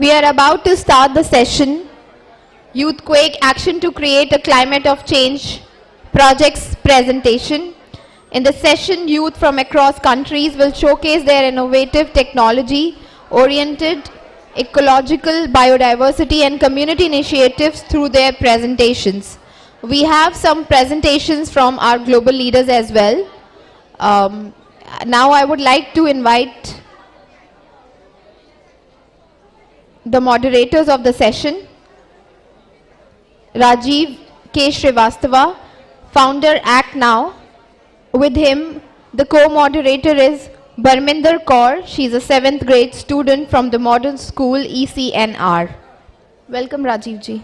We are about to start the session, Youthquake Action to Create a Climate of Change Projects presentation. In the session, youth from across countries will showcase their innovative technology-oriented ecological biodiversity and community initiatives through their presentations. We have some presentations from our global leaders as well. Now I would like to invite the moderators of the session. Rajiv K. Srivastava, founder Act Now. With him, the co-moderator is Barminder Kaur. She is a 7th grade student from the modern school ECNR. Welcome, Rajiv ji.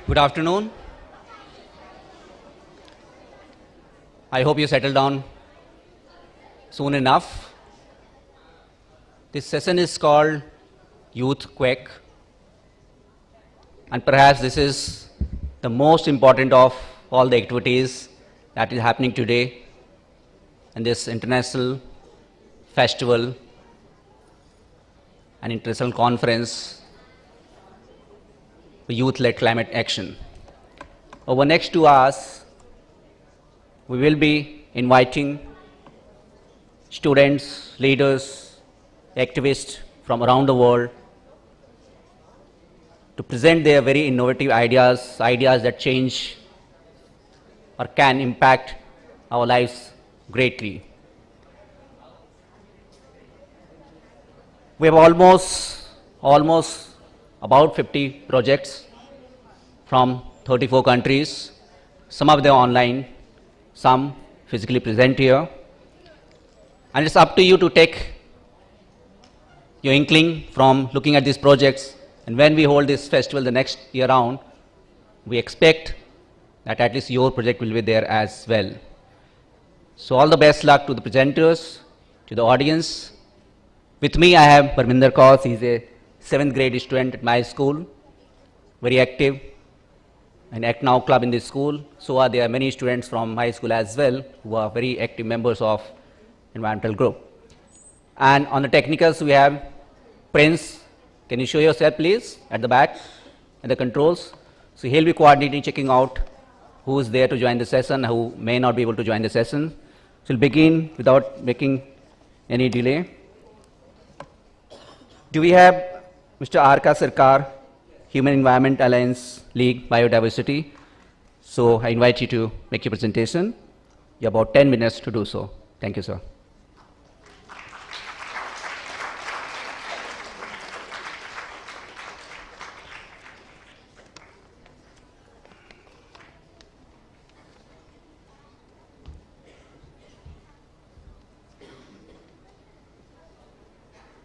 Good afternoon. I hope you settle down soon enough. This session is called Youthquake, and perhaps this is the most important of all the activities that is happening today in this international festival and international conference for youth-led climate action. Over next 2 hours, we will be inviting students, leaders, activists from around the world to present their very innovative ideas that change or can impact our lives greatly. We have almost about 50 projects from 34 countries, some of them online, some physically present here. And it's up to you to take your inkling from looking at these projects. And when we hold this festival the next year round, we expect that at least your project will be there as well. So all the best luck to the presenters, to the audience. With me I have Barminder Kaur. He's a 7th grade student at my school, very active, an Act Now club in this school. So there are many students from my school as well who are very active members of environmental group. And on the technicals we have Prince. Can you show yourself please at the back and the controls? So he'll be coordinating, checking out who is there to join the session, who may not be able to join the session. So we'll begin without making any delay. Do we have Mr. Arka Sarkar, Human Environment Alliance League Biodiversity? So I invite you to make your presentation. You have about 10 minutes to do so. Thank you, sir.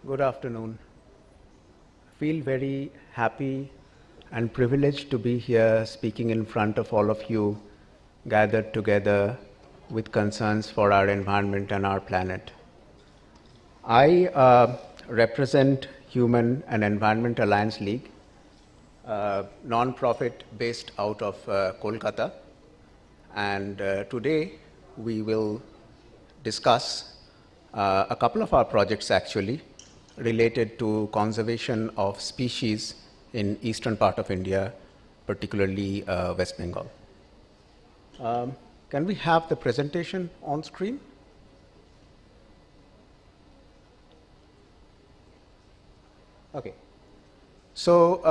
Good afternoon. I feel very happy and privileged to be here speaking in front of all of you gathered together with concerns for our environment and our planet. I represent Human and Environment Alliance League, a non-profit based out of Kolkata, and today we will discuss a couple of our projects actually related to conservation of species in eastern part of India, particularly West Bengal. Can we have the presentation on screen? Okay. So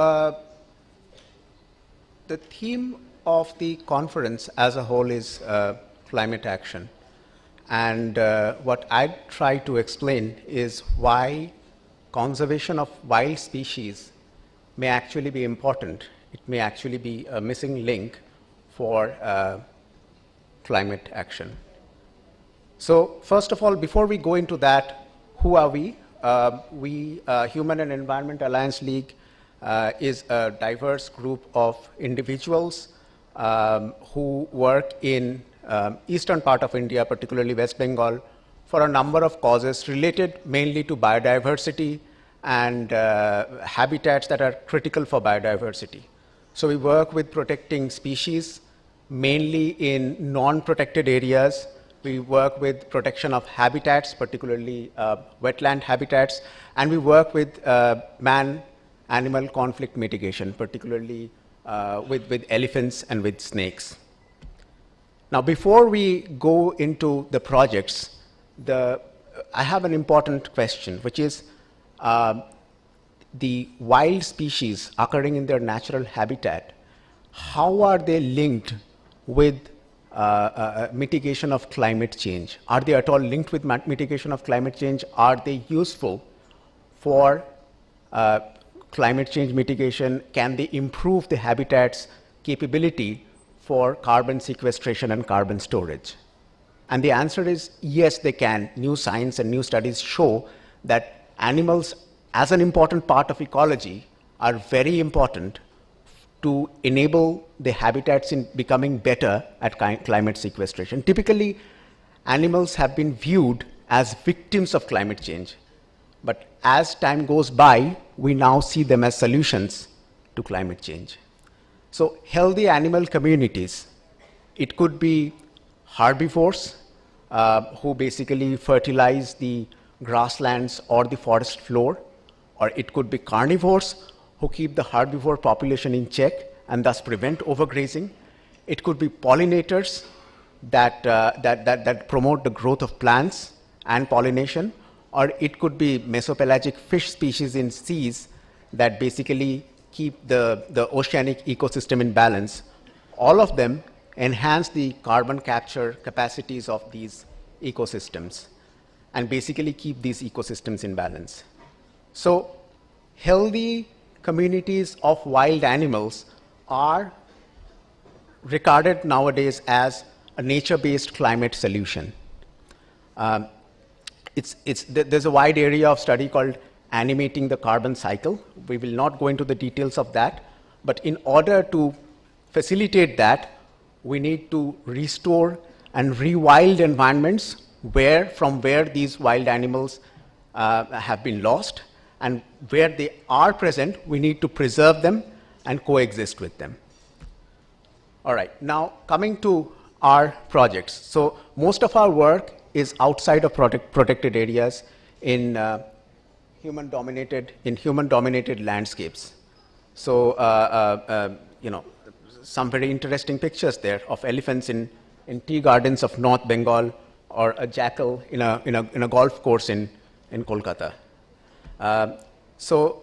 the theme of the conference as a whole is climate action. And what I try to explain is why conservation of wild species may actually be important. It may actually be a missing link for climate action. So first of all, before we go into that, who are we? Human and Environment Alliance League is a diverse group of individuals who work in eastern part of India, particularly West Bengal, for a number of causes related mainly to biodiversity and habitats that are critical for biodiversity. So we work with protecting species, mainly in non-protected areas. We work with protection of habitats, particularly wetland habitats, and we work with man-animal conflict mitigation, particularly with elephants and with snakes. Now, before we go into the projects, I have an important question, which is the wild species occurring in their natural habitat, how are they linked with mitigation of climate change? Are they at all linked with mitigation of climate change? Are they useful for climate change mitigation? Can they improve the habitat's capability for carbon sequestration and carbon storage? And the answer is yes, they can. New science and new studies show that animals, as an important part of ecology, are very important to enable the habitats in becoming better at climate sequestration. Typically, animals have been viewed as victims of climate change. But as time goes by, we now see them as solutions to climate change. So healthy animal communities, it could be herbivores who basically fertilize the grasslands or the forest floor, or it could be carnivores who keep the herbivore population in check and thus prevent overgrazing. It could be pollinators that promote the growth of plants and pollination, or it could be mesopelagic fish species in seas that basically keep the oceanic ecosystem in balance. All of them enhance the carbon capture capacities of these ecosystems and basically keep these ecosystems in balance. So healthy communities of wild animals are regarded nowadays as a nature-based climate solution. There's a wide area of study called animating the carbon cycle. We will not go into the details of that, but in order to facilitate that, we need to restore and rewild environments from where these wild animals have been lost, and where they are present, we need to preserve them and coexist with them. All right, now coming to our projects. So most of our work is outside of protected areas in human-dominated landscapes. So some very interesting pictures there of elephants in tea gardens of North Bengal, or a jackal in a golf course in Kolkata. So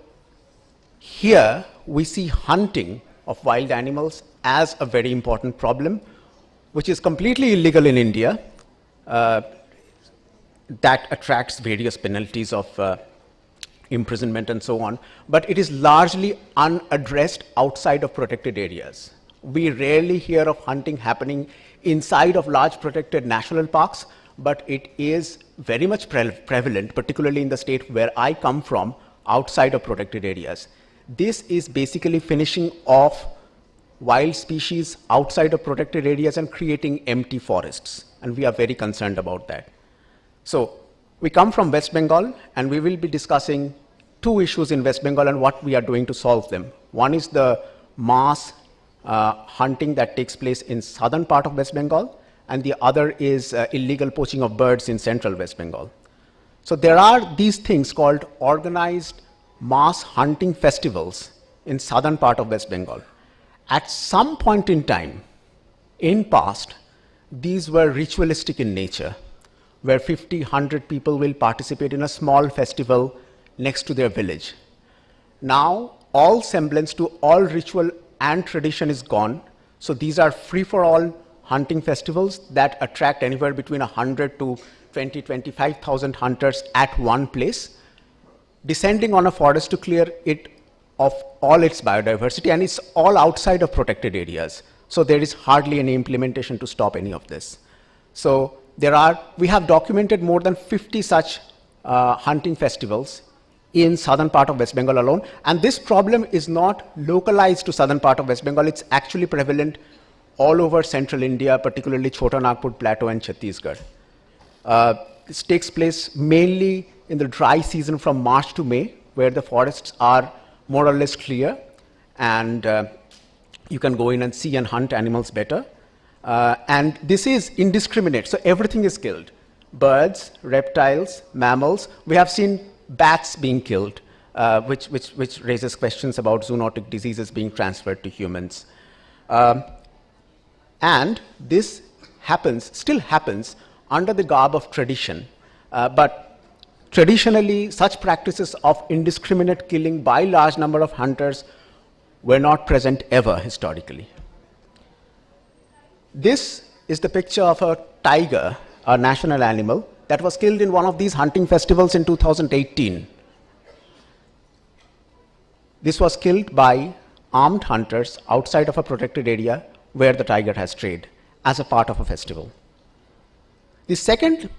here we see hunting of wild animals as a very important problem, which is completely illegal in India. That attracts various penalties of imprisonment and so on, but it is largely unaddressed outside of protected areas. We rarely hear of hunting happening inside of large protected national parks, but it is very much prevalent, particularly in the state where I come from, outside of protected areas. This is basically finishing off wild species outside of protected areas and creating empty forests, and we are very concerned about that. So we come from West Bengal, and we will be discussing two issues in West Bengal and what we are doing to solve them. One is the mass hunting that takes place in southern part of West Bengal, and the other is illegal poaching of birds in central West Bengal. So there are these things called organized mass hunting festivals in southern part of West Bengal. At some point in time, in past, these were ritualistic in nature, where 50, 100 people will participate in a small festival next to their village. Now, all semblance to all ritual and tradition is gone. So these are free-for-all hunting festivals that attract anywhere between 100 to 20, 25,000 hunters at one place, descending on a forest to clear it of all its biodiversity, and it's all outside of protected areas. So there is hardly any implementation to stop any of this. So we have documented more than 50 such hunting festivals in southern part of West Bengal alone, and this problem is not localized to southern part of West Bengal. It's actually prevalent all over central India, particularly Chota Nagpur Plateau and Chhattisgarh. This takes place mainly in the dry season from March to May, where the forests are more or less clear, and you can go in and see and hunt animals better. And this is indiscriminate, so everything is killed. Birds, reptiles, mammals. We have seen bats being killed, which raises questions about zoonotic diseases being transferred to humans. And this still happens under the garb of tradition. But traditionally, such practices of indiscriminate killing by large number of hunters were not present ever historically. This is the picture of a tiger, a national animal, that was killed in one of these hunting festivals in 2018. This was killed by armed hunters outside of a protected area where the tiger has strayed as a part of a festival. The second,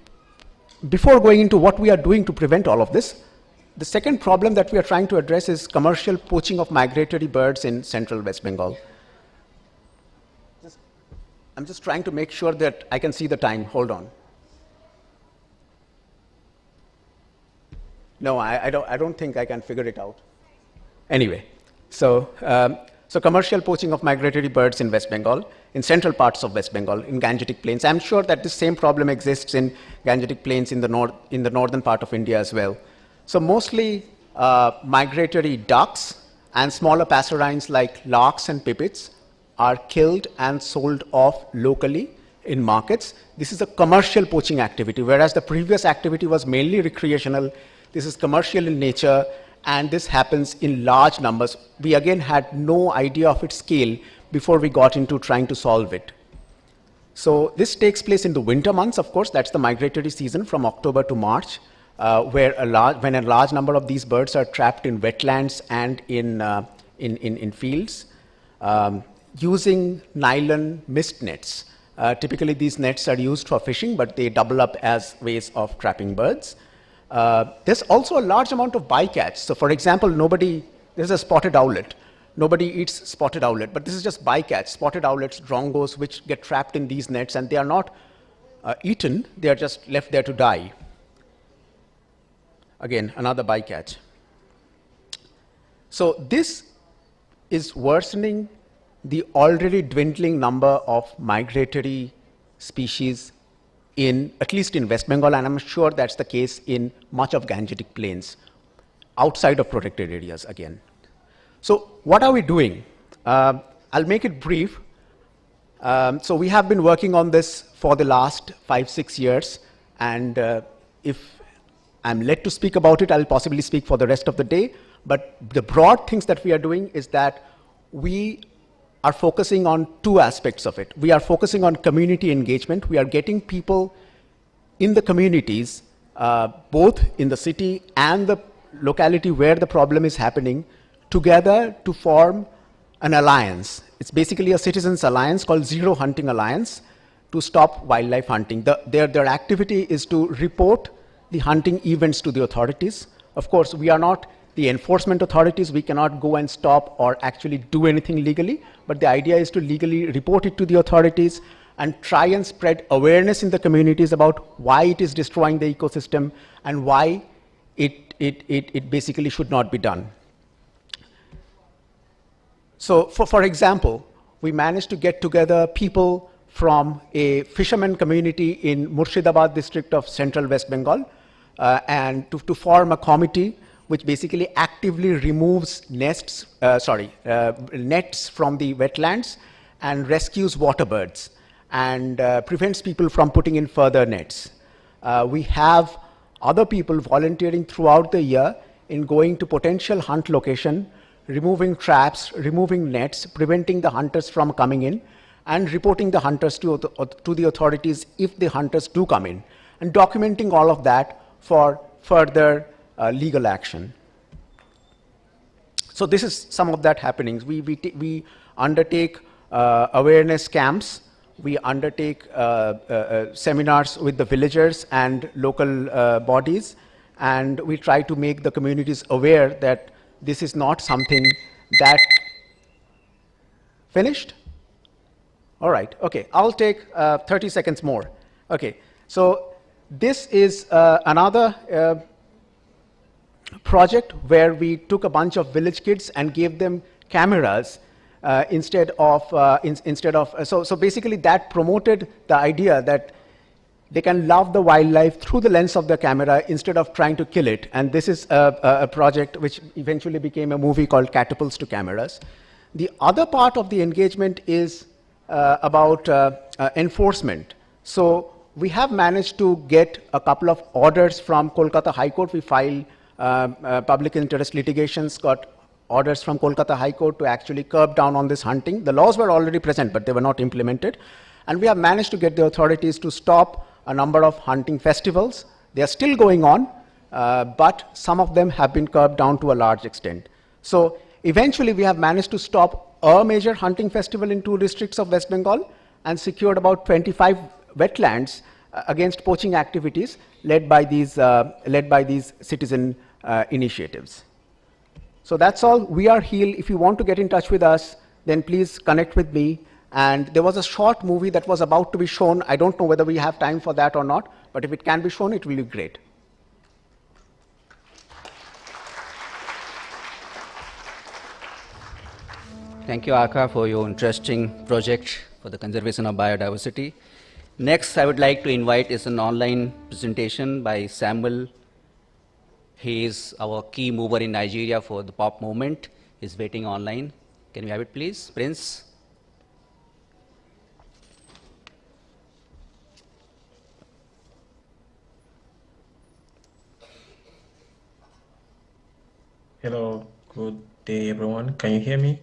before going into what we are doing to prevent all of this, the second problem that we are trying to address is commercial poaching of migratory birds in central West Bengal. I'm just trying to make sure that I can see the time. Hold on. No, I don't think I can figure it out. Anyway, so commercial poaching of migratory birds in West Bengal, in central parts of West Bengal, in Gangetic Plains. I'm sure that this same problem exists in Gangetic Plains in the northern part of India as well. So mostly migratory ducks and smaller passerines like larks and pipits are killed and sold off locally in markets. This is a commercial poaching activity, whereas the previous activity was mainly recreational. This is commercial in nature, and this happens in large numbers. We again had no idea of its scale before we got into trying to solve it. So this takes place in the winter months, of course. That's the migratory season from October to March, when a large number of these birds are trapped in wetlands and in fields. Using nylon mist nets. Typically, these nets are used for fishing, but they double up as ways of trapping birds. There's also a large amount of bycatch. So, for example, there's a spotted owlet. Nobody eats spotted owlet, but this is just bycatch, spotted owlets, drongos, which get trapped in these nets, and they are not eaten, they are just left there to die. Again, another bycatch. So this is worsening the already dwindling number of migratory species at least in West Bengal, and I'm sure that's the case in much of Gangetic Plains, outside of protected areas again. So what are we doing? I'll make it brief. So we have been working on this for the last 5-6 years, and if I'm led to speak about it, I'll possibly speak for the rest of the day. But the broad things that we are doing is that we are focusing on two aspects of it. We are focusing on community engagement. We are getting people in the communities, both in the city and the locality where the problem is happening, together to form an alliance. It's basically a citizens' alliance called Zero Hunting Alliance to stop wildlife hunting. Their activity is to report the hunting events to the authorities. Of course, we are not the enforcement authorities. We cannot go and stop or actually do anything legally, but the idea is to legally report it to the authorities and try and spread awareness in the communities about why it is destroying the ecosystem and why it basically should not be done. So for example, we managed to get together people from a fisherman community in Murshidabad district of central West Bengal and to form a committee which basically actively removes nets from the wetlands and rescues water birds and prevents people from putting in further nets. We have other people volunteering throughout the year in going to potential hunt location, removing traps, removing nets, preventing the hunters from coming in, and reporting the hunters to the authorities if the hunters do come in, and documenting all of that for further legal action. So this is some of that happenings. We undertake awareness camps. We undertake seminars with the villagers and local bodies, and we try to make the communities aware that this is not something that... Finished? All right, okay, I'll take 30 seconds more. Okay, so this is another project where we took a bunch of village kids and gave them cameras So basically that promoted the idea that they can love the wildlife through the lens of the camera instead of trying to kill it. And this is a project which eventually became a movie called Catapults to Cameras. The other part of the engagement is about enforcement. So we have managed to get a couple of orders from Kolkata High Court. We filed public interest litigations, got orders from Kolkata High Court to actually curb down on this hunting. The laws were already present, but they were not implemented. And we have managed to get the authorities to stop a number of hunting festivals. They are still going on, but some of them have been curbed down to a large extent. So eventually we have managed to stop a major hunting festival in 2 districts of West Bengal and secured about 25 wetlands against poaching activities led by these citizen initiatives. So that's all. We are HEAL. If you want to get in touch with us, then please connect with me. And there was a short movie that was about to be shown. I don't know whether we have time for that or not, but if it can be shown, it will be great. Thank you, Arka, for your interesting project for the conservation of biodiversity. Next, I would like to invite is an online presentation by Samuel. He is our key mover in Nigeria for the pop movement. He's waiting online. Can we have it, please, Prince? Hello, good day, everyone. Can you hear me?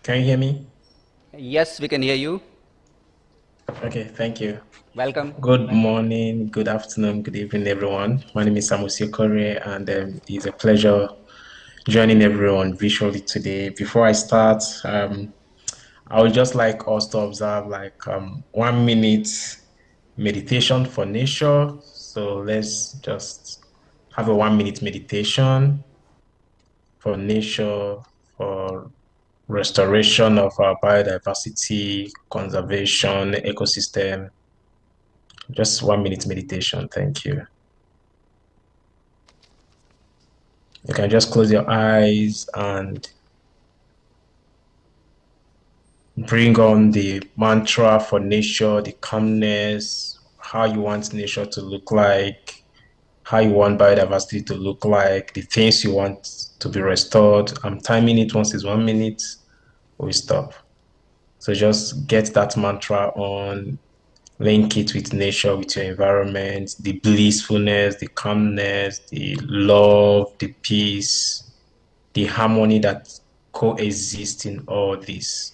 Can you hear me? Yes, we can hear you. Okay, thank you. Welcome. Good morning, good afternoon, good evening, everyone. My name is Okorie, and it's a pleasure joining everyone visually today. Before I start, I would just like us to observe 1 minute meditation for nature. So let's just have a 1 minute meditation for nature, for restoration of our biodiversity, conservation, ecosystem. Just 1 minute meditation. Thank you. You can just close your eyes and bring on the mantra for nature, the calmness, how you want nature to look like, how you want biodiversity to look like, the things you want to be restored. I'm timing it. Once it's 1 minute, we stop. So just get that mantra on, link it with nature, with your environment, the blissfulness, the calmness, the love, the peace, the harmony that coexists in all this.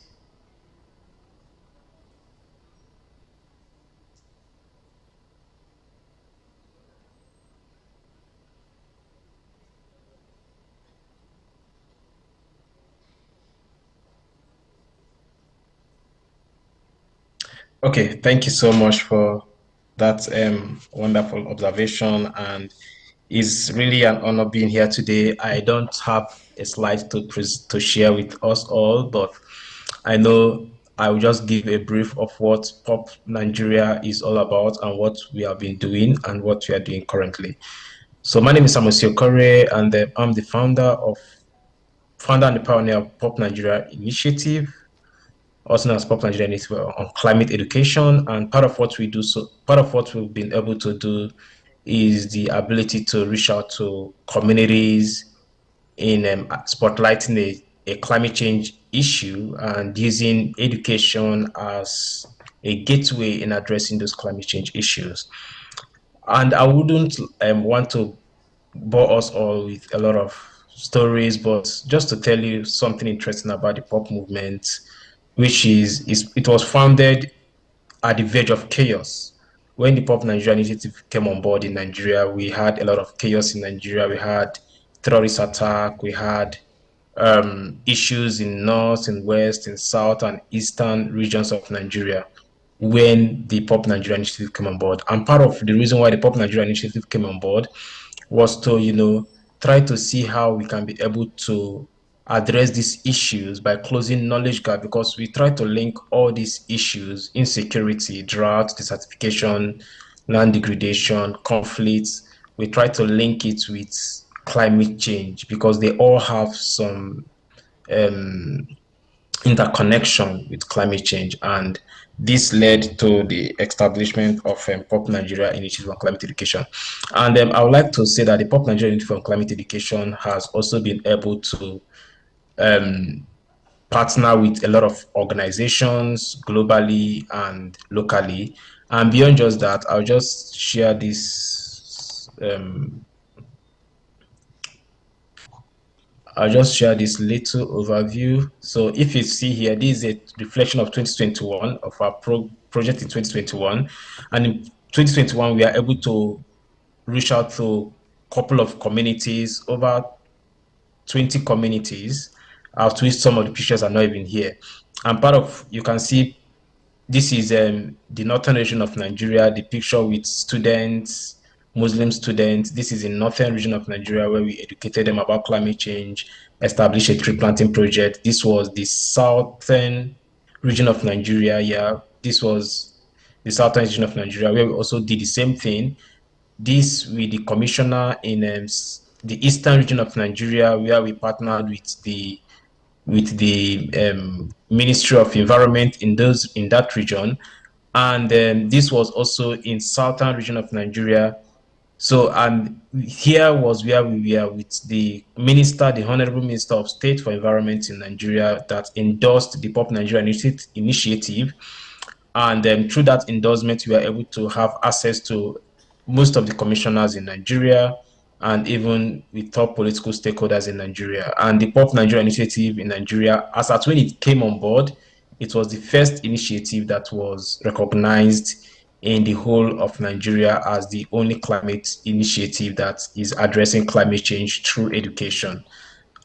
Okay, thank you so much for that wonderful observation, and it's really an honor being here today. I don't have a slide to share with us all, but I know I will just give a brief of what Pop Nigeria is all about and what we have been doing and what we are doing currently. So my name is Okorie, and I'm the founder and the pioneer of Pop Nigeria Initiative, also known as Pop Nigeria Initiative on climate education. And part of what we do, so part of what we've been able to do is the ability to reach out to communities in spotlighting a climate change issue and using education as a gateway in addressing those climate change issues. And I wouldn't want to bore us all with a lot of stories, but just to tell you something interesting about the pop movement, which it was founded at the verge of chaos. When the Pop Nigeria Initiative came on board in Nigeria, we had a lot of chaos in Nigeria. We had terrorist attack, we had issues in north, in west, in south, and eastern regions of Nigeria when the Pop Nigeria Initiative came on board. And part of the reason why the Pop Nigeria Initiative came on board was to, try to see how we can be able to address these issues by closing knowledge gap, because we try to link all these issues: insecurity, drought, desertification, land degradation, conflicts. We try to link it with climate change, because they all have some interconnection with climate change, and this led to the establishment of Pop Nigeria Initiative on Climate Education. And I would like to say that the Pop Nigeria Initiative on Climate Education has also been able to partner with a lot of organizations globally and locally. And beyond just that, I'll just share this little overview. So if you see here, this is a reflection of 2021, of our project in 2021. And in 2021, we are able to reach out to a couple of communities, over 20 communities, of which some of the pictures are not even here. And part of, you can see, this is the northern region of Nigeria, the picture with students, Muslim students. This is in northern region of Nigeria, where we educated them about climate change, established a tree planting project. This was the southern region of Nigeria. Yeah, this was the southern region of Nigeria, where we also did the same thing. This with the commissioner in the eastern region of Nigeria, where we partnered with the Ministry of Environment in that region. And this was also in southern region of Nigeria. So, and here was where we were with the minister, the Honorable Minister of State for Environment in Nigeria, that endorsed the Pop Nigeria Initiative. And through that endorsement, we were able to have access to most of the commissioners in Nigeria, and even with top political stakeholders in Nigeria. And the Pop Nigeria Initiative in Nigeria, as at when it came on board, it was the first initiative that was recognized in the whole of Nigeria as the only climate initiative that is addressing climate change through education.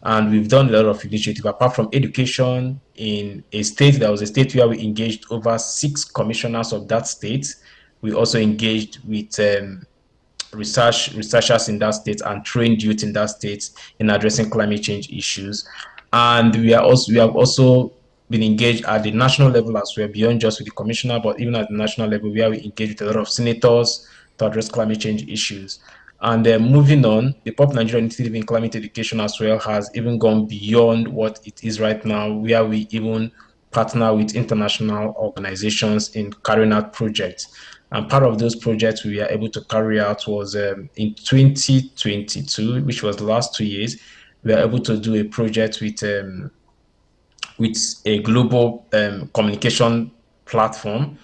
And we've done a lot of initiatives. Apart from education, in a state, there was a state where we engaged over 6 commissioners of that state. We also engaged with researchers in that state and trained youth in that state in addressing climate change issues. And we have also been engaged at the national level as well, beyond just with the commissioner, but even at the national level, where we engage with a lot of senators to address climate change issues. And moving on, the Pop Nigeria Initiative in Climate Education as well has even gone beyond what it is right now, where we even partner with international organizations in carrying out projects. And part of those projects we were able to carry out was in 2022, which was the last 2 years, we were able to do a project with a global communication platform,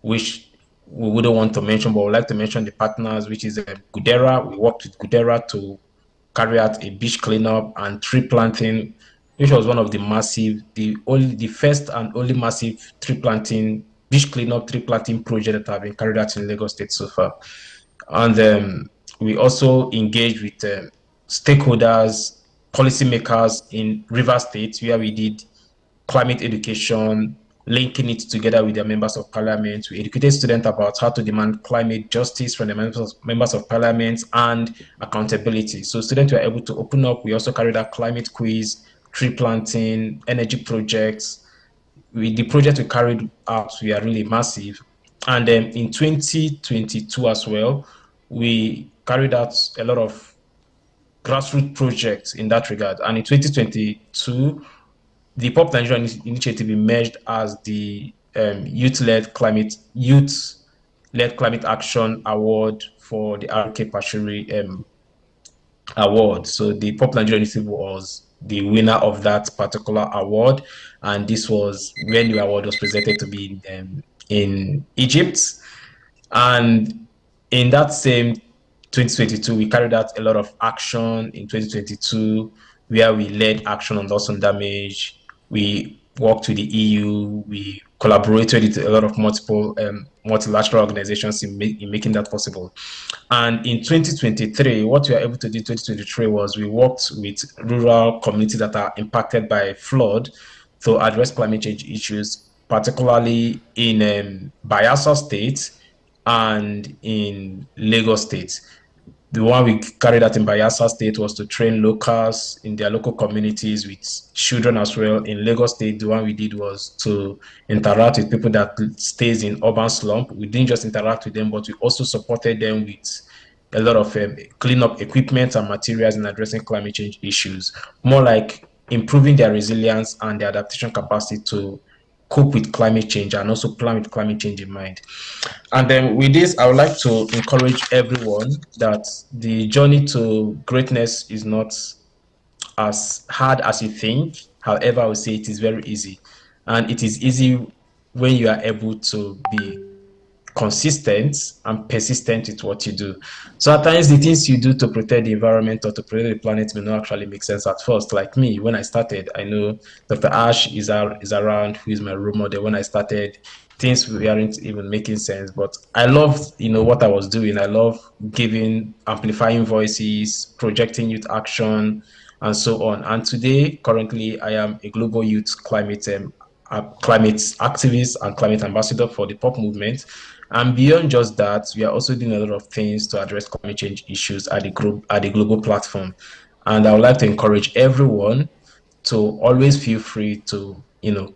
which we wouldn't want to mention, but I would like to mention the partners, which is Gudera. We worked with Gudera to carry out a beach cleanup and tree planting, which was one of the first and only massive beach cleanup tree planting project that have been carried out in Lagos State so far. And we also engaged with stakeholders, policymakers in River State, where we did climate education, linking it together with their members of parliament. We educated students about how to demand climate justice from the members of parliament and accountability. So students were able to open up. We also carried out climate quiz, tree planting, energy projects. The projects we carried out were really massive. And then in 2022 as well, we carried out a lot of grassroots projects in that regard. And in 2022, the Pop Nigeria Initiative emerged as the Youth-led Climate Action Award for the Arka Pashuri Award. So the Pop Nigeria Initiative was the winner of that particular award, and this was when the award was presented to be in Egypt. And in that same 2022, we carried out a lot of action in 2022, where we led action on loss and damage. We worked with the EU. We collaborated with a lot of multilateral organizations in making that possible. And in 2023, what we were able to do in 2023 was we worked with rural communities that are impacted by flood to address climate change issues, particularly in Bayelsa State and in Lagos State. The one we carried out in Bayelsa State was to train locals in their local communities with children as well. In Lagos State, the one we did was to interact with people that stays in urban slump. We didn't just interact with them, but we also supported them with a lot of cleanup equipment and materials in addressing climate change issues, more like improving their resilience and their adaptation capacity to cope with climate change and also plan with climate change in mind. And then with this, I would like to encourage everyone that the journey to greatness is not as hard as you think. However, I would say it is very easy. And it is easy when you are able to be consistent and persistent with what you do. So at times the things you do to protect the environment or to protect the planet may not actually make sense at first. Like me, when I started, I know Dr. Ash is around, who is my role model. When I started, things weren't even making sense. But I loved, what I was doing. I love giving, amplifying voices, projecting youth action, and so on. And today, currently, I am a global youth climate activist and climate ambassador for the POP movement. And beyond just that, we are also doing a lot of things to address climate change issues at the global platform. And I would like to encourage everyone to always feel free to,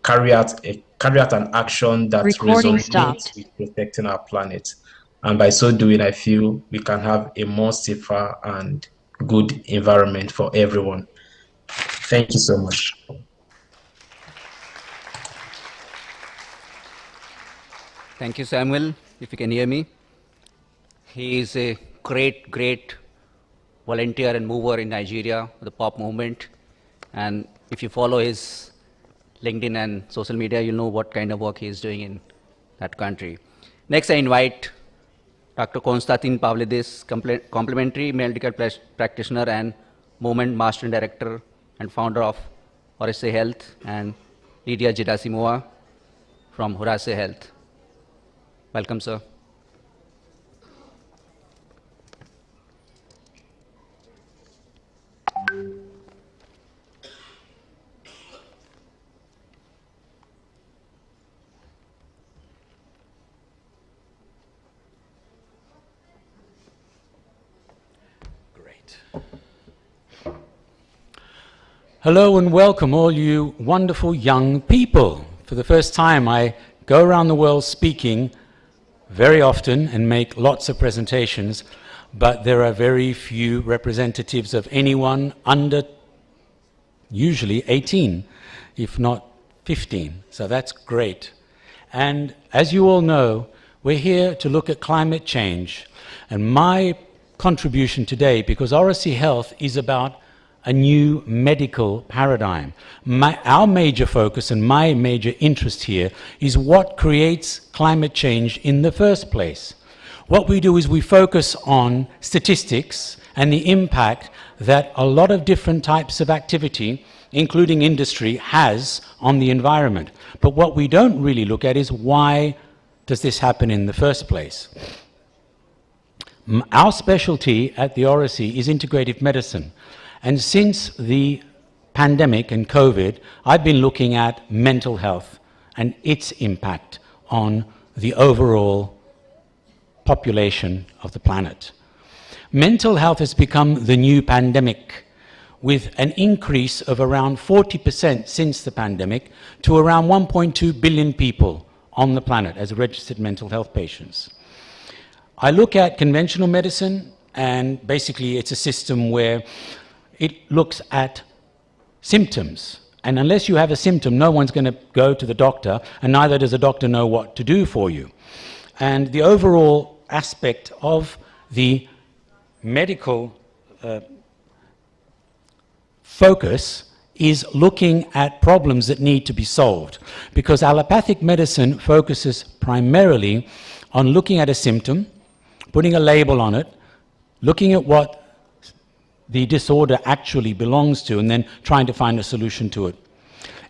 carry out an action that resonates with protecting our planet. And by so doing, I feel we can have a more safer and good environment for everyone. Thank you so much. Thank you, Samuel, if you can hear me. He is a great, great volunteer and mover in Nigeria, the pop movement. And if you follow his LinkedIn and social media, you'll know what kind of work he is doing in that country. Next, I invite Dr. Konstantin Pavlidis, Complementary medical practitioner and movement master director and founder of Orassy Health, and Lidia Gerasimova from Orassy Health. Welcome, sir. Hello and welcome all you wonderful young people. For the first time, I go around the world speaking very often and make lots of presentations, but there are very few representatives of anyone under usually 18, if not 15. So that's great. And as you all know, we're here to look at climate change. And my contribution today, because Orassy Health is about a new medical paradigm. Our major focus and my major interest here is what creates climate change in the first place. What we do is we focus on statistics and the impact that a lot of different types of activity, including industry, has on the environment. But what we don't really look at is why does this happen in the first place? Our specialty at the Orassy is integrative medicine. And since the pandemic and COVID, I've been looking at mental health and its impact on the overall population of the planet. Mental health has become the new pandemic, with an increase of around 40% since the pandemic to around 1.2 billion people on the planet as registered mental health patients. I look at conventional medicine, and basically it's a system where it looks at symptoms. And unless you have a symptom, no one's going to go to the doctor, and neither does a doctor know what to do for you. And the overall aspect of the medical focus is looking at problems that need to be solved. Because allopathic medicine focuses primarily on looking at a symptom, putting a label on it, looking at what the disorder actually belongs to, and then trying to find a solution to it.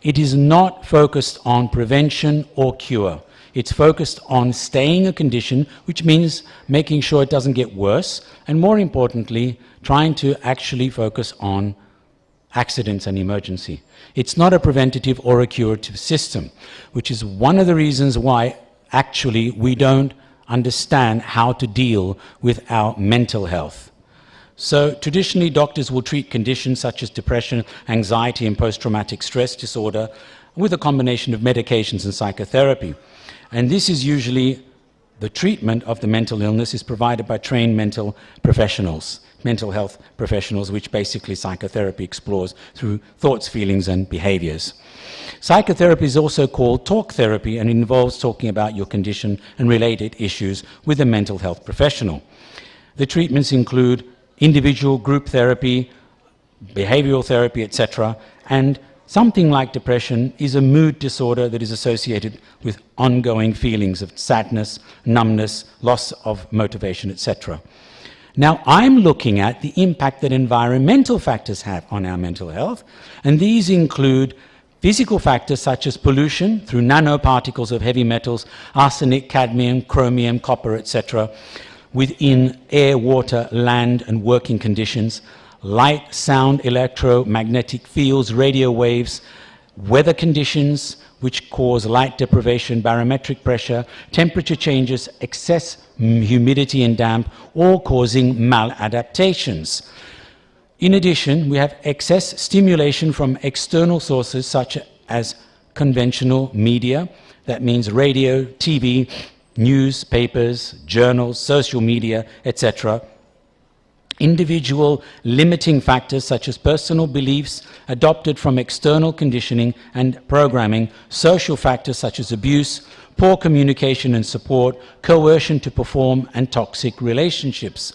It is not focused on prevention or cure. It's focused on staying a condition, which means making sure it doesn't get worse, and more importantly, trying to actually focus on accidents and emergency. It's not a preventative or a curative system, which is one of the reasons why actually we don't understand how to deal with our mental health. So traditionally, doctors will treat conditions such as depression, anxiety, and post-traumatic stress disorder with a combination of medications and psychotherapy. And this is usually the treatment of the mental illness is provided by trained mental health professionals, which basically psychotherapy explores through thoughts, feelings, and behaviors. Psychotherapy is also called talk therapy and involves talking about your condition and related issues with a mental health professional. The treatments include individual, group therapy, behavioral therapy, etc. And something like depression is a mood disorder that is associated with ongoing feelings of sadness, numbness, loss of motivation, etc. Now, I'm looking at the impact that environmental factors have on our mental health, and these include physical factors such as pollution through nanoparticles of heavy metals, arsenic, cadmium, chromium, copper, etc., within air, water, land, and working conditions, light, sound, electromagnetic fields, radio waves, weather conditions which cause light deprivation, barometric pressure, temperature changes, excess humidity and damp, all causing maladaptations. In addition, we have excess stimulation from external sources such as conventional media, that means radio, TV, newspapers, journals, social media, etc. Individual limiting factors such as personal beliefs adopted from external conditioning and programming, social factors such as abuse, poor communication and support, coercion to perform, and toxic relationships.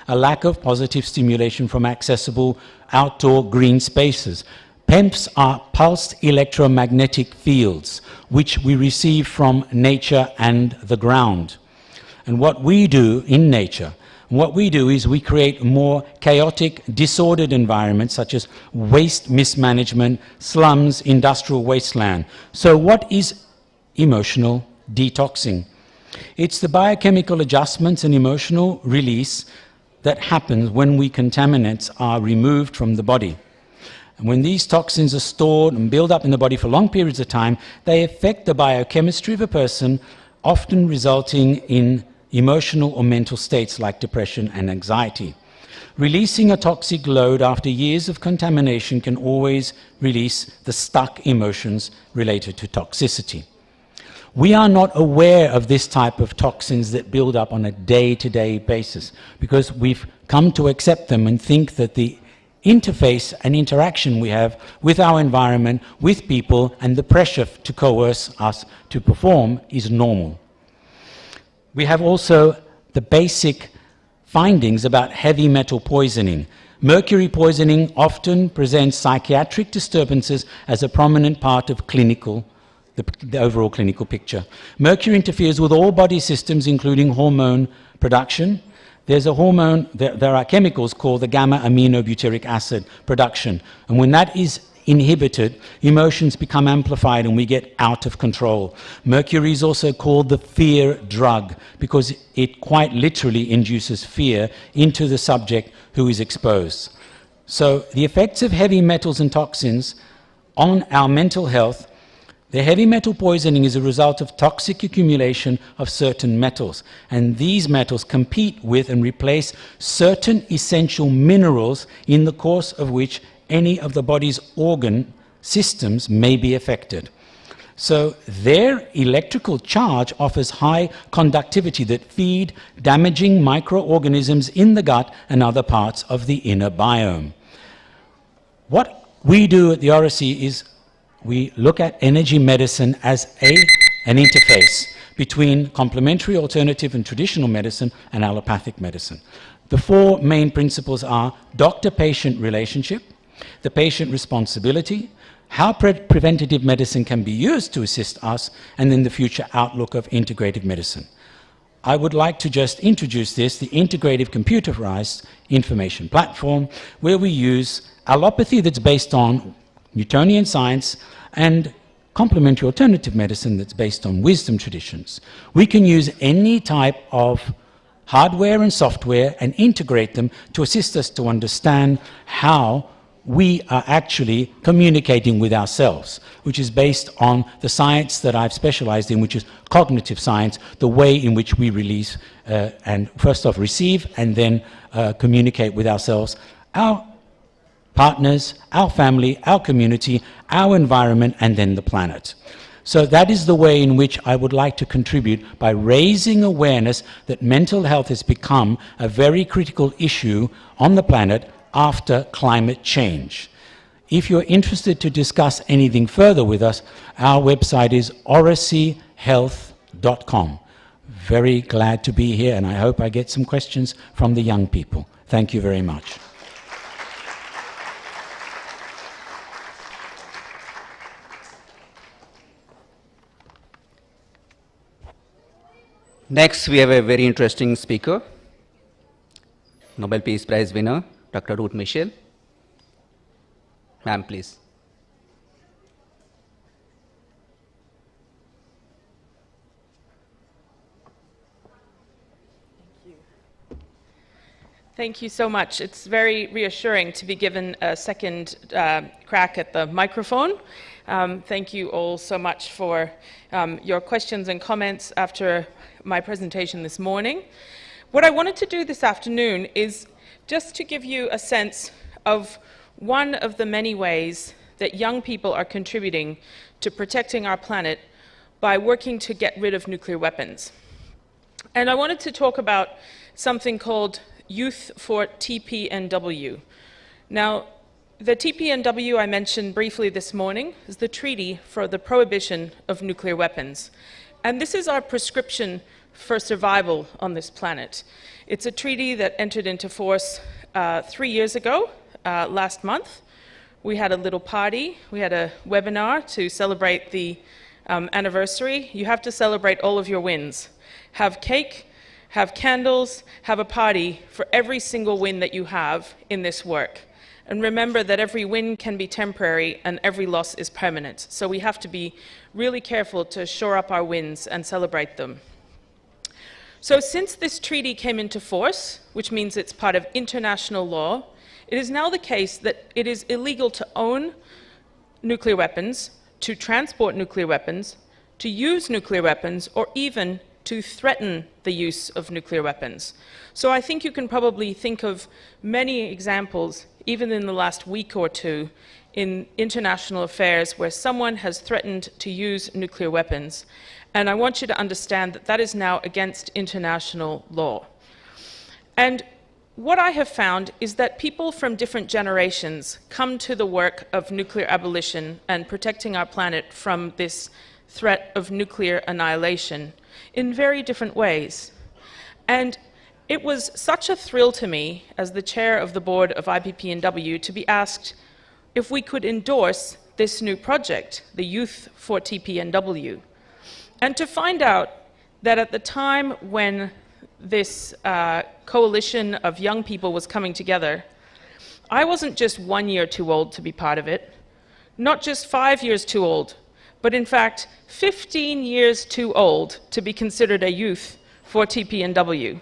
A lack of positive stimulation from accessible outdoor green spaces. PEMFs are pulsed electromagnetic fields, which we receive from nature and the ground. And what we do in nature, is we create more chaotic, disordered environments such as waste mismanagement, slums, industrial wasteland. So what is emotional detoxing? It's the biochemical adjustments and emotional release that happens when contaminants are removed from the body. And when these toxins are stored and build up in the body for long periods of time, they affect the biochemistry of a person, often resulting in emotional or mental states like depression and anxiety. Releasing a toxic load after years of contamination can always release the stuck emotions related to toxicity. We are not aware of this type of toxins that build up on a day-to-day basis because we've come to accept them and think that the interface and interaction we have with our environment, with people, and the pressure to coerce us to perform is normal. We have also the basic findings about heavy metal poisoning. Mercury poisoning often presents psychiatric disturbances as a prominent part of the overall clinical picture. Mercury interferes with all body systems, including hormone production. There's a hormone, there are chemicals called the gamma-aminobutyric acid production. And when that is inhibited, emotions become amplified and we get out of control. Mercury is also called the fear drug because it quite literally induces fear into the subject who is exposed. So the effects of heavy metals and toxins on our mental health. The heavy metal poisoning is a result of toxic accumulation of certain metals, and these metals compete with and replace certain essential minerals in the course of which any of the body's organ systems may be affected. So their electrical charge offers high conductivity that feed damaging microorganisms in the gut and other parts of the inner biome. What we do at the Orassy is we look at energy medicine as an interface between complementary, alternative, and traditional medicine and allopathic medicine. The four main principles are doctor-patient relationship, the patient responsibility, how preventative medicine can be used to assist us, and then the future outlook of integrative medicine. I would like to just introduce this, the integrative computerized information platform, where we use allopathy that's based on Newtonian science and complementary alternative medicine that's based on wisdom traditions. We can use any type of hardware and software and integrate them to assist us to understand how we are actually communicating with ourselves, which is based on the science that I've specialized in, which is cognitive science, the way in which we release and first off receive and then communicate with ourselves, our partners, our family, our community, our environment, and then the planet. So that is the way in which I would like to contribute, by raising awareness that mental health has become a very critical issue on the planet after climate change. If you're interested to discuss anything further with us, our website is orassyhealth.com. Very glad to be here, and I hope I get some questions from the young people. Thank you very much. Next, we have a very interesting speaker, Nobel Peace Prize winner, Dr. Ruth Michel. Ma'am, please. Thank you so much. It's very reassuring to be given a second crack at the microphone. Thank you all so much for your questions and comments after my presentation this morning. What I wanted to do this afternoon is just to give you a sense of one of the many ways that young people are contributing to protecting our planet by working to get rid of nuclear weapons. And I wanted to talk about something called Youth for TPNW. Now, the TPNW I mentioned briefly this morning is the Treaty for the Prohibition of Nuclear Weapons. And this is our prescription for survival on this planet. It's a treaty that entered into force 3 years ago, last month. We had a little party, we had a webinar to celebrate the anniversary. You have to celebrate all of your wins. Have cake, have candles, have a party for every single win that you have in this work. And remember that every win can be temporary and every loss is permanent. So we have to be really careful to shore up our wins and celebrate them. So since this treaty came into force, which means it's part of international law, it is now the case that it is illegal to own nuclear weapons, to transport nuclear weapons, to use nuclear weapons, or even to threaten the use of nuclear weapons. So I think you can probably think of many examples, even in the last week or two, in international affairs where someone has threatened to use nuclear weapons. And I want you to understand that that is now against international law. And what I have found is that people from different generations come to the work of nuclear abolition and protecting our planet from this threat of nuclear annihilation in very different ways. And it was such a thrill to me, as the chair of the board of IPPNW, to be asked if we could endorse this new project, the Youth for TPNW, and to find out that at the time when this coalition of young people was coming together, I wasn't just 1 year too old to be part of it, not just 5 years too old, but in fact 15 years too old to be considered a youth for TPNW.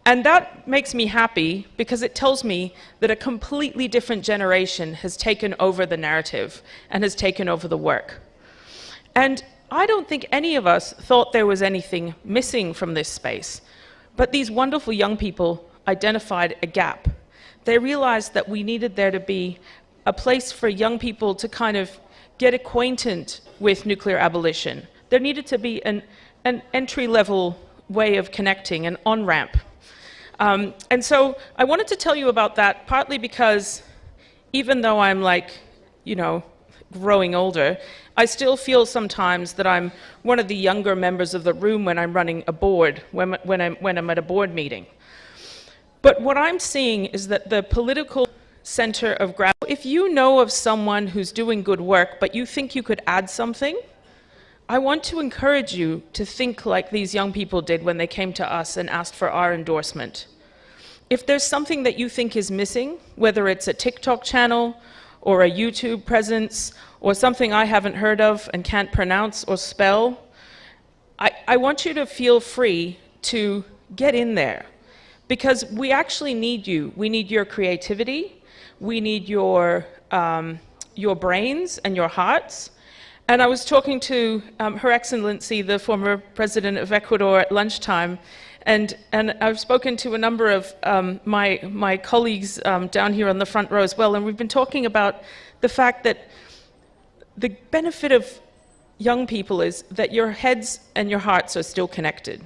And that makes me happy because it tells me that a completely different generation has taken over the narrative and has taken over the work. And I don't think any of us thought there was anything missing from this space, but these wonderful young people identified a gap. They realized that we needed there to be a place for young people to kind of get acquainted with nuclear abolition. There needed to be an entry-level way of connecting, an on-ramp. And so I wanted to tell you about that, partly because even though I'm like, you know, growing older, I still feel sometimes that I'm one of the younger members of the room when I'm running a board, when I'm at a board meeting. But what I'm seeing is that the political center of gravity, if you know of someone who's doing good work, but you think you could add something, I want to encourage you to think like these young people did when they came to us and asked for our endorsement. If there's something that you think is missing, whether it's a TikTok channel or a YouTube presence or something I haven't heard of and can't pronounce or spell, I want you to feel free to get in there, because we actually need you. We need your creativity. We need your brains and your hearts. And I was talking to Her Excellency, the former President of Ecuador, at lunchtime, and I've spoken to a number of my colleagues down here on the front row as well, and we've been talking about the fact that the benefit of young people is that your heads and your hearts are still connected.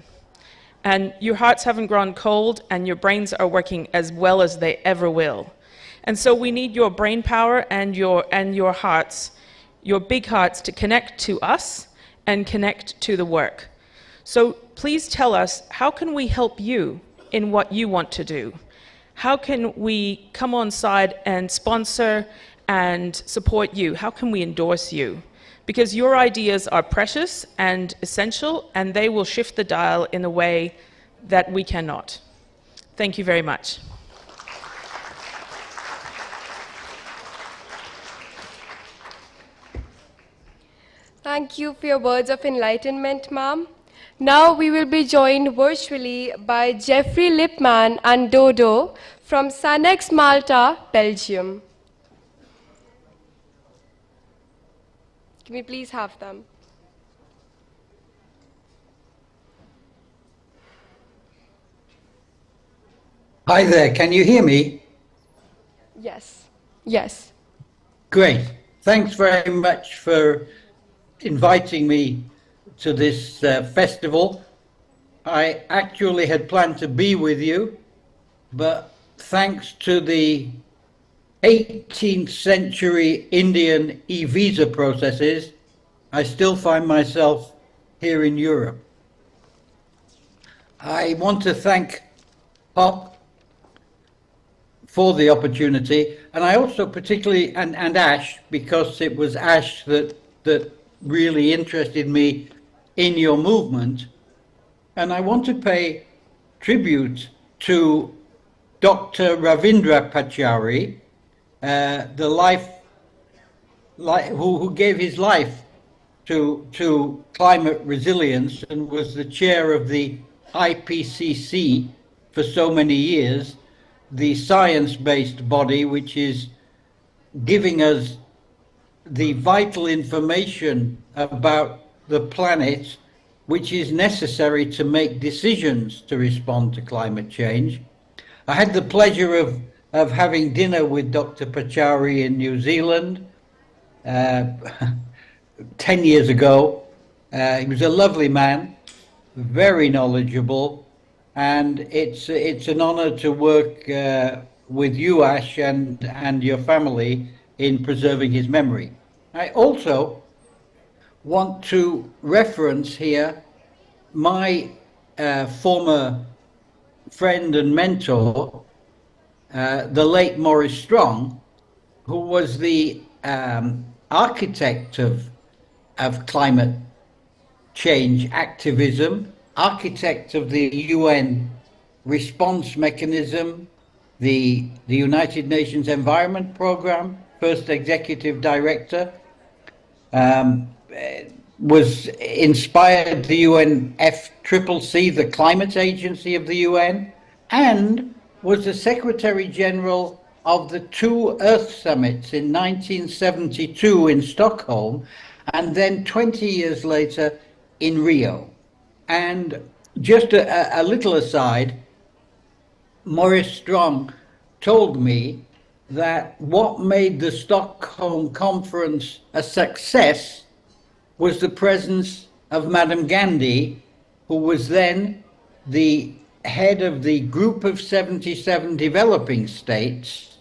And your hearts haven't grown cold, and your brains are working as well as they ever will. And so we need your brain power and your hearts, your big hearts, to connect to us and connect to the work. So please tell us, how can we help you in what you want to do? How can we come on side and sponsor and support you? How can we endorse you? Because your ideas are precious and essential, and they will shift the dial in a way that we cannot. Thank you very much. Thank you for your words of enlightenment, ma'am. Now we will be joined virtually by Geoffrey, Lipman and Dodo from SUNx, Malta, Belgium. Can we please have them? Hi there, can you hear me? Yes. Yes. Great. Thanks very much for inviting me to this festival. I actually had planned to be with you, but thanks to the 18th century Indian e-visa processes, I still find myself here in Europe. I want to thank Pop for the opportunity, and I also particularly, and Ash, because it was Ash that really interested me in your movement. And I want to pay tribute to Dr. Ravindra Pachari, who gave his life to climate resilience and was the chair of the IPCC for so many years, the science-based body which is giving us the vital information about the planet which is necessary to make decisions to respond to climate change. I had the pleasure of having dinner with Dr. Pachari in New Zealand 10 years ago. He was a lovely man, very knowledgeable, and it's an honor to work with you, Ash, and your family in preserving his memory. I also want to reference here my former friend and mentor, the late Maurice Strong, who was the architect of climate change activism, architect of the UN response mechanism, the United Nations Environment Programme, first executive director, was inspired the UNFCCC, the climate agency of the UN, and was the Secretary General of the 2 Earth Summits in 1972 in Stockholm, and then 20 years later in Rio. And just a little aside, Maurice Strong told me that what made the Stockholm conference a success was the presence of Madam Gandhi, who was then the head of the Group of 77 Developing States,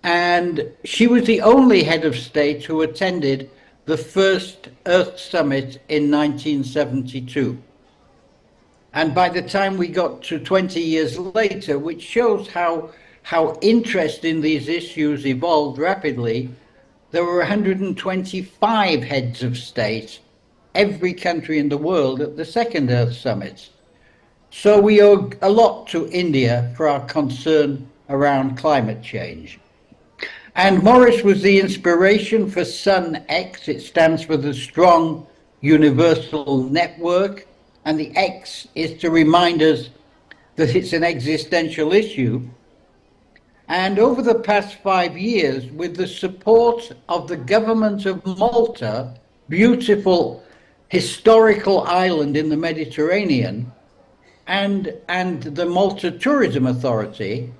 and she was the only head of state who attended the first Earth Summit in 1972. And by the time we got to 20 years later, which shows how interest in these issues evolved rapidly, there were 125 heads of state, every country in the world, at the second Earth Summit. So we owe a lot to India for our concern around climate change. And Maurice was the inspiration for SUNx. It stands for the Strong Universal Network, and the X is to remind us that it's an existential issue. And over the past 5 years, with the support of the government of Malta, beautiful historical island in the Mediterranean, and the Malta Tourism Authority,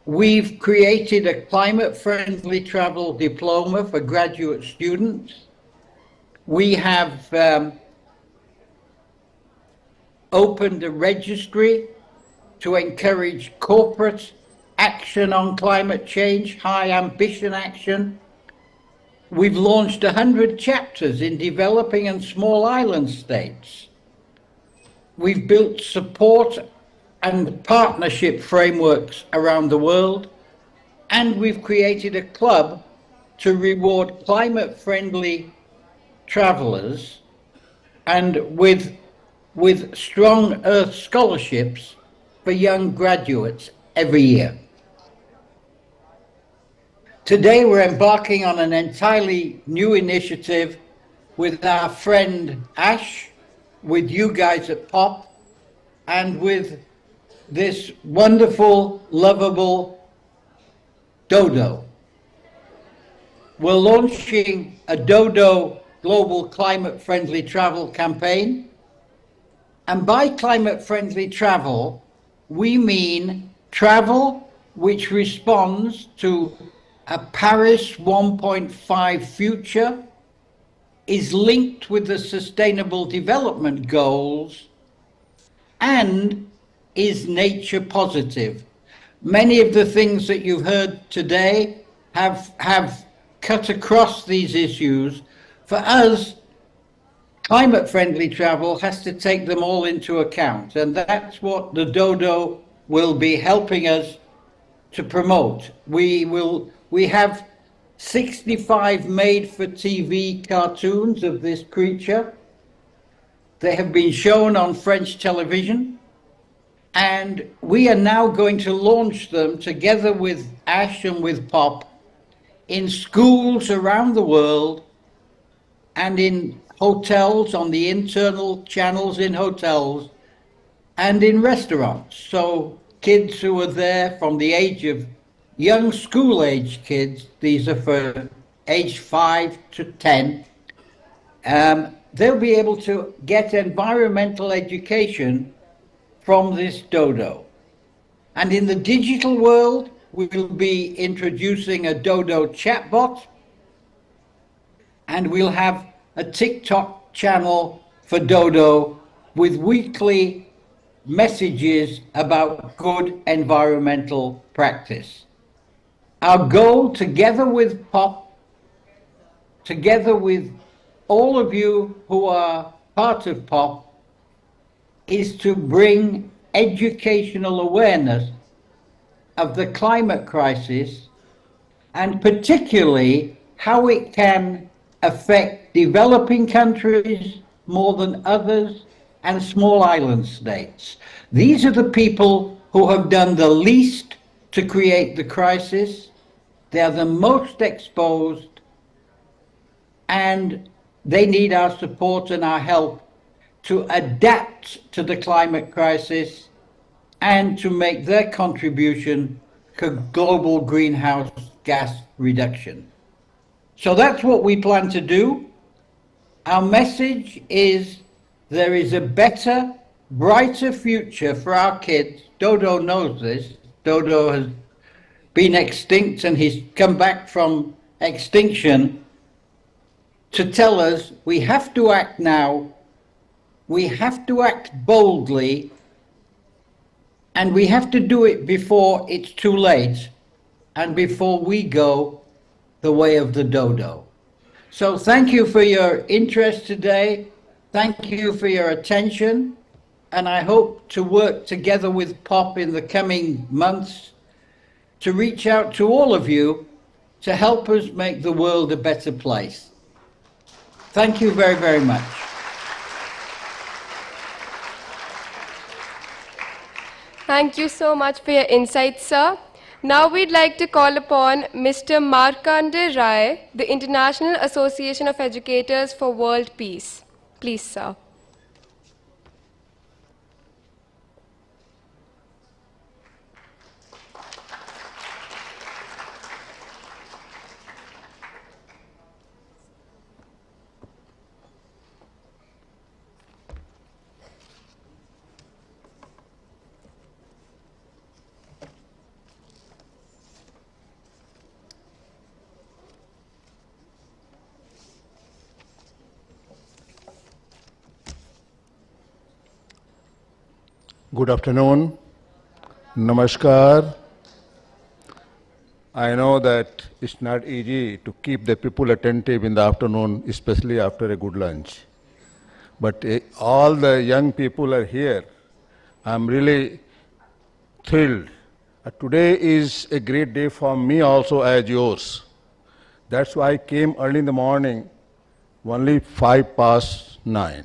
we've created a climate-friendly travel diploma for graduate students, We have opened a registry to encourage corporate action on climate change, high ambition action. We've launched 100 chapters in developing and small island states. We've built support and partnership frameworks around the world, and we've created a club to reward climate-friendly travelers and with strong Earth scholarships for young graduates every year. Today we're embarking on an entirely new initiative with our friend Ash, with you guys at POP, and with this wonderful, lovable Dodo. We're launching a Dodo global climate-friendly travel campaign. And by climate-friendly travel, we mean travel which responds to a Paris 1.5 future, is linked with the Sustainable Development Goals, and is nature positive. Many of the things that you've heard today have cut across these issues. For us, climate-friendly travel has to take them all into account, and that's what the Dodo will be helping us to promote. We have 65 made-for-TV cartoons of this creature. They have been shown on French television, and we are now going to launch them together with Ash and with Pop in schools around the world and in hotels, on the internal channels in hotels, and in restaurants. So kids who are there from the age of young school-age kids, these are for age 5 to 10, they'll be able to get environmental education from this Dodo. And in the digital world, we will be introducing a Dodo chatbot, and we'll have a TikTok channel for Dodo with weekly messages about good environmental practice. Our goal, together with POP, together with all of you who are part of POP, is to bring educational awareness of the climate crisis, and particularly how it can affect developing countries more than others and small island states. These are the people who have done the least to create the crisis. They are the most exposed, and they need our support and our help to adapt to the climate crisis and to make their contribution to global greenhouse gas reduction. So that's what we plan to do. Our message is there is a better, brighter future for our kids. Dodo knows this. Dodo has been extinct and he's come back from extinction to tell us we have to act now, we have to act boldly, and we have to do it before it's too late and before we go the way of the Dodo. So thank you for your interest today. Thank you for your attention. And I hope to work together with POP in the coming months to reach out to all of you to help us make the world a better place. Thank you very, very much. Thank you so much for your insights, sir. Now we'd like to call upon Mr. Markandey, the International Association of Educators for World Peace. Please, sir. Good afternoon. Namaskar. I know that it's not easy to keep the people attentive in the afternoon, especially after a good lunch. But all the young people are here. I'm really thrilled. Today is a great day for me also as yours. That's why I came early in the morning, only 9:05,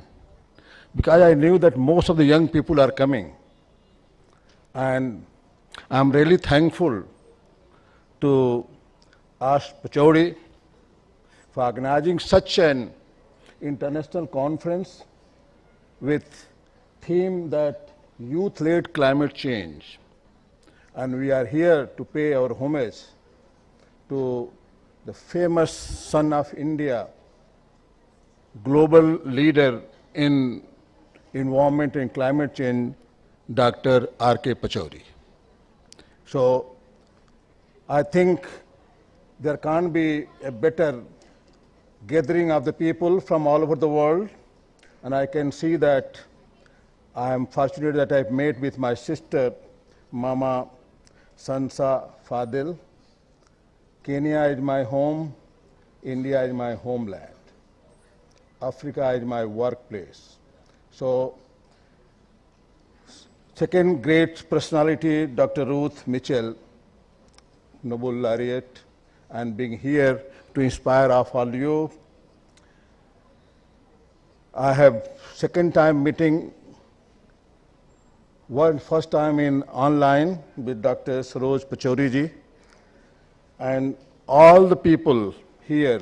because I knew that most of the young people are coming. And I'm really thankful to ask Pachauri for organizing such an international conference with theme that youth-led climate change. And we are here to pay our homage to the famous son of India, global leader in environment and climate change, Dr. Arka Pachauri. So I think there can't be a better gathering of the people from all over the world, and I can see that I am fortunate that I've met with my sister, Mama Sansa Fadil. Kenya is my home, India is my homeland, Africa is my workplace. So, second great personality, Dr. Ruth Mitchell, Nobel laureate, and being here to inspire all you. I have second time meeting, first time in online with Dr. Saroj Pachauri ji, and all the people here,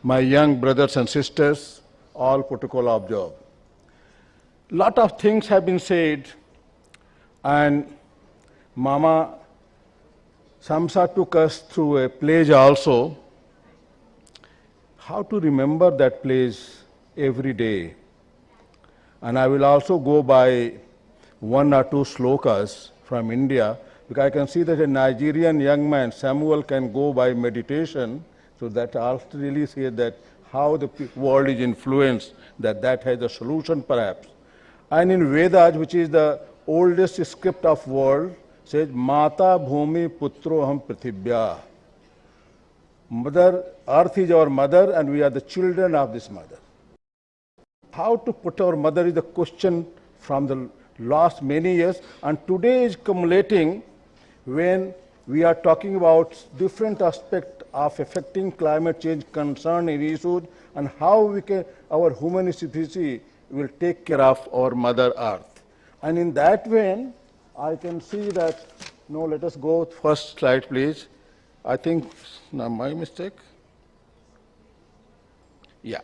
my young brothers and sisters, all protocol observed. Lot of things have been said, and Mama Samsa took us through a place also. How to remember that place every day. And I will also go by one or two slokas from India, because I can see that a Nigerian young man, Samuel, can go by meditation. So that also really says that how the world is influenced, that has a solution perhaps. And in Vedas, which is the oldest script of world, says, Mata Bhumi Putro Ham Prithibhya. Mother, earth is our mother, and we are the children of this mother. How to put our mother is the question from the last many years, and today is accumulating when we are talking about different aspects of affecting climate change concern and issues, and how we can, our human species will take care of our mother earth. And in that vein, I can see that, no, let us go first slide, please. I think, not my mistake. Yeah.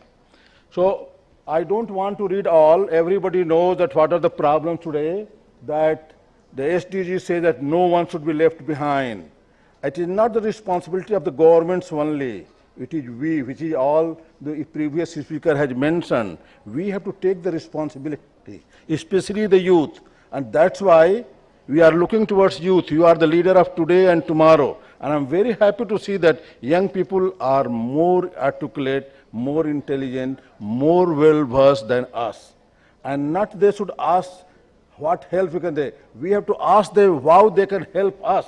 So I don't want to read all. Everybody knows that what are the problems today, that the SDGs say that no one should be left behind. It is not the responsibility of the governments only. It is we, which is all the previous speaker has mentioned. We have to take the responsibility, especially the youth. And that's why we are looking towards youth. You are the leader of today and tomorrow. And I'm very happy to see that young people are more articulate, more intelligent, more well-versed than us. And not they should ask what help we can do. We have to ask them how they can help us.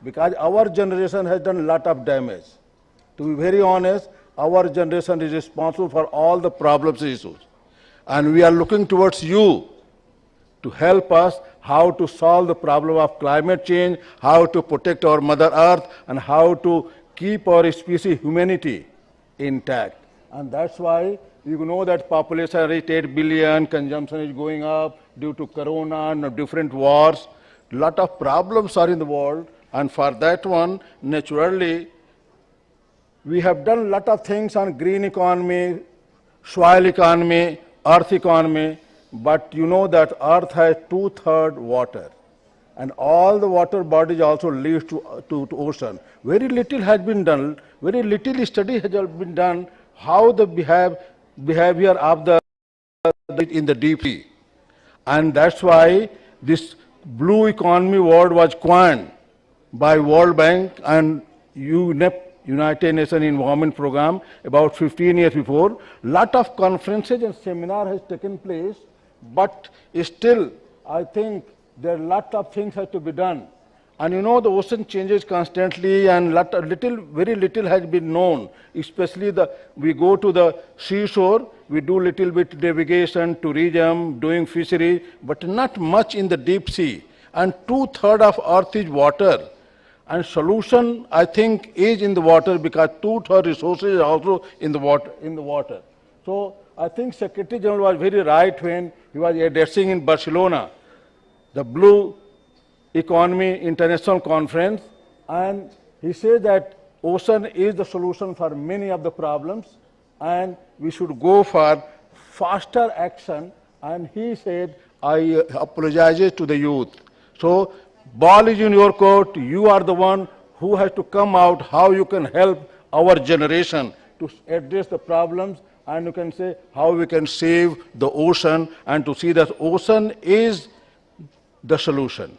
Because our generation has done a lot of damage. To be very honest, our generation is responsible for all the problems issues. And we are looking towards you to help us how to solve the problem of climate change, how to protect our Mother Earth, and how to keep our species humanity intact. And that's why you know that population reached 8 billion, consumption is going up due to corona and different wars. Lot of problems are in the world, and for that one, naturally, we have done a lot of things on green economy, soil economy, earth economy, but you know that earth has 2/3 water, and all the water bodies also lead to ocean. Very little has been done, very little study has been done how the behavior of the in the deep sea. And that's why this blue economy word was coined by World Bank and UNEP, United Nations Environment Program, about 15 years before. Lot of conferences and seminars has taken place, but still I think there are a lot of things have to be done. And you know, the ocean changes constantly, and very little has been known. Especially we go to the seashore, we do little bit navigation, tourism, doing fishery, but not much in the deep sea. And 2/3 of Earth is water. And solution, I think, is in the water, because 2/3 resources are also in the water. So I think Secretary General was very right when he was addressing in Barcelona the Blue Economy International Conference, and he said that ocean is the solution for many of the problems, and we should go for faster action. And he said, I apologize to the youth. So ball is in your court. You are the one who has to come out how you can help our generation to address the problems, and you can say how we can save the ocean, and to see that ocean is the solution.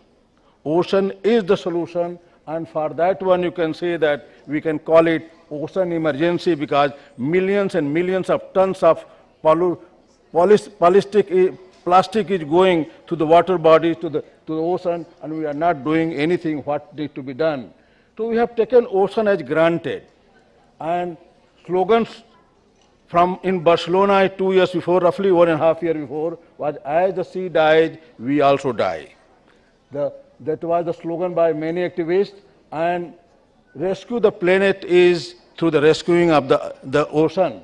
Ocean is the solution, and for that one you can say that we can call it ocean emergency, because millions and millions of tons of plastic is going to the water bodies, to the ocean, and we are not doing anything what needs to be done. So we have taken ocean as granted. And slogans from in Barcelona 2 years before, roughly 1.5 years before, was as the sea dies, we also die. That was the slogan by many activists, and rescue the planet is through the rescuing of the ocean.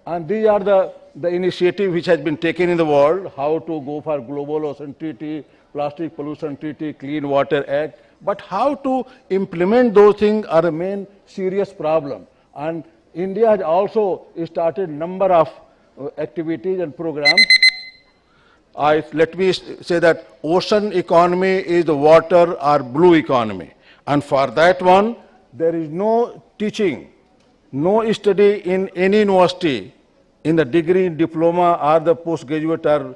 And these are the initiative which has been taken in the world, how to go for Global Ocean Treaty, Plastic Pollution Treaty, Clean Water Act, but how to implement those things are a main serious problem. And India has also started a number of activities and programs. Let me say that ocean economy is the water or blue economy. And for that one, there is no teaching, no study in any university in the degree, diploma, or the postgraduate or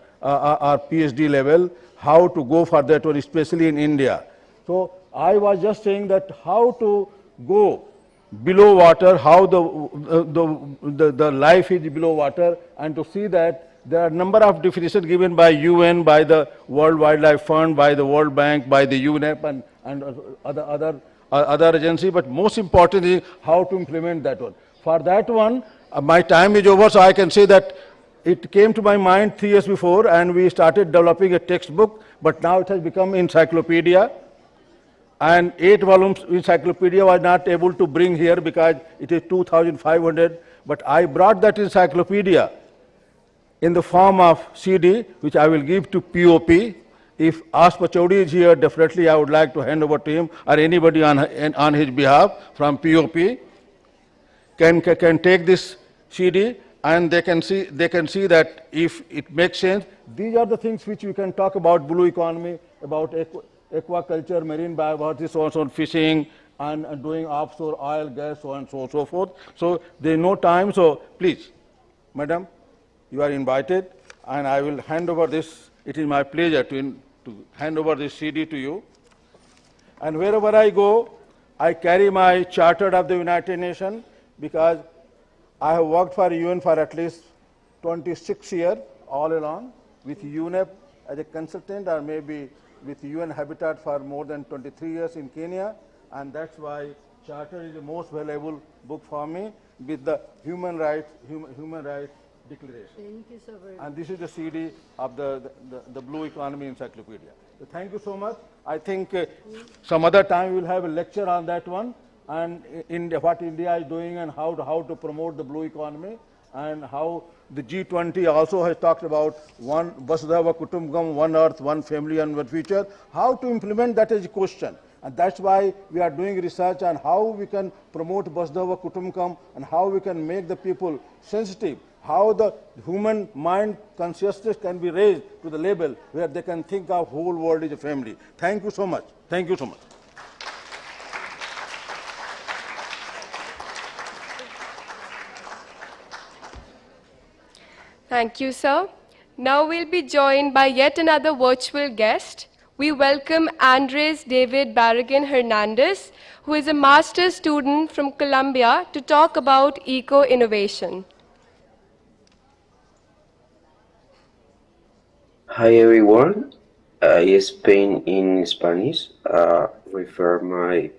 PhD level, how to go for that one, especially in India. So I was just saying that how to go below water, how the life is below water, and to see that there are a number of definitions given by UN, by the World Wildlife Fund, by the World Bank, by the UNEP, and other agencies, but most importantly, how to implement that one. For that one, my time is over, so I can say that it came to my mind 3 years before, and we started developing a textbook, but now it has become encyclopedia. And 8 volumes encyclopedia was not able to bring here because it is 2,500, but I brought that encyclopedia in the form of CD, which I will give to POP. If As Pachauri is here, definitely I would like to hand over to him, or anybody on his behalf from POP can take this CD, and they can see that if it makes sense. These are the things which we can talk about blue economy, about aquaculture, marine biodiversity, so on, so on, fishing, and doing offshore oil, gas, so on, so forth. So there is no time, so please, madam, you are invited, and I will hand over this. It is my pleasure to hand over this CD to you. And wherever I go, I carry my Charter of the United Nations, because I have worked for UN for at least 26 years all along, with UNEP as a consultant, or maybe with UN Habitat for more than 23 years in Kenya, and that's why Charter is the most valuable book for me, with the human rights declaration. Thank you so very much. And this is the CD of the Blue Economy Encyclopedia. So thank you so much. I think some other time we will have a lecture on that one, and what India is doing, and how to promote the blue economy, and how the G20 also has talked about one Vasudhaiva Kutumbakam, one earth, one family, and one future. How to implement that is a question. And that's why we are doing research on how we can promote Vasudhaiva Kutumbakam, and how we can make the people sensitive, how the human mind consciousness can be raised to the level where they can think of whole world as a family. Thank you so much. Thank you so much. Thank you, sir. Now we'll be joined by yet another virtual guest. We welcome Andrés David Barragán Hernández, who is a master's student from Colombia, to talk about eco-innovation. Hi everyone, I explain in Spanish, refer my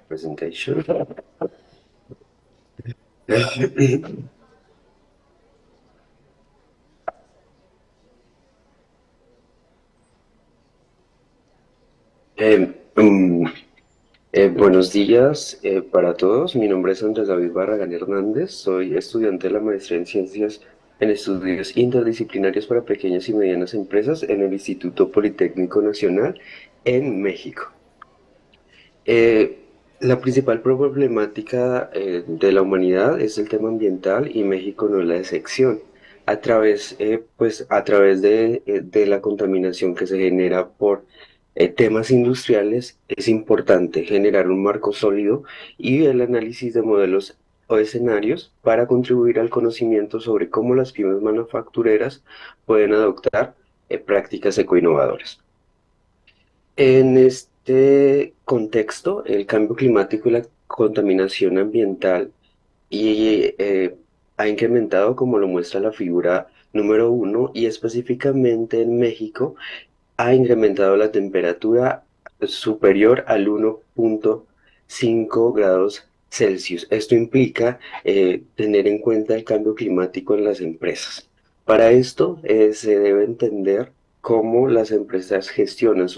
presentation. Eh, mm, buenos días para todos. Mi nombre es Andrés Barragán Hernández. Soy estudiante de la maestría en Ciencias en Estudios Interdisciplinarios para Pequeñas y Medianas Empresas en el Instituto Politécnico Nacional en México. La principal problemática de la humanidad es el tema ambiental y México no es la excepción. A través de la contaminación que se genera por temas industriales, es importante generar un marco sólido y el análisis de modelos o escenarios para contribuir al conocimiento sobre cómo las pymes manufactureras pueden adoptar prácticas ecoinnovadoras. En este contexto, el cambio climático y la contaminación ambiental ha incrementado, como lo muestra la figura número 1, y específicamente en México ha incrementado la temperatura superior al 1.5 grados Celsius. Esto implica tener en cuenta el cambio climático en las empresas. Para esto se debe entender cómo las empresas gestionan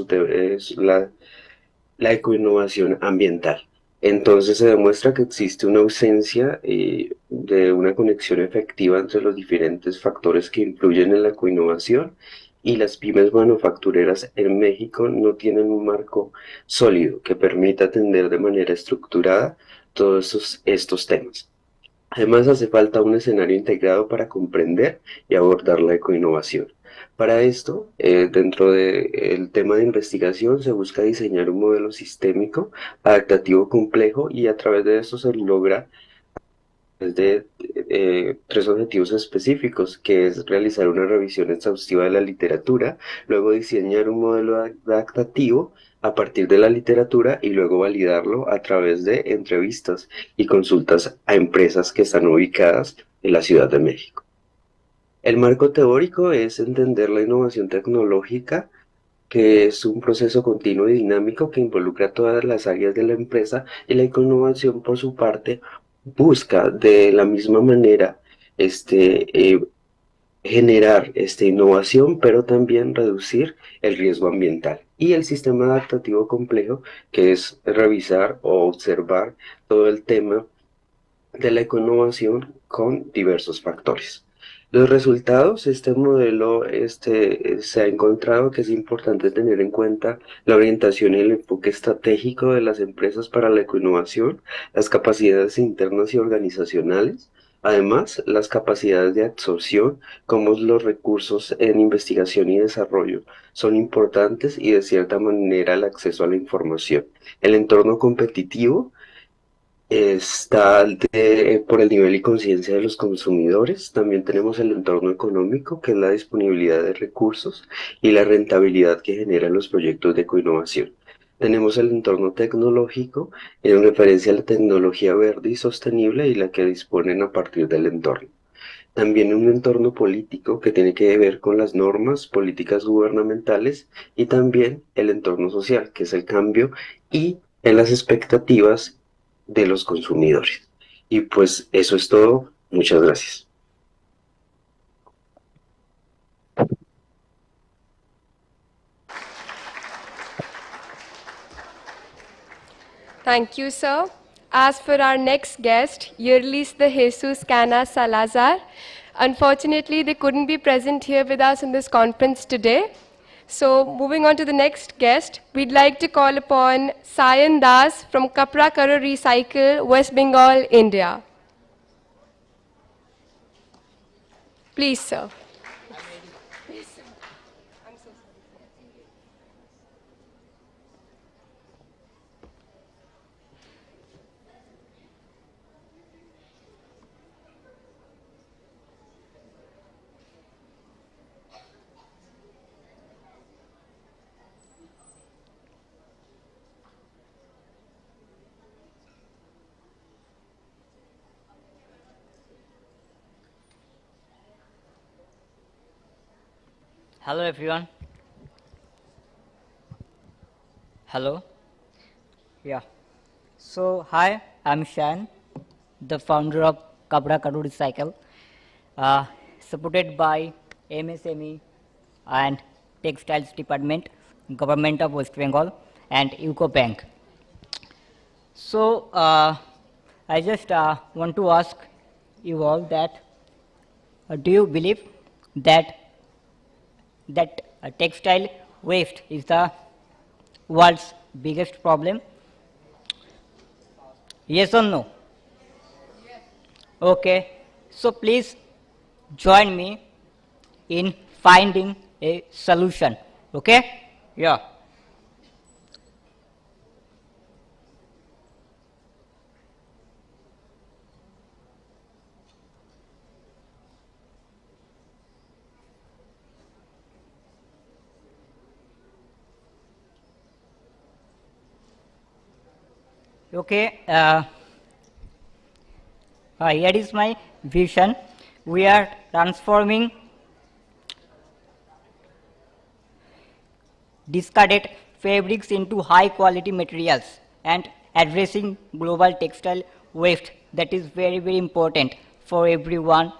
la ecoinnovación ambiental. Entonces se demuestra que existe una ausencia de una conexión efectiva entre los diferentes factores que influyen en la ecoinnovación y las pymes manufactureras en México no tienen un marco sólido que permita atender de manera estructurada todos estos temas. Además, hace falta un escenario integrado para comprender y abordar la ecoinnovación. Para esto, dentro del tema de investigación, se busca diseñar un modelo sistémico, adaptativo complejo y a través de esto se logra de tres objetivos específicos, que es realizar una revisión exhaustiva de la literatura, luego diseñar un modelo adaptativo a partir de la literatura y luego validarlo a través de entrevistas y consultas a empresas que están ubicadas en la Ciudad de México. El marco teórico es entender la innovación tecnológica, que es un proceso continuo y dinámico que involucra todas las áreas de la empresa, y la innovación, por su parte, busca de la misma manera generar innovación, pero también reducir el riesgo ambiental. Y el sistema adaptativo complejo, que es revisar o observar todo el tema de la ecoinnovación con diversos factores. Los resultados, este modelo se ha encontrado que es importante tener en cuenta la orientación y el enfoque estratégico de las empresas para la ecoinnovación, las capacidades internas y organizacionales, además las capacidades de absorción, como los recursos en investigación y desarrollo son importantes, y de cierta manera el acceso a la información. El entorno competitivo está por el nivel y conciencia de los consumidores. También tenemos el entorno económico, que es la disponibilidad de recursos y la rentabilidad que generan los proyectos de ecoinnovación. Tenemos el entorno tecnológico, en referencia a la tecnología verde y sostenible y la que disponen a partir del entorno. También un entorno político, que tiene que ver con las normas, políticas gubernamentales, y también el entorno social, que es el cambio y en las expectativas de los consumidores. Y pues eso es todo. Muchas gracias. Thank you, sir. As for our next guest, Yurlis de Jesus Cana Salazar. Unfortunately, they couldn't be present here with us in this conference today. So moving on to the next guest, we'd like to call upon Sayan Das from Kapda Karo Recycle, West Bengal, India. Please, sir. Hello everyone. Hello. Yeah. So, hi, I'm Shan, the founder of Kapda Karo Recycle, supported by MSME and Textiles Department, Government of West Bengal, and UCO Bank. So, I just want to ask you all that, do you believe that textile waste is the world's biggest problem? Yes or no? Yes. Okay. So please join me in finding a solution. Okay? Yeah. Okay, here is my vision. We are transforming discarded fabrics into high quality materials and addressing global textile waste. That is very, very important for everyone.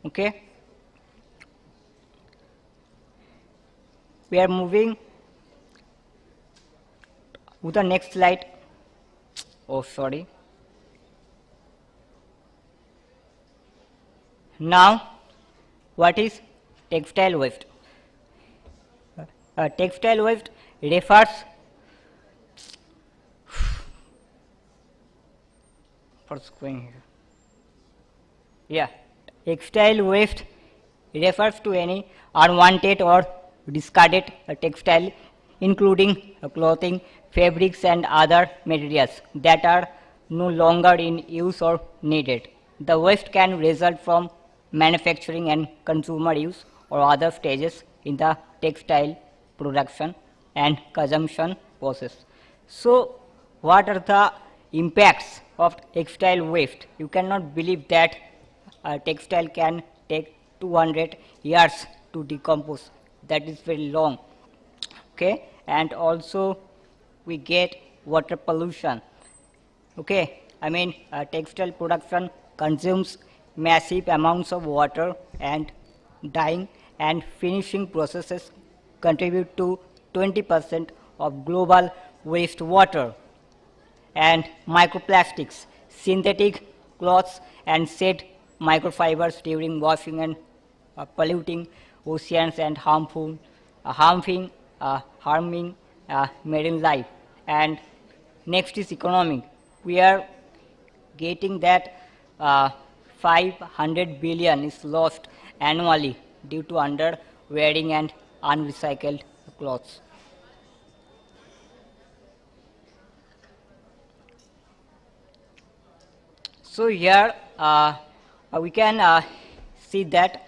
Okay. We are moving to the next slide. Oh, sorry. Now, what is textile waste? Textile waste refers textile waste refers to any unwanted or discarded textile, including clothing, fabrics and other materials that are no longer in use or needed. The waste can result from manufacturing and consumer use or other stages in the textile production and consumption process. So, what are the impacts of textile waste? You cannot believe that a textile can take 200 years to decompose. That is very long. Okay, and also we get water pollution. Okay, I mean textile production consumes massive amounts of water, and dyeing and finishing processes contribute to 20% of global wastewater. And microplastics, synthetic cloths and shed microfibers during washing and polluting oceans and harming marine life. And next is economic. We are getting that 500 billion is lost annually due to underwearing and unrecycled clothes. So here we can see that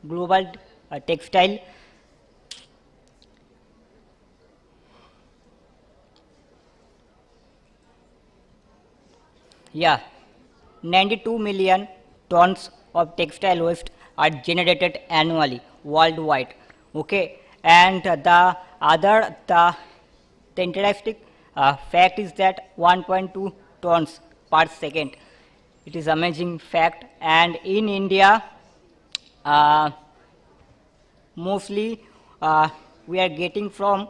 global textile Yeah, 92 million tons of textile waste are generated annually worldwide. Okay, and the interesting fact is that 1.2 tons per second. It is amazing fact. And in India, mostly we are getting from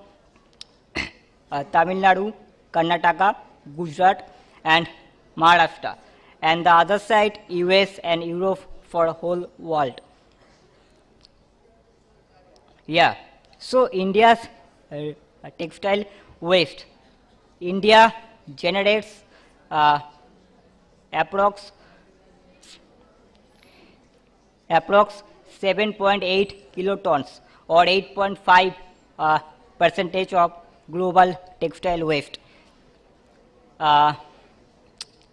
Tamil Nadu, Karnataka, Gujarat, and Maharashtra, and the other side US and Europe for whole world. Yeah, so India's textile waste. India generates approx 7.8 kilotons or 8.5 percentage of global textile waste.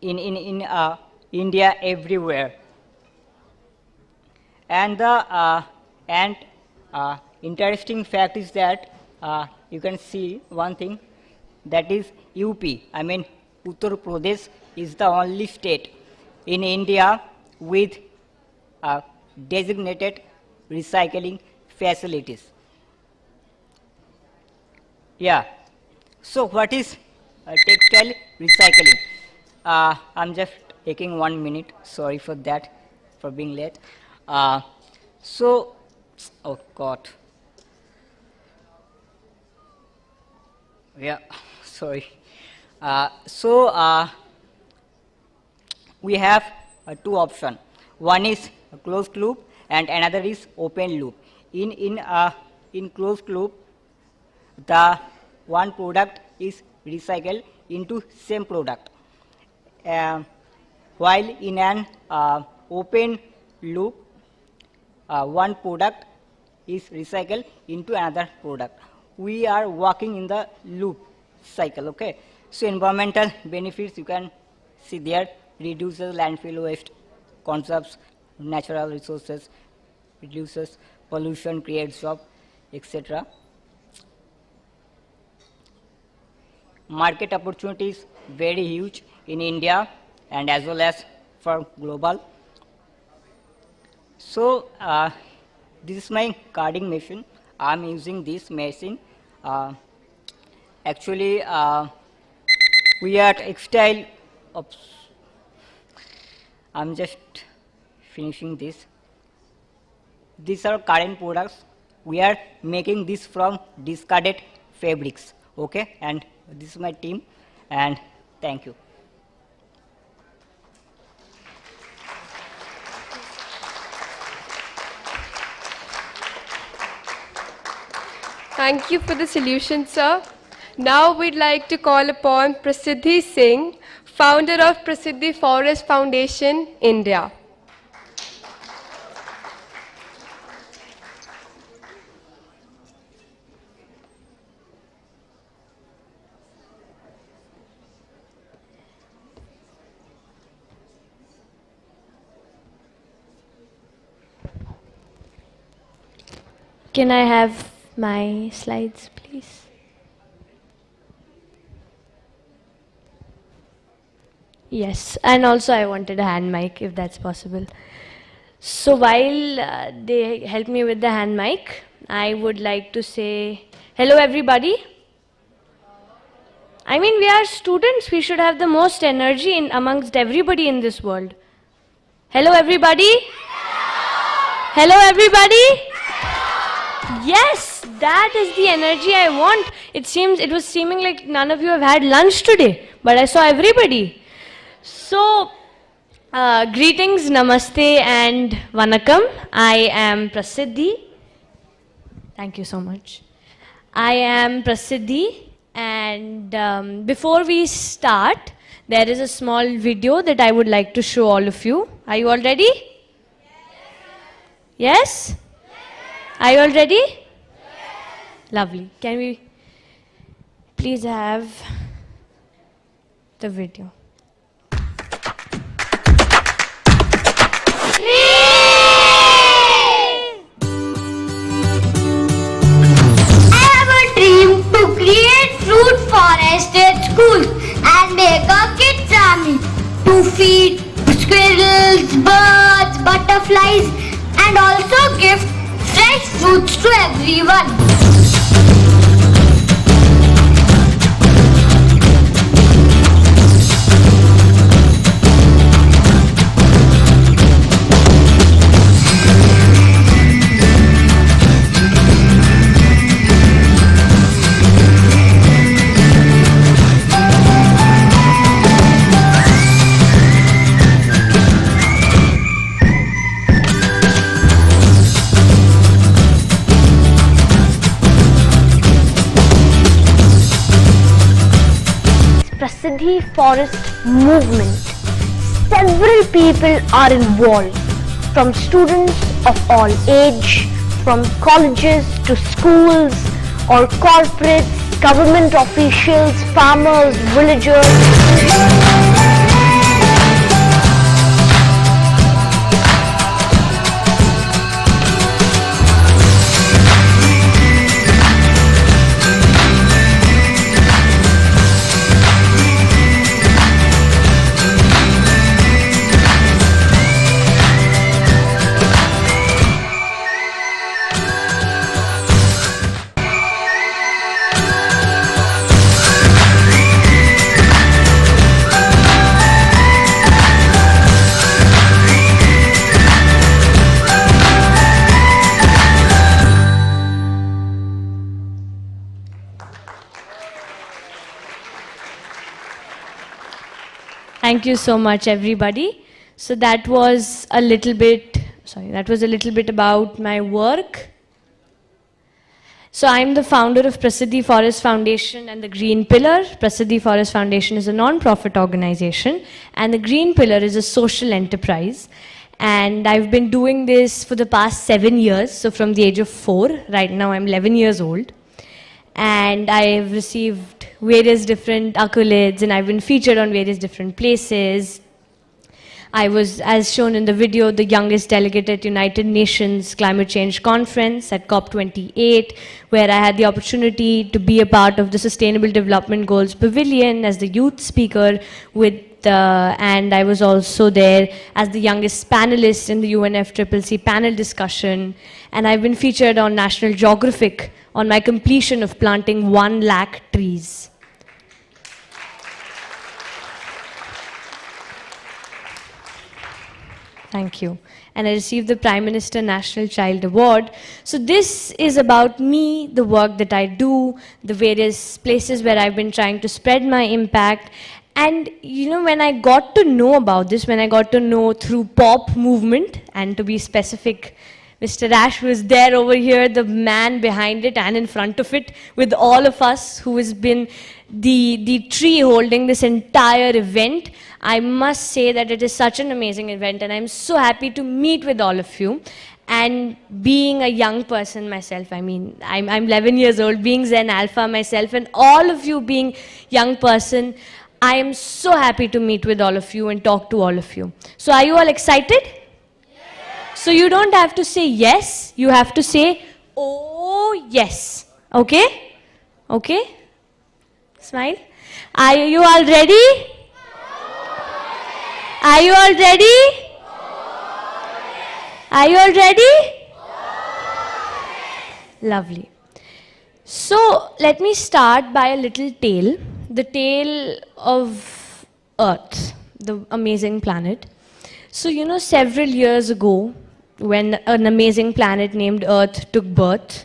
In India everywhere, and the interesting fact is that you can see one thing, that is UP. I mean Uttar Pradesh is the only state in India with designated recycling facilities. Yeah, So what is textile recycling? I'm just taking 1 minute. Sorry for that, for being late. Oh God. Yeah, sorry. We have two options. One is a closed loop and another is open loop. In closed loop, the one product is recycled into same product. While in an open loop, one product is recycled into another product. We are working in the loop cycle, okay? So environmental benefits you can see there: reduces landfill waste, conserves natural resources, reduces pollution, creates jobs, etc. Market opportunity is very huge in India and as well as for global. So this is my carding machine. I'm using this machine. Actually, we are textile. Oops. I'm just finishing this. These are current products. We are making this from discarded fabrics. Okay, and this is my team. And thank you. Thank you for the solution, sir. Now we'd like to call upon Prasiddhi Singh, founder of Prasiddhi Forest Foundation, India. Can I have my slides, please? Yes, and also I wanted a hand mic, if that's possible. So while they help me with the hand mic, I would like to say, hello everybody. I mean, we are students, we should have the most energy amongst everybody in this world. Hello everybody? Hello everybody? Yes, that is the energy I want. It was seeming like none of you have had lunch today, but I saw everybody. So, greetings, namaste and vanakkam. I am Prasiddhi. Thank you so much. I am Prasiddhi, and before we start, there is a small video that I would like to show all of you. Are you all ready? Yes? Are you all ready? Yes. Lovely. Can we please have the video? I have a dream to create fruit forest at schools and make a kids army to feed squirrels, birds, butterflies and also give fresh fruits to everyone. Prasiddhi Forest Movement. Several people are involved, from students of all age, from colleges to schools or corporates, government officials, farmers, villagers. Thank you so much, everybody. So that was a little bit, about my work. So I'm the founder of Prasiddhi Forest Foundation and the Green Pillar. Prasiddhi Forest Foundation is a non-profit organization, and the Green Pillar is a social enterprise. And I've been doing this for the past 7 years, so from the age of 4. Right now I'm 11 years old. And I've received various different accolades, and I've been featured on various different places. I was, as shown in the video, the youngest delegate at United Nations Climate Change Conference at COP28, where I had the opportunity to be a part of the Sustainable Development Goals Pavilion as the youth speaker and I was also there as the youngest panelist in the UNFCCC panel discussion. And I've been featured on National Geographic on my completion of planting 1 lakh trees. Thank you. And I received the Prime Minister National Child Award. So this is about me, the work that I do, the various places where I've been trying to spread my impact. And you know, when I got to know about this, when I got to know through pop movement, and to be specific, Mr. Ash was there over here, the man behind it and in front of it, with all of us, who has been the tree holding this entire event. I must say that it is such an amazing event, and I'm so happy to meet with all of you. And being a young person myself, I mean, I'm 11 years old, being Zen Alpha myself, and all of you being young person, I am so happy to meet with all of you and talk to all of you. So are you all excited? Yes. So you don't have to say yes, you have to say, oh yes. Okay? Okay? Smile. Are you all ready? Are you all ready? Are you all ready? Lovely. So let me start by a little tale. The tale of Earth, the amazing planet. So you know, several years ago, when an amazing planet named Earth took birth,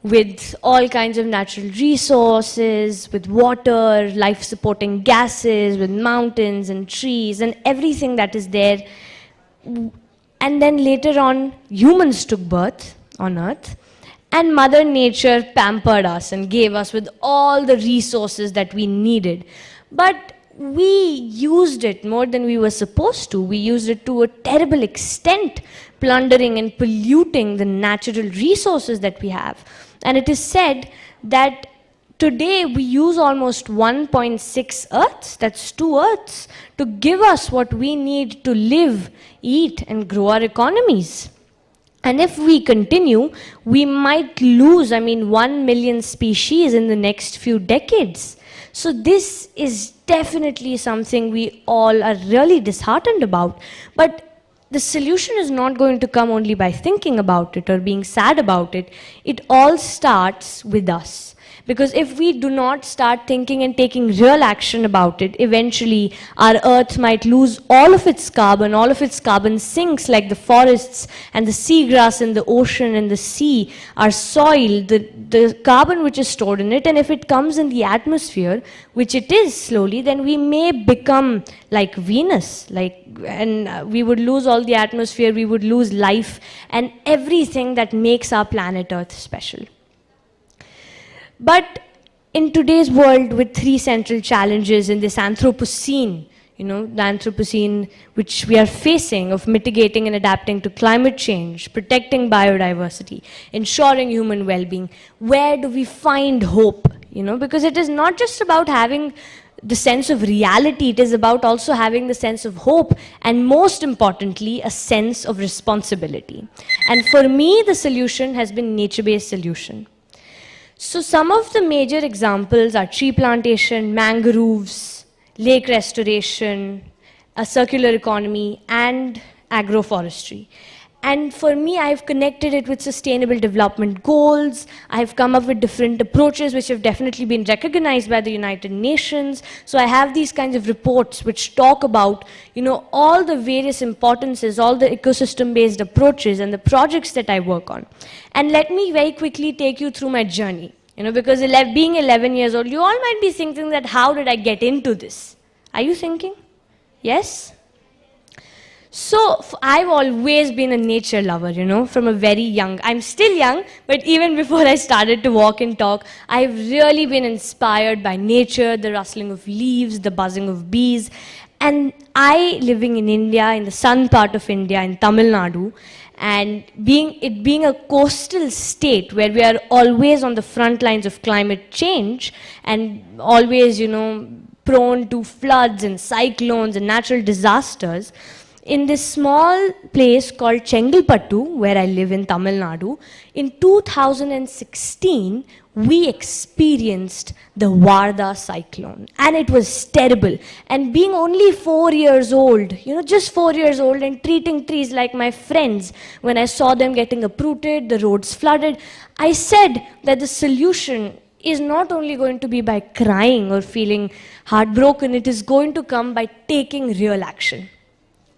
with all kinds of natural resources, with water, life-supporting gases, with mountains and trees and everything that is there. And then later on, humans took birth on Earth, and Mother Nature pampered us and gave us with all the resources that we needed. But we used it more than we were supposed to. We used it to a terrible extent, plundering and polluting the natural resources that we have. And it is said that today we use almost 1.6 Earths, that's 2 Earths, to give us what we need to live, eat, and grow our economies. And if we continue, we might lose, 1 million species in the next few decades. So this is definitely something we all are really disheartened about. But the solution is not going to come only by thinking about it or being sad about it. It all starts with us. Because if we do not start thinking and taking real action about it, eventually our Earth might lose all of its carbon sinks like the forests and the seagrass in the ocean and the sea, our soil, the carbon which is stored in it, and if it comes in the atmosphere, which it is slowly, then we may become like Venus, and we would lose all the atmosphere, we would lose life and everything that makes our planet Earth special. But in today's world, with 3 central challenges in this Anthropocene, the Anthropocene which we are facing of mitigating and adapting to climate change, protecting biodiversity, ensuring human well-being, where do we find hope? Because it is not just about having the sense of reality, it is about also having the sense of hope, and most importantly, a sense of responsibility. And for me, the solution has been nature-based solution. So some of the major examples are tree plantation, mangroves, lake restoration, a circular economy, and agroforestry. And for me, I've connected it with sustainable development goals. I've come up with different approaches which have definitely been recognized by the United Nations. So I have these kinds of reports which talk about, all the various importances, all the ecosystem-based approaches and the projects that I work on. And let me very quickly take you through my journey. Because being 11 years old, you all might be thinking that how did I get into this? Are you thinking? Yes? So I've always been a nature lover, you know, from a very young. I'm still young, but even before I started to walk and talk, I've really been inspired by nature, the rustling of leaves, the buzzing of bees. And I, living in India, in the sun part of India, in Tamil Nadu, and being a coastal state where we are always on the front lines of climate change and always, you know, prone to floods and cyclones and natural disasters, in this small place called Chengalpattu, where I live in Tamil Nadu, in 2016, we experienced the Varda cyclone. And it was terrible. And being only 4 years old, you know, just 4 years old, and treating trees like my friends, when I saw them getting uprooted, the roads flooded, I said that the solution is not only going to be by crying or feeling heartbroken, it is going to come by taking real action.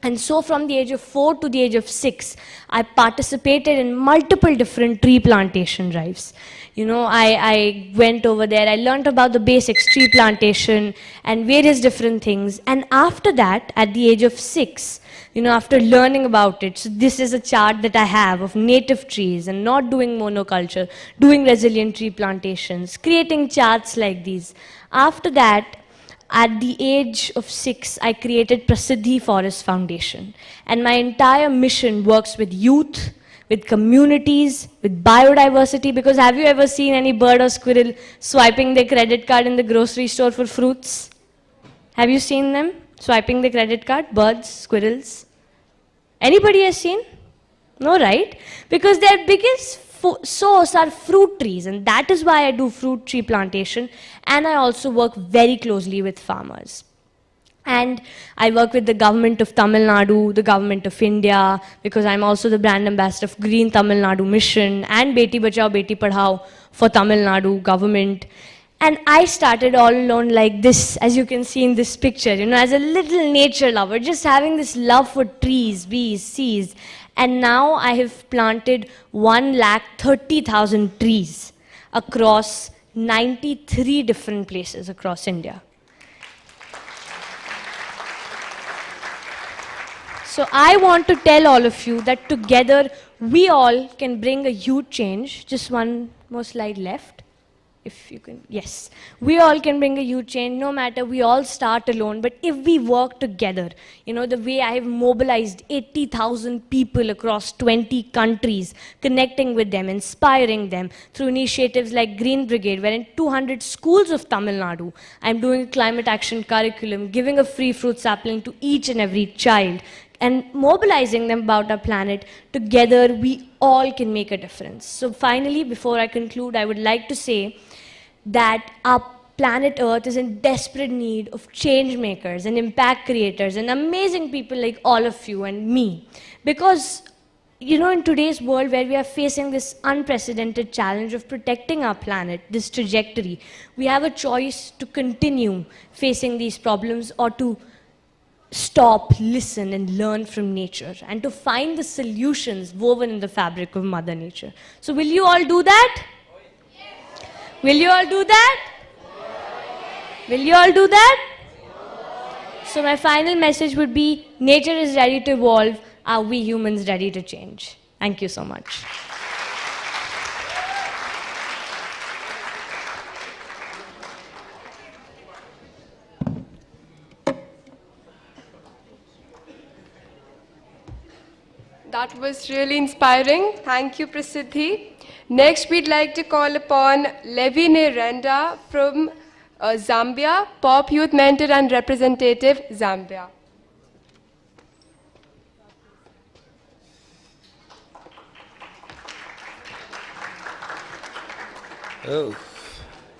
And so from the age of 4 to the age of 6, I participated in multiple different tree plantation drives. You know, I went over there, I learned about the basics, tree plantation and various different things. And after that, at the age of 6, you know, after learning about it, so this is a chart that I have of native trees and not doing monoculture, doing resilient tree plantations, creating charts like these. After that, at the age of 6, I created Prasiddhi Forest Foundation. And my entire mission works with youth, with communities, with biodiversity, because have you ever seen any bird or squirrel swiping their credit card in the grocery store for fruits? Have you seen them swiping the credit card? Birds, squirrels? Anybody has seen? No, right? Because their biggest source are fruit trees, and that is why I do fruit tree plantation, and I also work very closely with farmers. And I work with the government of Tamil Nadu, the government of India, because I'm also the brand ambassador of Green Tamil Nadu Mission and Beti Bachao Beti Padhao for Tamil Nadu government. And I started all alone like this, as you can see in this picture, you know, as a little nature lover, just having this love for trees, bees, seas. And now I have planted 130,000 trees across 93 different places across India. So I want to tell all of you that together we all can bring a huge change. Just one more slide left. If you can, yes. We all can bring a huge change, no matter, we all start alone, but if we work together, you know, the way I have mobilized 80,000 people across 20 countries, connecting with them, inspiring them through initiatives like Green Brigade, where in 200 schools of Tamil Nadu, I'm doing a climate action curriculum, giving a free fruit sapling to each and every child, and mobilizing them about our planet. Together, we all can make a difference. So finally, before I conclude, I would like to say that our planet Earth is in desperate need of change makers and impact creators and amazing people like all of you and me. Because, you know, in today's world where we are facing this unprecedented challenge of protecting our planet, this trajectory, we have a choice to continue facing these problems or to stop, listen, and learn from nature, and to find the solutions woven in the fabric of Mother Nature. So will you all do that? Yes. Will you all do that? Yes. Will you all do that? Yes. So my final message would be, nature is ready to evolve. Are we humans ready to change? Thank you so much. That was really inspiring. Thank you, Prasiddhi. Next, we'd like to call upon Levine Renda from Zambia, Pop Youth Mentor and Representative, Zambia. Oh,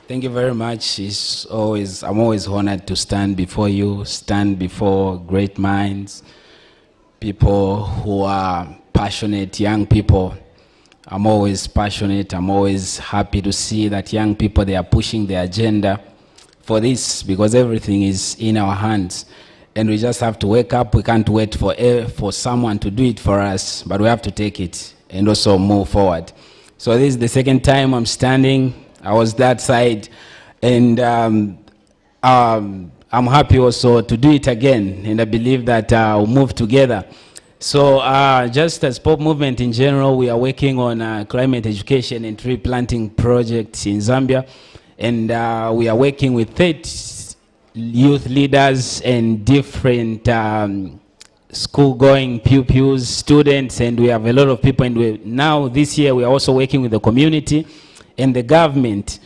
thank you very much. I'm always honored to stand before you, stand before great minds, people who are passionate, young people. I'm always passionate. I'm always happy to see that young people, they are pushing the agenda for this, because everything is in our hands. And we just have to wake up. We can't wait for someone to do it for us, but we have to take it and also move forward. So this is the second time I'm standing. I was that side. And I'm happy also to do it again, and I believe that we'll move together. So just as pop movement in general, we are working on climate education and tree planting projects in Zambia, and we are working with 30 youth leaders and different school-going pupils, students, and we have a lot of people. And now this year we are also working with the community and the government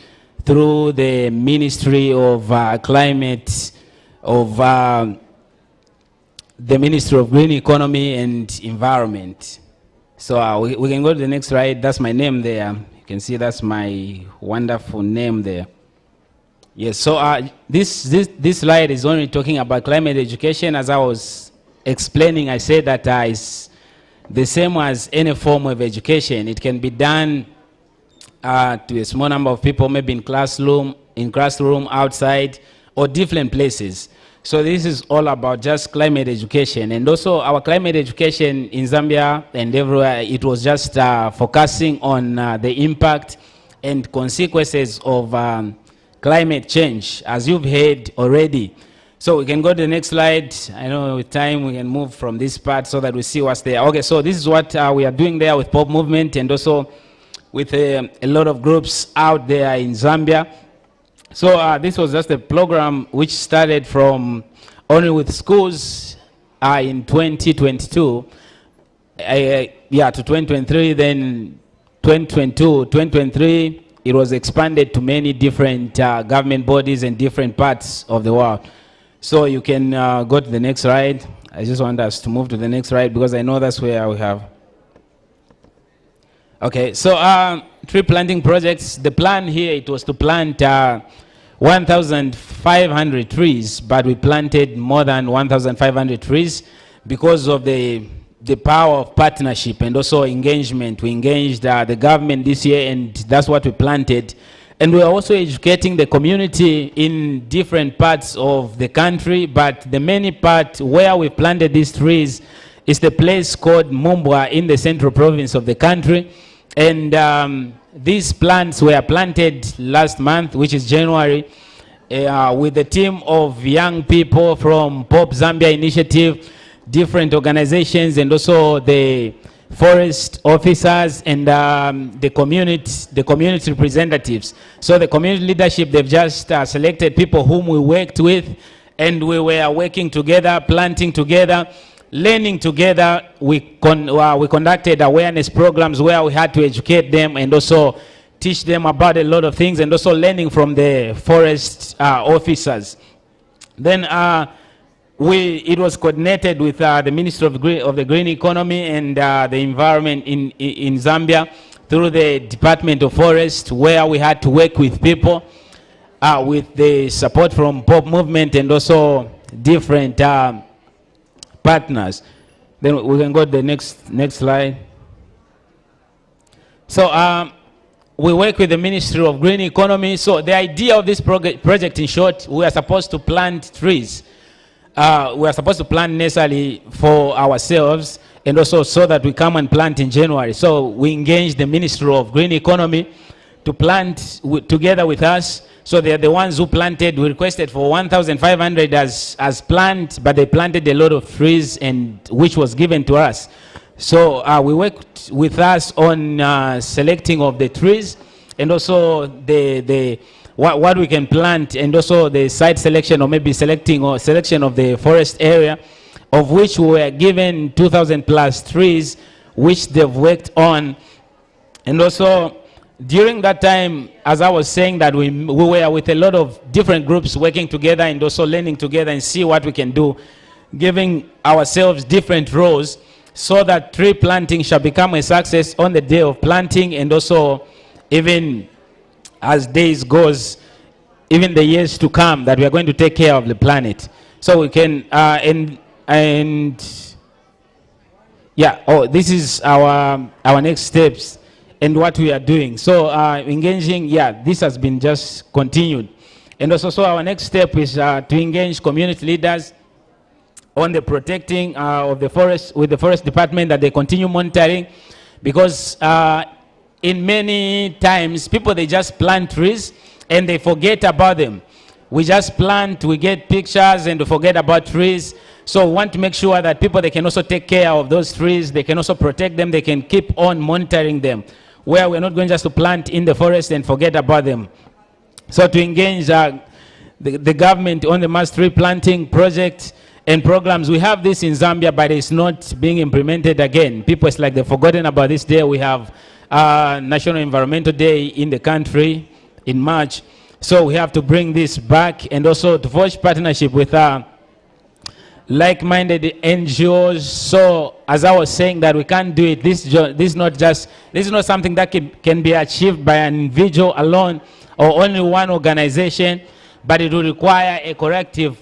through the Ministry of Climate, of the Ministry of Green Economy and Environment. So we can go to the next slide. That's my name there. You can see that's my wonderful name there. Yes, so this slide is only talking about climate education. As I was explaining, I said that it's the same as any form of education. It can be done to a small number of people, maybe in classroom, outside, or different places. So this is all about just climate education. And also our climate education in Zambia and everywhere, it was just focusing on the impact and consequences of climate change, as you've heard already. So we can go to the next slide. I know with time we can move from this part so that we see what's there. Okay, so this is what we are doing there with Pop Movement and also with a lot of groups out there in Zambia. So this was just a program which started from only with schools in 2022, to 2023, then 2022, 2023, it was expanded to many different government bodies in different parts of the world. So you can go to the next slide. I just want us to move to the next slide because I know that's where we have. Okay, so tree planting projects, the plan here, it was to plant 1,500 trees, but we planted more than 1,500 trees because of the power of partnership and also engagement. We engaged the government this year, and that's what we planted. And we are also educating the community in different parts of the country, but the main part where we planted these trees is the place called Mumbwa in the central province of the country. And these plants were planted last month, which is January, with a team of young people from Pop Zambia Initiative, different organizations, and also the forest officers and the community representatives. So the community leadership, they've just selected people whom we worked with, and we were working together, planting together, learning together. We conducted awareness programs where we had to educate them and also teach them about a lot of things, and also learning from the forest officers. Then it was coordinated with the Ministry of the Green Economy and the Environment in Zambia through the Department of Forest, where we had to work with people with the support from Pop Movement and also different partners. Then we can go to the next slide. So we work with the Ministry of Green Economy. So the idea of this project, in short, we are supposed to plant trees. We are supposed to plant necessarily for ourselves and also so that we come and plant in January. So we engaged the Ministry of Green Economy to plant together with us. So they are the ones who planted. We requested for 1,500 as planned, but they planted a lot of trees, and which was given to us. So we worked with us on selecting of the trees and also what we can plant, and also the site selection, or maybe selection of the forest area, of which we were given 2,000 plus trees, which they've worked on. And also during that time, as I was saying, that we were with a lot of different groups working together and also learning together and see what we can do, giving ourselves different roles so that tree planting shall become a success on the day of planting, and also even as days goes, even the years to come, that we are going to take care of the planet. So we can, this is our next steps and what we are doing. So engaging, this has been just continued. And also, so our next step is to engage community leaders on the protecting of the forest, with the forest department, that they continue monitoring, because in many times people, they just plant trees and they forget about them. we just plant, we get pictures, and we forget about trees. So we want to make sure that people, they can also take care of those trees, they can also protect them, they can keep on monitoring them, where we're not going just to plant in the forest and forget about them. So to engage the government on the mass tree planting project and programs, we have this in Zambia, but it's not being implemented again. People, it's like they've forgotten about this day. We have National Environmental Day in the country in March. So we have to bring this back, and also to forge partnership with like-minded NGOs. So as I was saying, that we can't do it. This is not something that can be achieved by an individual alone or only one organization, but it will require a collective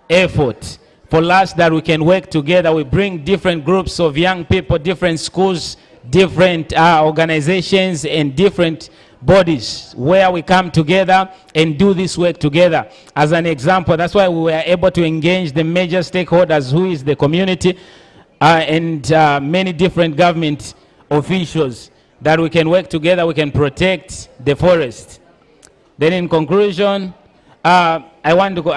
effort for us that we can work together. We bring different groups of young people, different schools, different organizations, and different bodies, where we come together and do this work together. As an example, that's why we were able to engage the major stakeholders, who is the community, and many different government officials, that we can work together, we can protect the forest. Then in conclusion, I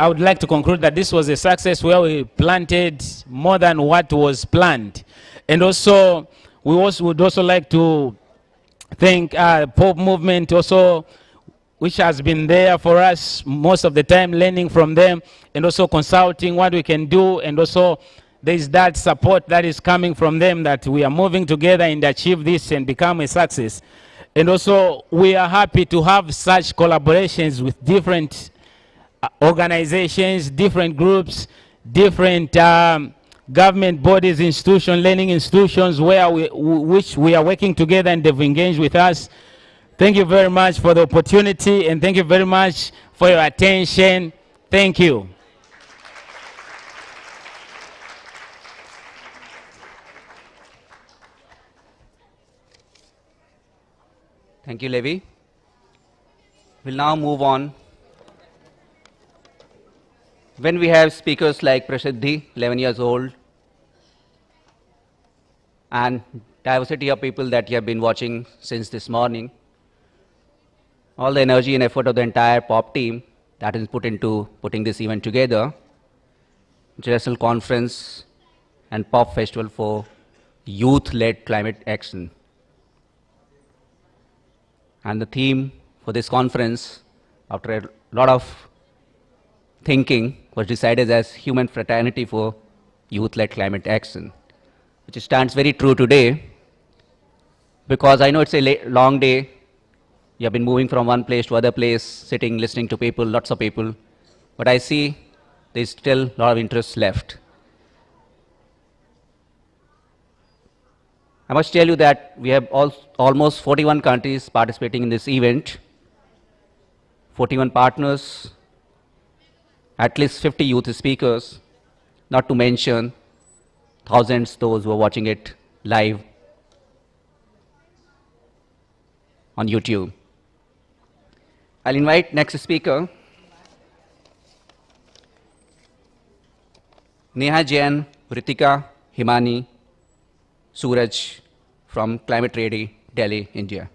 would like to conclude that this was a success, where we planted more than what was planned. And also, we would also like to thank Pope movement also, which has been there for us most of the time, learning from them and also consulting what we can do. And also there's that support that is coming from them, that we are moving together and achieve this and become a success. And also we are happy to have such collaborations with different organizations, different groups, different government bodies, institutions, learning institutions, which we are working together, and they've engaged with us. Thank you very much for the opportunity, and thank you very much for your attention. Thank you. Thank you, Levi. We'll now move on. When we have speakers like Prasiddhi, 11 years old, and diversity of people that you have been watching since this morning, all the energy and effort of the entire POP team that is put into putting this event together, International Conference and POP Festival for Youth-Led Climate Action. And the theme for this conference, after a lot of thinking, was decided as Human Fraternity for Youth-Led Climate Action, which stands very true today, because I know it's a long day. You have been moving from one place to other place, sitting, listening to people, lots of people, but I see there's still a lot of interest left. I must tell you that we have almost 41 countries participating in this event, 41 partners, at least 50 youth speakers, not to mention thousands those who are watching it live on YouTube. I'll invite next speaker, Neha Jain, Ritika, Himani, Suraj from Climate Ready, Delhi, India.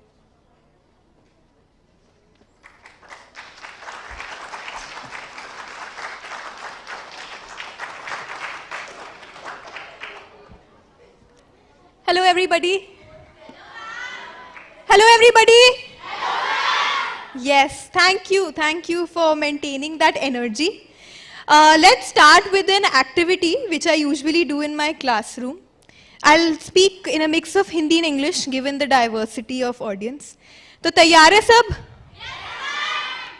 Hello, everybody. Hello, everybody. Yes, thank you. Thank you for maintaining that energy. Let's start with an activity which I usually do in my classroom. I'll speak in a mix of Hindi and English given the diversity of audience. तो तैयार है सब?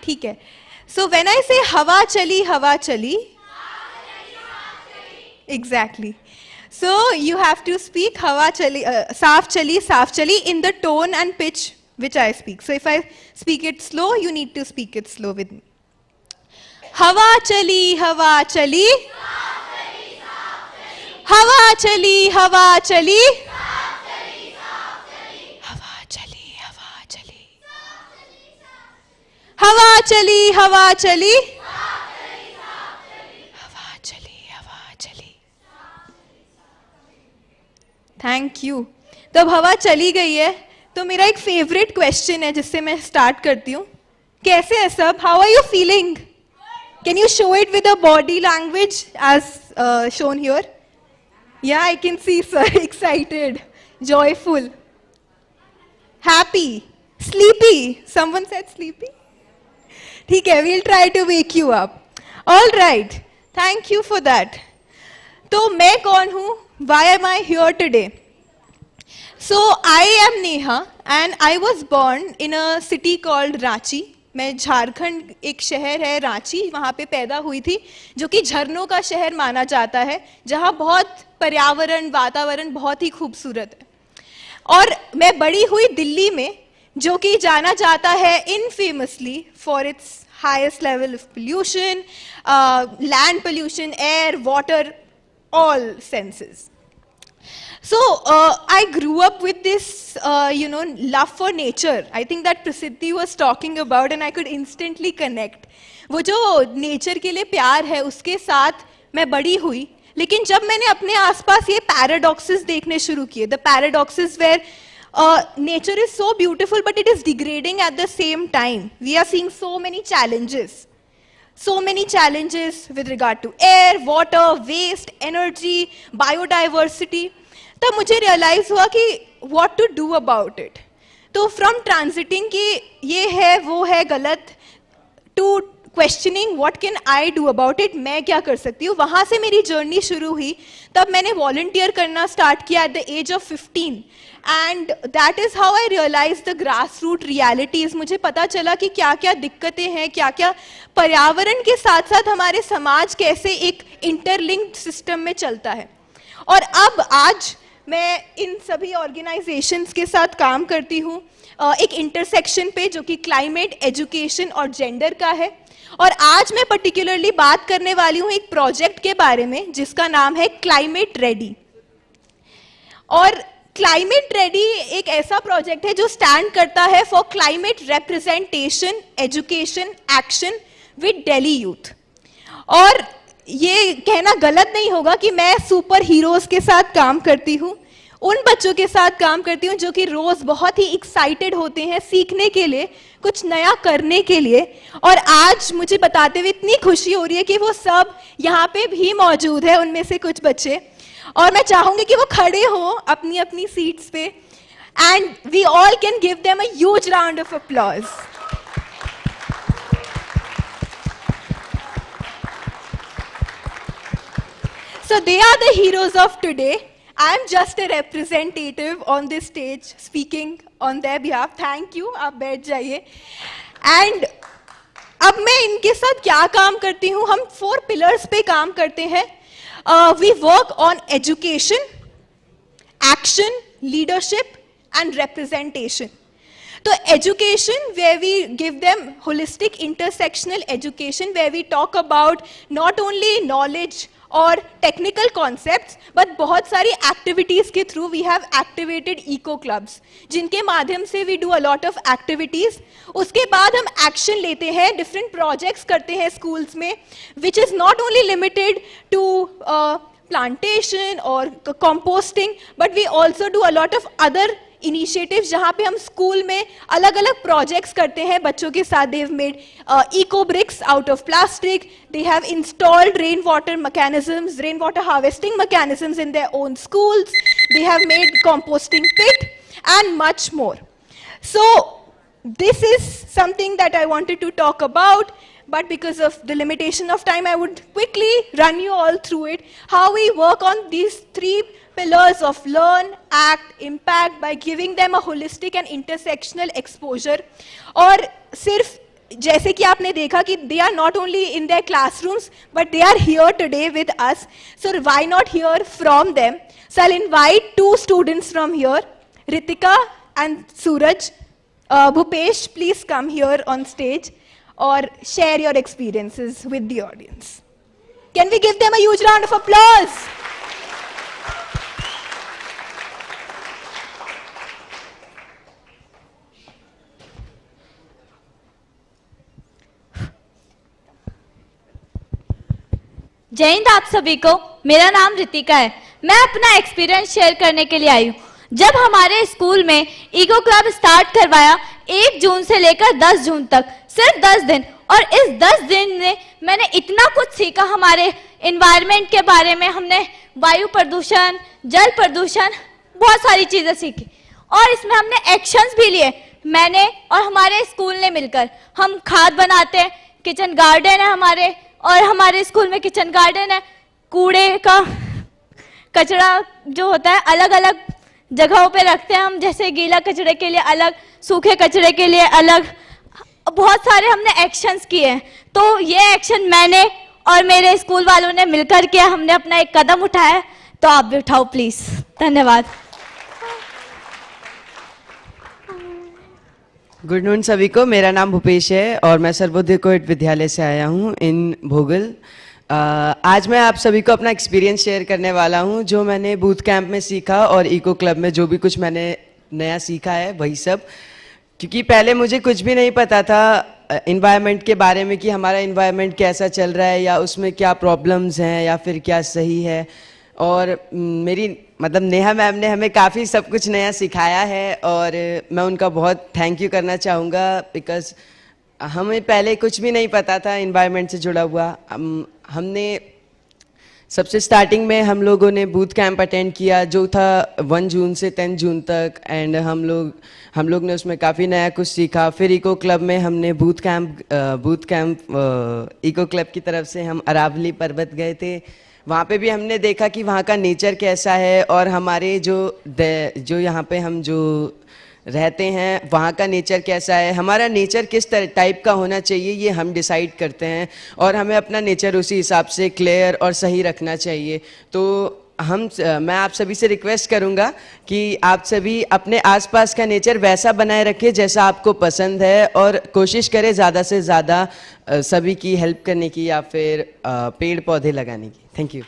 ठीक है. So when I say हवा चली, exactly. So you have to speak हवा चली, साफ चली in the tone and pitch which I speak. So if I speak it slow, you need to speak it slow with me. हवा चली, हवा चली, हवा चली, हवा चली, हवा चली, हवा चली, हवा चली, हवा चली, हवा चली, हवा चली. Thank you. तो अब हवा चली गई है, तो मेरा एक फेवरेट क्वेश्चन है जिससे मैं स्टार्ट करती हूँ. कैसे है सब? How are you feeling? Can you show it with a body language as shown here? Yeah, I can see, sir. Excited, joyful, happy, sleepy. Someone said sleepy? Okay, we'll try to wake you up. All right. Thank you for that. So, मैं कौन हूँ? Why am I here today? So, I am Neha and I was born in a city called Ranchi. मैं झारखंड एक शहर है रांची, वहाँ पे पैदा हुई थी, जो कि झरनों का शहर माना जाता है, जहाँ बहुत पर्यावरण वातावरण बहुत ही खूबसूरत है. और मैं बड़ी हुई दिल्ली में, जो कि जाना जाता है infamously for its highest level of pollution, land pollution, air, water, all senses. So I grew up with this, love for nature. I think that Prasiddhi was talking about, and I could instantly connect. वो जो nature के लिए प्यार है, उसके साथ मैं बड़ी हुई. लेकिन जब मैंने अपने आसपास ये paradoxes देखने शुरू किए, the paradoxes where nature is so beautiful, but it is degrading at the same time. We are seeing so many challenges with regard to air, water, waste, energy, biodiversity. तब मुझे realize हुआ कि what to do about it. तो from transiting कि ये है, वो है गलत, to questioning what can I do about it, मैं क्या कर सकती हूँ, वहाँ से मेरी journey शुरू हुई. तब मैंने volunteer करना start किया at the age of 15. And that is how I realized the grassroots realities. मुझे पता चला कि क्या-क्या दिक्कतें हैं, क्या-क्या पर्यावरण के साथ-साथ हमारे समाज कैसे एक interlinked system में चलता है. और अब आज मैं इन सभी organizations के साथ काम करती हूँ एक intersection पे, जो कि climate, education और gender का है. और आज मैं particularly बात करने वाली हूँ एक project के बारे में, जिसका नाम है Climate Ready. और क्लाइमेट रेडी एक ऐसा प्रोजेक्ट है जो स्टैंड करता है for climate representation, education, action with Delhi youth. और ये कहना गलत नहीं होगा कि मैं सुपर हीरोज के साथ काम करती हूँ, उन बच्चों के साथ काम करती हूँ जो कि रोज बहुत ही एक्साइटेड होते हैं सीखने के लिए, कुछ नया करने के लिए. और आज मुझे बताते हुए इतनी खुशी हो रही है कि वो सब यहाँ पे भी मौजूद है, उनमें से कुछ बच्चे. और मैं चाहूंगी कि वो खड़े हो अपनी अपनी सीट्स पे, and we all can give them a huge round of applause. So they are the heroes of today. I am just a representative on this stage speaking on their behalf. Thank you. आप बैठ जाइए. And अब मैं इनके साथ क्या काम करती हूँ, हम 4 pillars पे काम करते हैं. We work on education, action, leadership, and representation. So education, where we give them holistic intersectional education, where we talk about not only knowledge or technical concepts, but बहुत सारी activities के through we have activated eco clubs, जिनके माध्यम से we do a lot of activities. उसके बाद हम action लेते हैं, different projects करते हैं schools में, which is not only limited to plantation or composting, but we also do a lot of other initiatives जहाँ पे हम स्कूल में अलग अलग projects करते हैं बच्चों के साथ. They've made eco bricks out of plastic. They have installed rainwater mechanisms, rainwater harvesting mechanisms in their own schools. They have made composting pit and much more. So this is something that I wanted to talk about, but because of the limitation of time, I would quickly run you all through it. How we work on these 3 pillars of learn, act, impact by giving them a holistic and intersectional exposure. और सिर्फ जैसे कि आपने देखा कि they are not only in their classrooms, but they are here today with us. So why not hear from them? So I'll invite 2 students from here, Ritika and Suraj. Bhupesh, please come here on stage or share your experiences with the audience. Can we give them a huge round of applause? जय हिंद आप सभी को. मेरा नाम रितिका है. मैं अपना experience share करने के लिए आई हूँ. जब हमारे स्कूल में इको क्लब स्टार्ट करवाया 1 जून से लेकर 10 जून तक, सिर्फ 10 दिन, और इस 10 दिन में मैंने इतना कुछ सीखा हमारे इन्वायरमेंट के बारे में। हमने वायु प्रदूषण, जल प्रदूषण, बहुत सारी चीज़ें सीखी और इसमें हमने एक्शंस भी लिए। मैंने और हमारे स्कूल ने मिलकर हम खाद बनाते हैं, किचन गार्डन है हमारे, और हमारे स्कूल में किचन गार्डन है। कूड़े का कचरा जो होता है अलग अलग जगहों पे रखते हैं हम, जैसे गीला कचरे के लिए अलग, सूखे कचरे के लिए अलग। बहुत सारे हमने एक्शंस किए हैं। तो ये एक्शन मैंने और मेरे स्कूल वालों ने मिलकर किया। हमने अपना एक कदम उठाया, तो आप भी उठाओ प्लीज। धन्यवाद। गुड नून सभी को। मेरा नाम भूपेश है और मैं सर्वोदय कोविड विद्यालय से आया हूँ इन भोगल। आज मैं आप सभी को अपना एक्सपीरियंस शेयर करने वाला हूँ, जो मैंने बूथ कैंप में सीखा और इको क्लब में जो भी कुछ मैंने नया सीखा है वही सब। क्योंकि पहले मुझे कुछ भी नहीं पता था इन्वायरमेंट के बारे में कि हमारा इन्वायरमेंट कैसा चल रहा है या उसमें क्या प्रॉब्लम्स हैं या फिर क्या सही है। और मेरी मतलब नेहा मैम ने हमें काफ़ी सब कुछ नया सिखाया है और मैं उनका बहुत थैंक यू करना चाहूँगा, बिकॉज़ हमें पहले कुछ भी नहीं पता था इन्वायरमेंट से जुड़ा हुआ। हमने सबसे स्टार्टिंग में हम लोगों ने बूथ कैंप अटेंड किया जो था 1 जून से 10 जून तक, एंड हम लोग ने उसमें काफ़ी नया कुछ सीखा। फिर इको क्लब में हमने बूथ कैंप इको क्लब की तरफ से हम अरावली पर्वत गए थे। वहाँ पे भी हमने देखा कि वहाँ का नेचर कैसा है और हमारे जो यहाँ पे हम जो रहते हैं वहाँ का नेचर कैसा है। हमारा नेचर किस टाइप का होना चाहिए ये हम डिसाइड करते हैं और हमें अपना नेचर उसी हिसाब से क्लियर और सही रखना चाहिए। तो मैं आप सभी से रिक्वेस्ट करूँगा कि आप सभी अपने आसपास का नेचर वैसा बनाए रखें जैसा आपको पसंद है और कोशिश करें ज़्यादा से ज़्यादा सभी की हेल्प करने की या फिर पेड़ पौधे लगाने की। Thank you.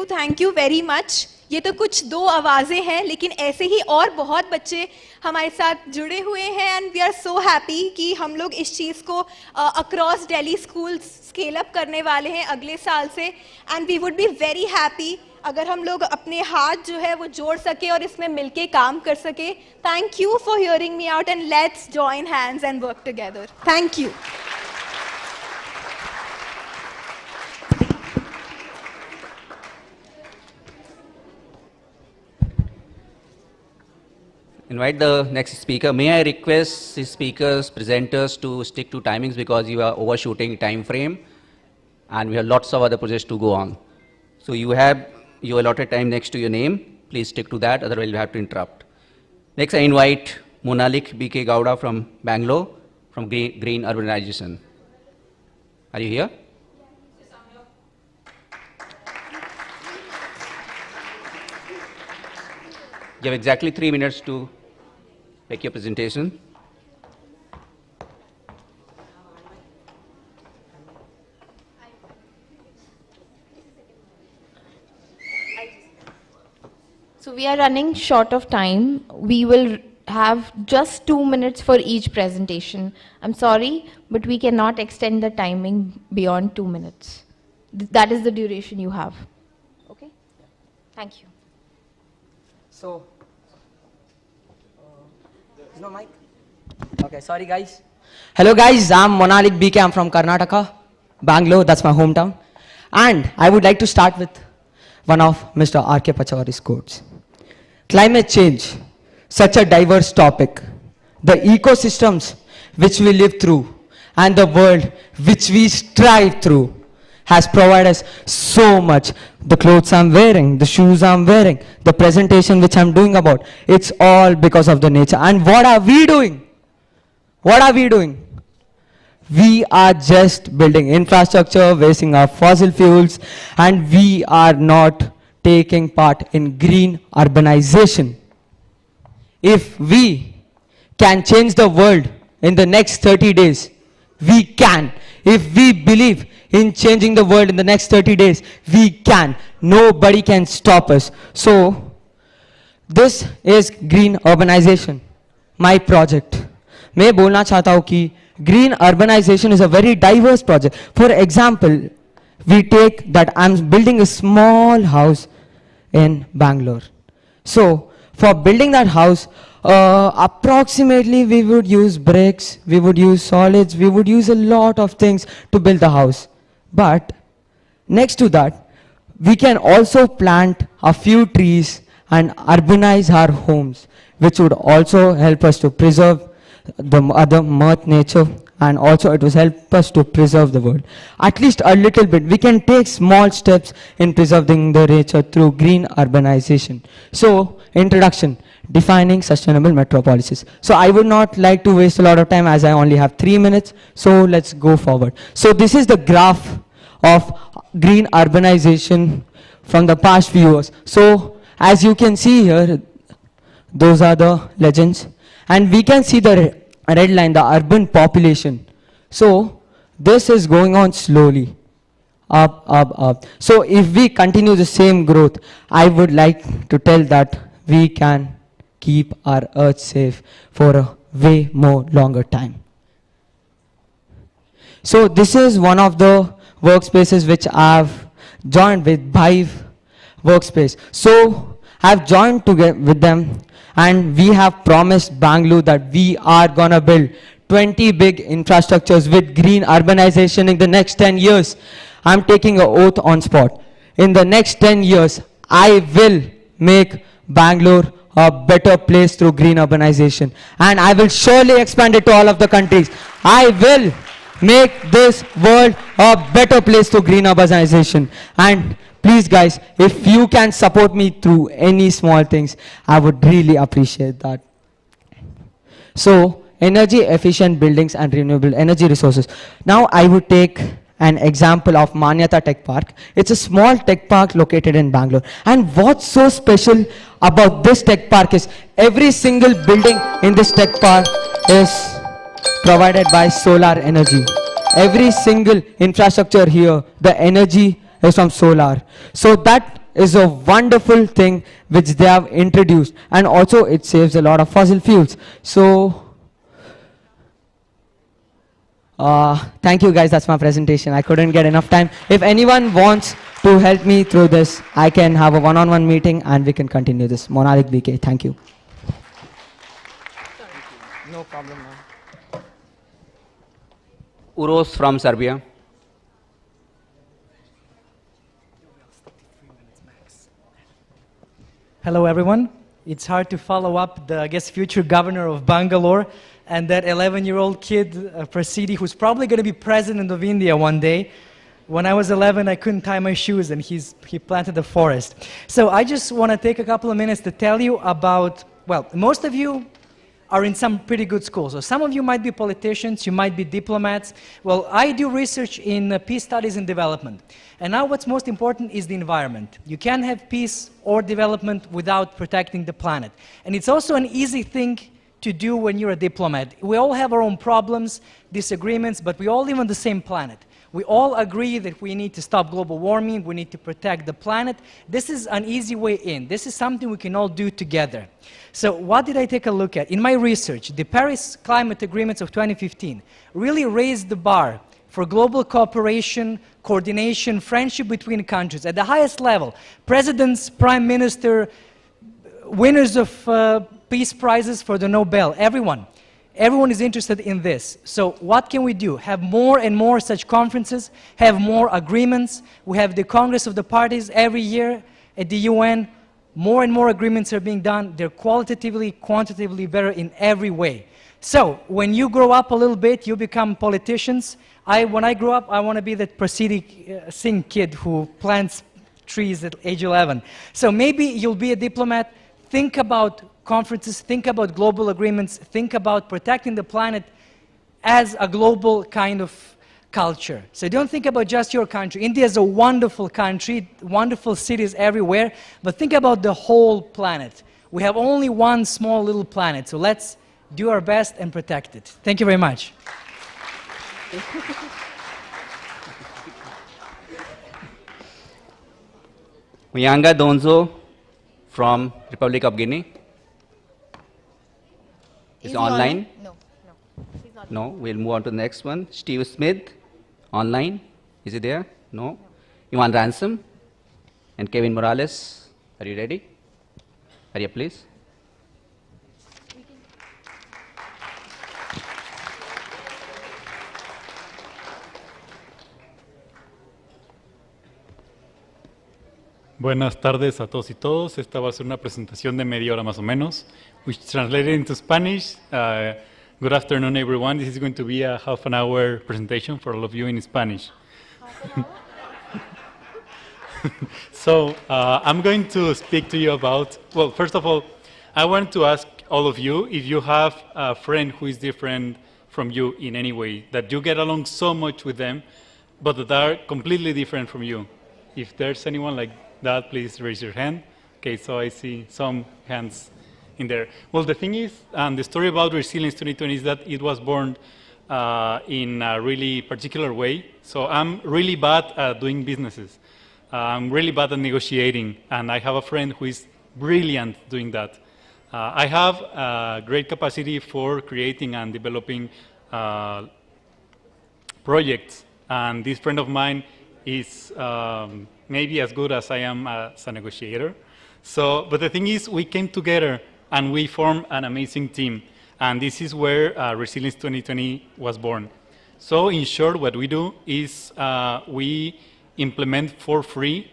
Thank you very much. ये तो कुछ 2 आवाज़ें हैं, लेकिन ऐसे ही और बहुत बच्चे हमारे साथ जुड़े हुए हैं and we are so happy कि हम लोग इस चीज़ को across Delhi school scale up करने वाले हैं अगले साल से। And we would be very happy अगर हम लोग अपने हाथ जो है वो जोड़ सके और इसमें मिलके काम कर सके। Thank you for hearing me out and let's join hands and work together. Thank you. Invite the next speaker. May I request the speakers, presenters to stick to timings because you are overshooting time frame and we have lots of other projects to go on. So you have your allotted time next to your name. Please stick to that, otherwise we'll have to interrupt. Next I invite Monalik B.K. Gowda from Bangalore, from Green Urbanization. Are you here? You have exactly 3 minutes to make your presentation. So we are running short of time. We will have just 2 minutes for each presentation. I'm sorry, but we cannot extend the timing beyond 2 minutes. That is the duration you have. Okay? Thank you. So, no mic? Okay, sorry guys. Hello guys, I'm Monalik BK. I'm from Karnataka, Bangalore, that's my hometown. And I would like to start with one of Mr. R.K. Pachawari's quotes. Climate change, such a diverse topic. The ecosystems which we live through and the world which we strive through has provided us so much. The clothes I'm wearing, the shoes I'm wearing, the presentation which I'm doing about, it's all because of the nature. And what are we doing? What are we doing? We are just building infrastructure, wasting our fossil fuels, and we are not taking part in green urbanization. If we can change the world in the next 30 days, we can. If we believe in changing the world in the next 30 days, we can. Nobody can stop us. So, this is green urbanization, my project. मैं बोलना चाहता हूँ कि green urbanization is a very diverse project. For example, we take that I'm building a small house in Bangalore. So for building that house, approximately we would use bricks, we would use solids, we would use a lot of things to build the house. But next to that, we can also plant a few trees and urbanize our homes, which would also help us to preserve the other earth nature, and also it will help us to preserve the world. At least a little bit. We can take small steps in preserving the nature through green urbanization. So, introduction, defining sustainable metropolises. So I would not like to waste a lot of time as I only have 3 minutes. So let's go forward. So this is the graph of green urbanization from the past few years. So as you can see here, those are the legends. And we can see the red line, the urban population. So this is going on slowly, up, up, up. So if we continue the same growth, I would like to tell that we can keep our earth safe for a way more longer time. So this is one of the workspaces which I've joined with Bhive workspace. So I've joined together with them, and we have promised Bangalore that we are gonna build 20 big infrastructures with green urbanization in the next 10 years. I'm taking an oath on spot. In the next 10 years, I will make Bangalore a better place through green urbanization. And I will surely expand it to all of the countries. I will make this world a better place through green urbanization. And please guys, if you can support me through any small things, I would really appreciate that. So, energy efficient buildings and renewable energy resources. Now I would take an example of Manyata Tech Park. It's a small tech park located in Bangalore. And what's so special about this tech park is every single building in this tech park is provided by solar energy. Every single infrastructure here, the energy is from solar. So that is a wonderful thing which they have introduced, and also it saves a lot of fossil fuels. So thank you guys, that's my presentation. I couldn't get enough time. If anyone wants to help me through this, I can have a one-on-one meeting and we can continue this. Monalik BK, thank you. No problem, man. Uros from Serbia. Hello, everyone. It's hard to follow up the, I guess, future governor of Bangalore and that 11-year-old kid, Prasiddhi, who's probably going to be president of India one day. When I was 11, I couldn't tie my shoes, and he planted a forest. So I just want to take a couple of minutes to tell you about, well, most of you are in some pretty good schools. So some of you might be politicians, you might be diplomats. Well, I do research in peace studies and development. And now what's most important is the environment. You can't have peace or development without protecting the planet. And it's also an easy thing to do when you're a diplomat. We all have our own problems, disagreements, but we all live on the same planet. We all agree that we need to stop global warming, we need to protect the planet. This is an easy way in. This is something we can all do together. So what did I take a look at? In my research, the Paris Climate Agreements of 2015 really raised the bar for global cooperation, coordination, friendship between countries at the highest level. Presidents, prime minister, winners of peace prizes for the Nobel, everyone. Everyone is interested in this. So what can we do? Have more and more such conferences, have more agreements. We have the Congress of the Parties every year at the UN. More and more agreements are being done. They're qualitatively, quantitatively better in every way. So when you grow up a little bit, you become politicians. When I grew up, I want to be that Prasiddhi Singh kid who plants trees at age 11. So maybe you'll be a diplomat. Think about conferences, think about global agreements, think about protecting the planet as a global kind of culture. So don't think about just your country. India is a wonderful country, wonderful cities everywhere, but think about the whole planet. We have only one small little planet, so let's do our best and protect it. Thank you very much. Muyanga Donzo from Republic of Guinea. Is online? No. He's not. No, we'll move on to the next one. Steve Smith, online. Is he there? No. Ivan Ransom and Kevin Morales. Are you ready? Arya, please. Buenas tardes a todos y todos. Esta va a ser una presentación de media hora más o menos, which translated into Spanish. Good afternoon, everyone. This is going to be a half an hour presentation for all of you in Spanish. So I'm going to speak to you about, well, first of all, I want to ask all of you if you have a friend who is different from you in any way, that you get along so much with them, but that are completely different from you. If there's anyone like that, please raise your hand. Okay, so I see some hands in there. Well, the thing is, the story about Resilience 2020 is that it was born in a really particular way. So I'm really bad at doing businesses. I'm really bad at negotiating, and I have a friend who is brilliant doing that. I have a great capacity for creating and developing projects, and this friend of mine is maybe as good as I am as a negotiator. So, but the thing is, we came together and we formed an amazing team. And this is where Resilience 2020 was born. So in short, what we do is we implement for free,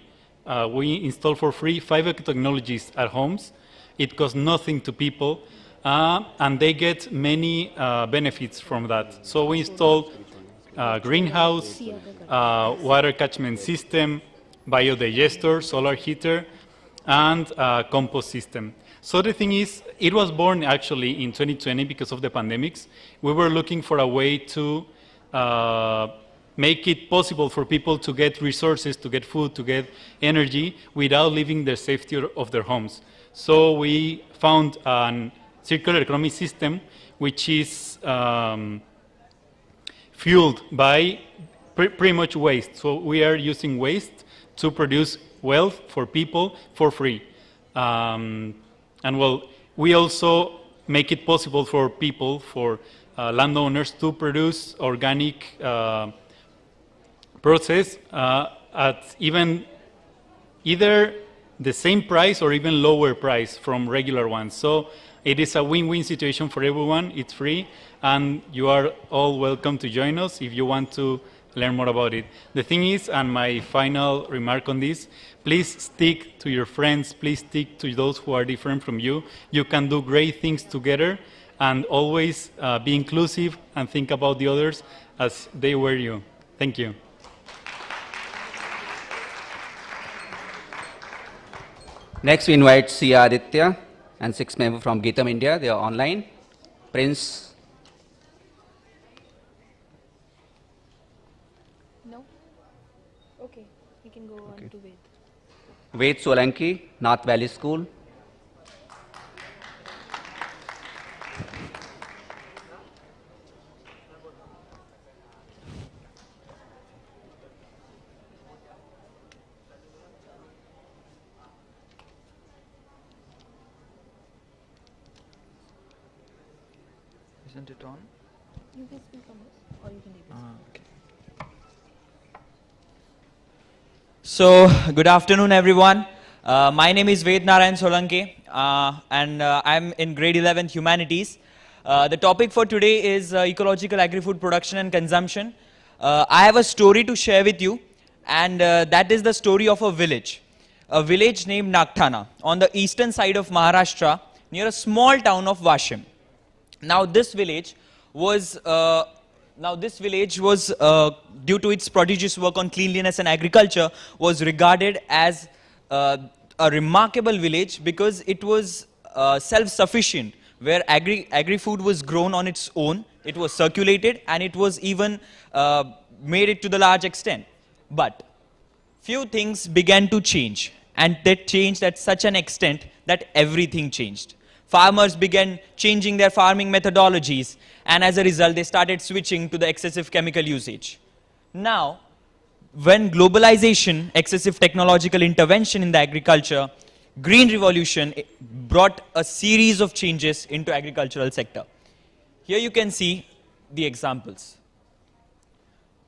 we install for free 5 eco-technologies at homes. It costs nothing to people, and they get many benefits from that. So we install greenhouse, water catchment system, biodigester, solar heater, and compost system. So the thing is, it was born actually in 2020 because of the pandemics. We were looking for a way to make it possible for people to get resources, to get food, to get energy without leaving the safety of their homes. So we found a circular economy system which is fueled by pretty much waste. So we are using waste to produce wealth for people for free. And well, we also make it possible for people, for landowners to produce organic process at either the same price or even lower price from regular ones. So it is a win-win situation for everyone. It's free, and you are all welcome to join us if you want to learn more about it. The thing is, and my final remark on this, please stick to your friends, please stick to those who are different from you. You can do great things together, and always be inclusive and think about the others as they were you. Thank you. Next, we invite Sia Aditya and 6 members from Geetam India. They are online. Prince. No? Okay, we can go on to Ved. Ved Solanki, North Valley School. Isn't it on? You can speak on this, or you can leave this. Okay. So, good afternoon, everyone. My name is Ved Narayan Solanki, and I'm in grade 11 Humanities. The topic for today is ecological agri-food production and consumption. I have a story to share with you, and that is the story of a village named Nagthana on the eastern side of Maharashtra near a small town of Vashim. Now this village was due to its prodigious work on cleanliness and agriculture, was regarded as a remarkable village because it was self-sufficient, where agri-food was grown on its own, it was circulated, and it was even made it to the large extent. But few things began to change, and they changed at such an extent that everything changed. Farmers began changing their farming methodologies, and as a result, they started switching to the excessive chemical usage. Now, when globalization, excessive technological intervention in the agriculture, green revolution brought a series of changes into agricultural sector. Here you can see the examples.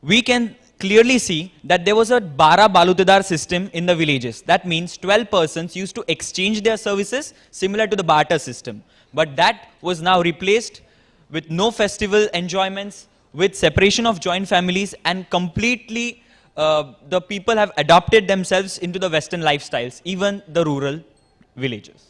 We can clearly see that there was a Bara Balutadar system in the villages. That means 12 persons used to exchange their services similar to the barter system. But that was now replaced with no festival enjoyments, with separation of joint families, and completely the people have adopted themselves into the Western lifestyles, even the rural villages.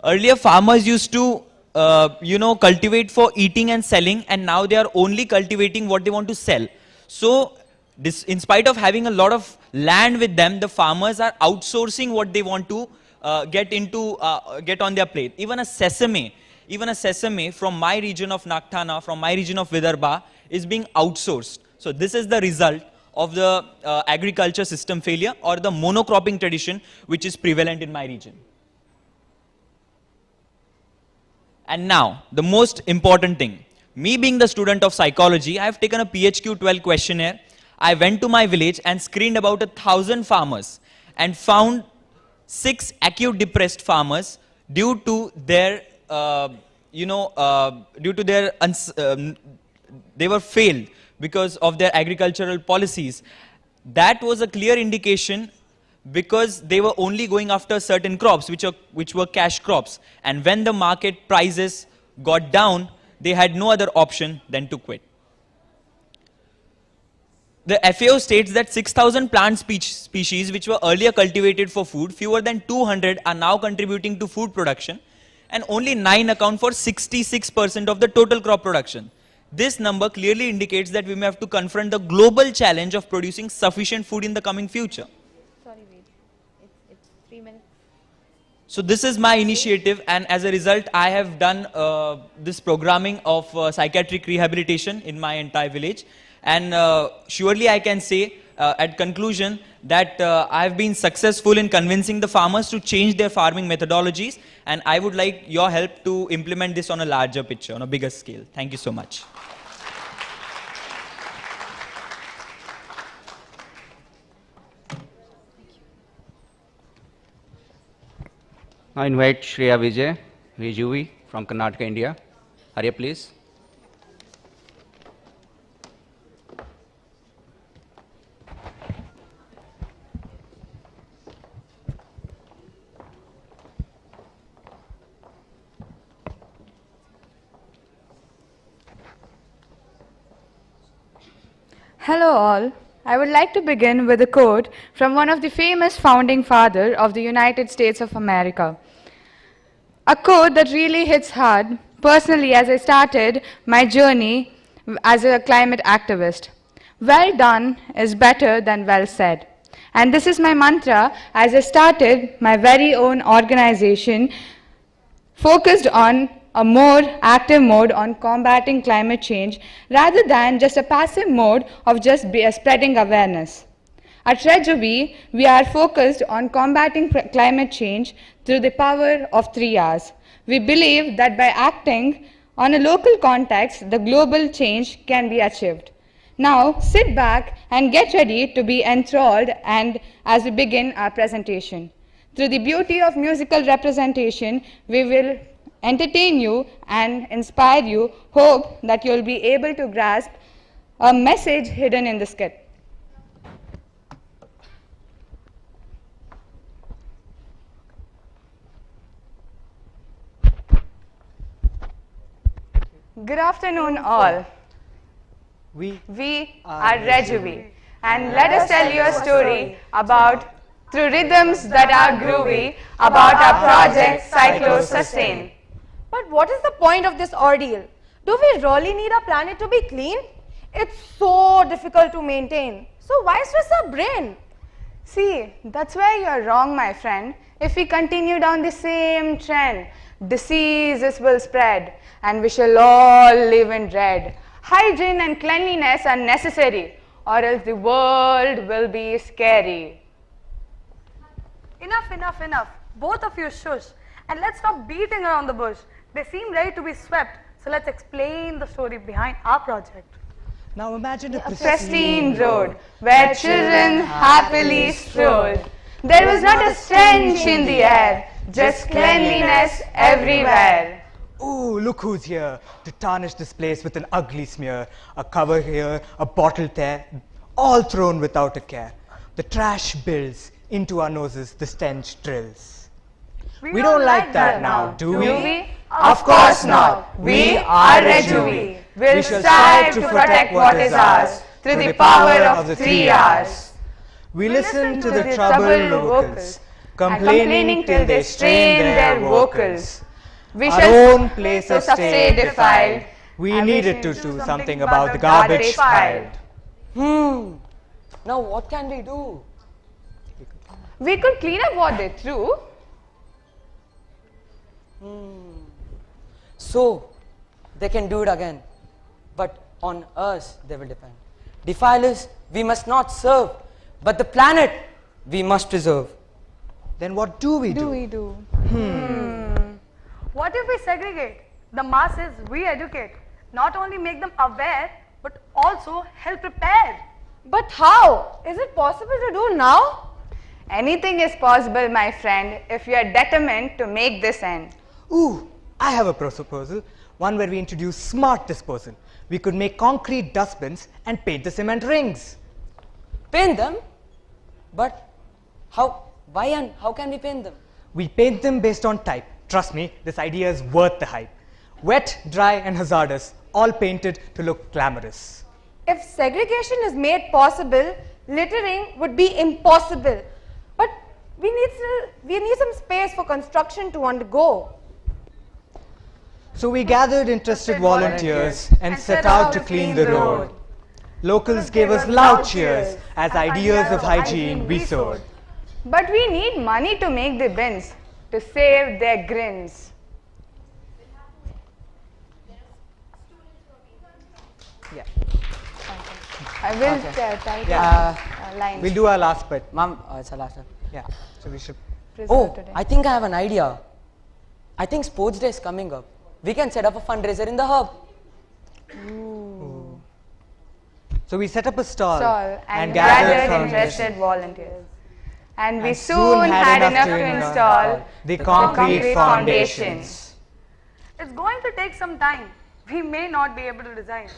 Earlier farmers used to cultivate for eating and selling, and now they are only cultivating what they want to sell. So in spite of having a lot of land with them, the farmers are outsourcing what they want to get on their plate. Even a sesame from my region of Nakthana, from my region of Vidarbha, is being outsourced. So this is the result of the agriculture system failure, or the monocropping tradition which is prevalent in my region. And now, the most important thing. Me being the student of psychology, I have taken a PHQ-12 questionnaire. I went to my village and screened about 1,000 farmers and found 6 acute depressed farmers due to their, they were failed because of their agricultural policies. That was a clear indication, because they were only going after certain crops which were cash crops, and when the market prices got down, they had no other option than to quit. The FAO states that 6,000 plant species which were earlier cultivated for food, fewer than 200 are now contributing to food production, and only 9 account for 66% of the total crop production. This number clearly indicates that we may have to confront the global challenge of producing sufficient food in the coming future. So this is my initiative, and as a result I have done this programming of psychiatric rehabilitation in my entire village, and surely I can say at conclusion that I have been successful in convincing the farmers to change their farming methodologies, and I would like your help to implement this on a larger picture, on a bigger scale. Thank you so much. I invite Shreya Vijay Vijuvi from Karnataka, India. Arya, please. Hello all. I would like to begin with a quote from one of the famous founding fathers of the United States of America. A quote that really hits hard, personally, as I started my journey as a climate activist. Well done is better than well said. And this is my mantra as I started my very own organization focused on a more active mode on combating climate change rather than just a passive mode of just spreading awareness. At Rejuvi, we are focused on combating climate change through the power of 3 R's. We believe that by acting on a local context, the global change can be achieved. Now, sit back and get ready to be enthralled and as we begin our presentation. Through the beauty of musical representation, we will entertain you and inspire you, hope that you will be able to grasp a message hidden in the skit. Good afternoon all. We are Rejuvi, and let us tell you a story about, through rhythms that are groovy, about our project Cyclo Sustain. But what is the point of this ordeal? Do we really need our planet to be clean? It's so difficult to maintain. So why stress our brain? See, that's where you're wrong, my friend. If we continue down the same trend, diseases will spread and we shall all live in dread. Hygiene and cleanliness are necessary, or else the world will be scary. Enough, enough, enough. Both of you shush. And let's stop beating around the bush. They seem ready to be swept. So let's explain the story behind our project. Now imagine a pristine road where children happily strolled. There was not a stench in the air, just cleanliness everywhere. Ooh, look who's here to tarnish this place with an ugly smear. A cover here, a bottle there, all thrown without a care. The trash builds, into our noses the stench drills. We don't like that now, do we? Of course not. We are Rejuvi. We'll strive to protect what is ours through the power of the 3 R's. We listen to the troubled vocals, complaining till they strain their vocals. Our own place of stay defiled. We needed to do something about the garbage pile. Now what can we do? We could clean up what they threw. So, they can do it again. But on us, they will depend. Defilers, we must not serve. But the planet, we must preserve. Then what do we do? What if we segregate? The masses we educate. Not only make them aware, but also help prepare. But how? Is it possible to do now? Anything is possible, my friend, if you are determined to make this end. Ooh, I have a proposal. One where we introduce smart disposal. We could make concrete dustbins and paint the cement rings. Paint them? But how? Why and how can we paint them? We paint them based on type. Trust me, this idea is worth the hype. Wet, dry and hazardous, all painted to look glamorous. If segregation is made possible, littering would be impossible. But we need some space for construction to undergo. So we gathered interested volunteers and set out to clean the road. Locals gave us loud cheers as ideas of hygiene we sowed. But we need money to make the bins, to save their grins. Yeah. I will tell lines. We'll do our last bit. Ma'am, it's our last one. Yeah, so we should... Today. I think I have an idea. I think Sports Day is coming up. We can set up a fundraiser in the hub. Ooh. So we set up a stall and gathered interested volunteers. And we soon had enough to install the concrete foundations. It's going to take some time. We may not be able to design.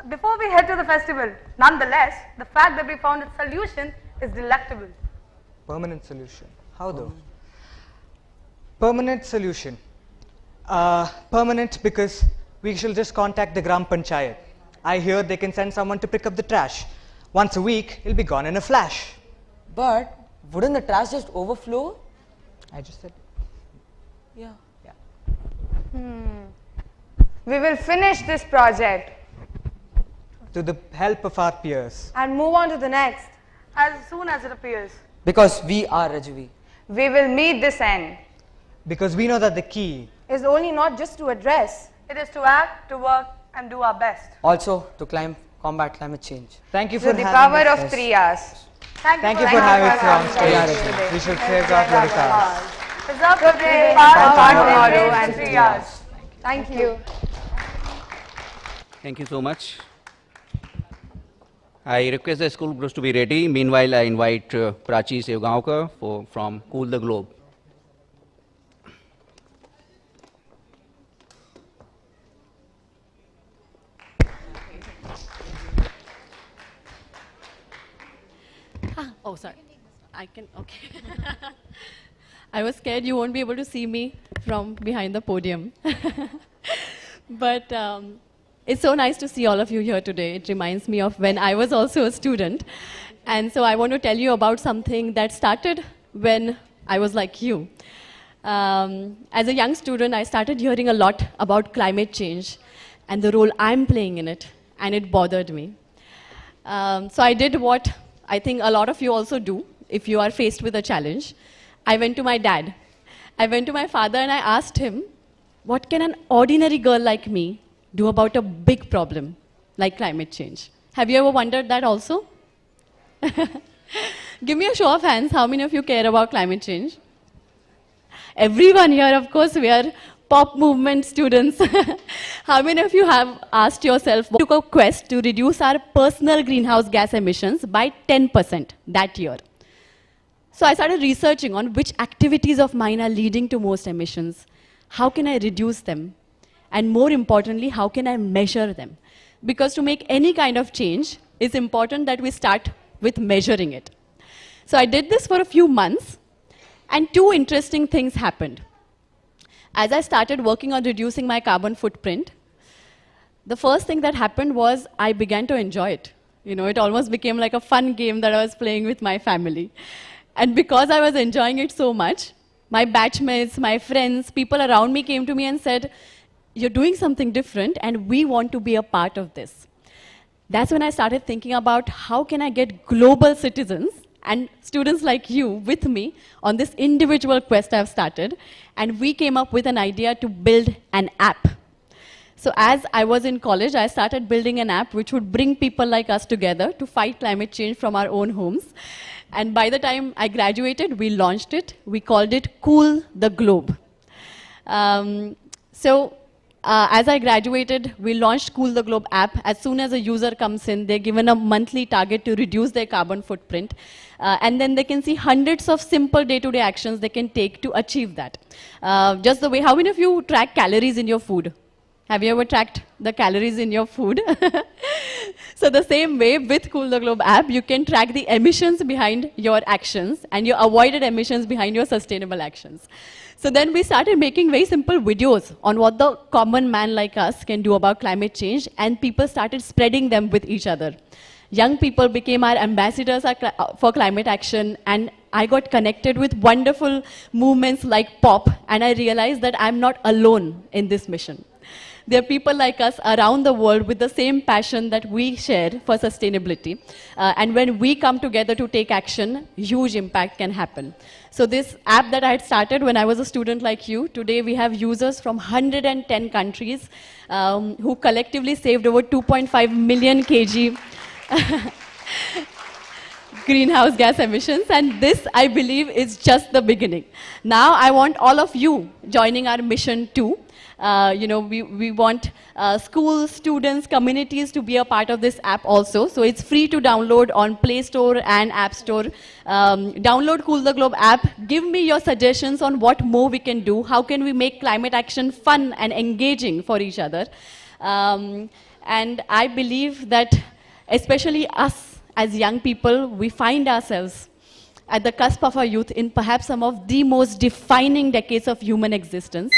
Before we head to the festival, nonetheless, the fact that we found a solution is delectable. Permanent solution. How though? Permanent solution. Permanent because we shall just contact the Gram Panchayat. I hear they can send someone to pick up the trash. Once a week, it'll be gone in a flash. But wouldn't the trash just overflow? I just said. Yeah. We will finish this project. To the help of our peers. And move on to the next, as soon as it appears. Because we are Rejuvi. We will meet this end. Because we know that the key is only not just to address. It is to act, to work, and do our best. Also to combat climate change. Thank you for With the power of 3 R's. Thank you for having us on stage. We should safeguard what is ours. Preserve today, power tomorrow, and 3 R's. Thank you. Thank you so much. I request the school groups to be ready. Meanwhile, I invite Prachi Sevgaonkar from Cool the Globe. Oh, sorry. I can, okay. I was scared you won't be able to see me from behind the podium. But it's so nice to see all of you here today. It reminds me of when I was also a student. And so I want to tell you about something that started when I was like you. As a young student, I started hearing a lot about climate change and the role I'm playing in it, and it bothered me. So I did what I think a lot of you also do if you are faced with a challenge. I went to my dad. I went to my father and I asked him, what can an ordinary girl like me do about a big problem like climate change? Have you ever wondered that also? Give me a show of hands. How many of you care about climate change? Everyone here, of course, we are pop movement students. How many of you have asked yourself, we took a quest to reduce our personal greenhouse gas emissions by 10% that year? So I started researching on which activities of mine are leading to most emissions. how can I reduce them? And more importantly, how can I measure them? Because to make any kind of change, it's important that we start with measuring it. So I did this for a few months, and two interesting things happened. As I started working on reducing my carbon footprint, the first thing that happened was I began to enjoy it. You know, it almost became like a fun game that I was playing with my family. And because I was enjoying it so much, my batchmates, my friends, people around me came to me and said, "You're doing something different, and we want to be a part of this." That's when I started thinking about how can I get global citizens and students like you with me on this individual quest I've started. And we came up with an idea to build an app. So as I was in college, I started building an app which would bring people like us together to fight climate change from our own homes. And by the time I graduated, we launched it. We called it Cool the Globe. As I graduated, we launched Cool the Globe app. As soon as a user comes in, they're given a monthly target to reduce their carbon footprint. And then they can see hundreds of simple day-to-day actions they can take to achieve that. Just the way, how many of you track calories in your food? Have you ever tracked the calories in your food? So the same way, with Cool the Globe app, you can track the emissions behind your actions and your avoided emissions behind your sustainable actions. So then we started making very simple videos on what the common man like us can do about climate change, and people started spreading them with each other. Young people became our ambassadors for climate action, and I got connected with wonderful movements like POP, and I realized that I'm not alone in this mission. There are people like us around the world with the same passion that we share for sustainability. And when we come together to take action, huge impact can happen. So this app that I had started when I was a student like you, today we have users from 110 countries who collectively saved over 2.5 million kg greenhouse gas emissions, and this, I believe, is just the beginning. Now I want all of you joining our mission too. We want schools, students, communities to be a part of this app also. So it's free to download on Play Store and App Store. Download Cool the Globe app. Give me your suggestions on what more we can do. How can we make climate action fun and engaging for each other? And I believe that especially us as young people, we find ourselves at the cusp of our youth in perhaps some of the most defining decades of human existence.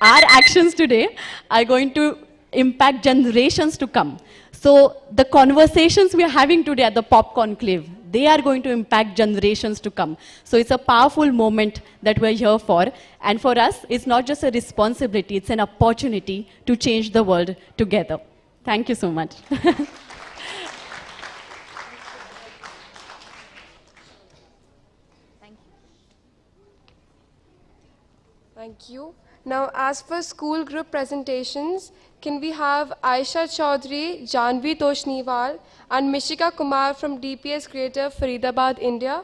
Our actions today are going to impact generations to come. So the conversations we are having today at the POP Conclave, they are going to impact generations to come. So it's a powerful moment that we're here for. And for us, it's not just a responsibility, it's an opportunity to change the world together. Thank you so much. Thank you. Now, as for school group presentations, can we have Aisha Chaudhary, Janvi Toshniwal, and Mishika Kumar from DPS Creative, Faridabad, India?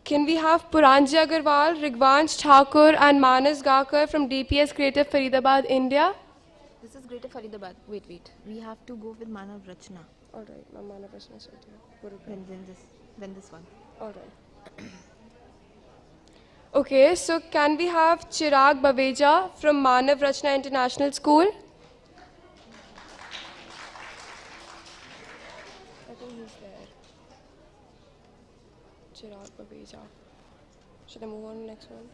Can we have Puranji Agarwal, Rigvansh Thakur, and Manas Gakar from DPS Creative, Faridabad, India? This is Greater Faridabad. Wait. We have to go with Manav Rachna. All right, Manav Rachna. Then this one. All right. Okay, so can we have Chirag Baveja from Manav Rachna International School? I think he's there. Chirag Baveja. Should I move on to the next one?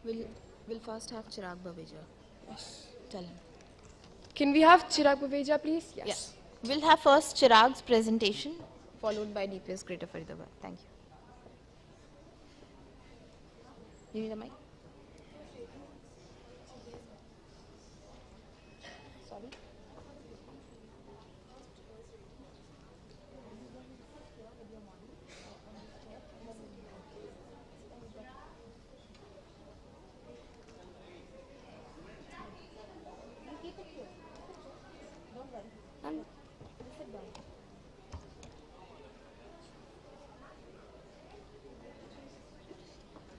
We'll first have Chirag Baveja. Yes. Tell him. Can we have Chirag Baveja, please? Yes. Yes. We'll have first Chirag's presentation, followed by DPS Greater Faridabad. Thank you. You need a mic? Sorry?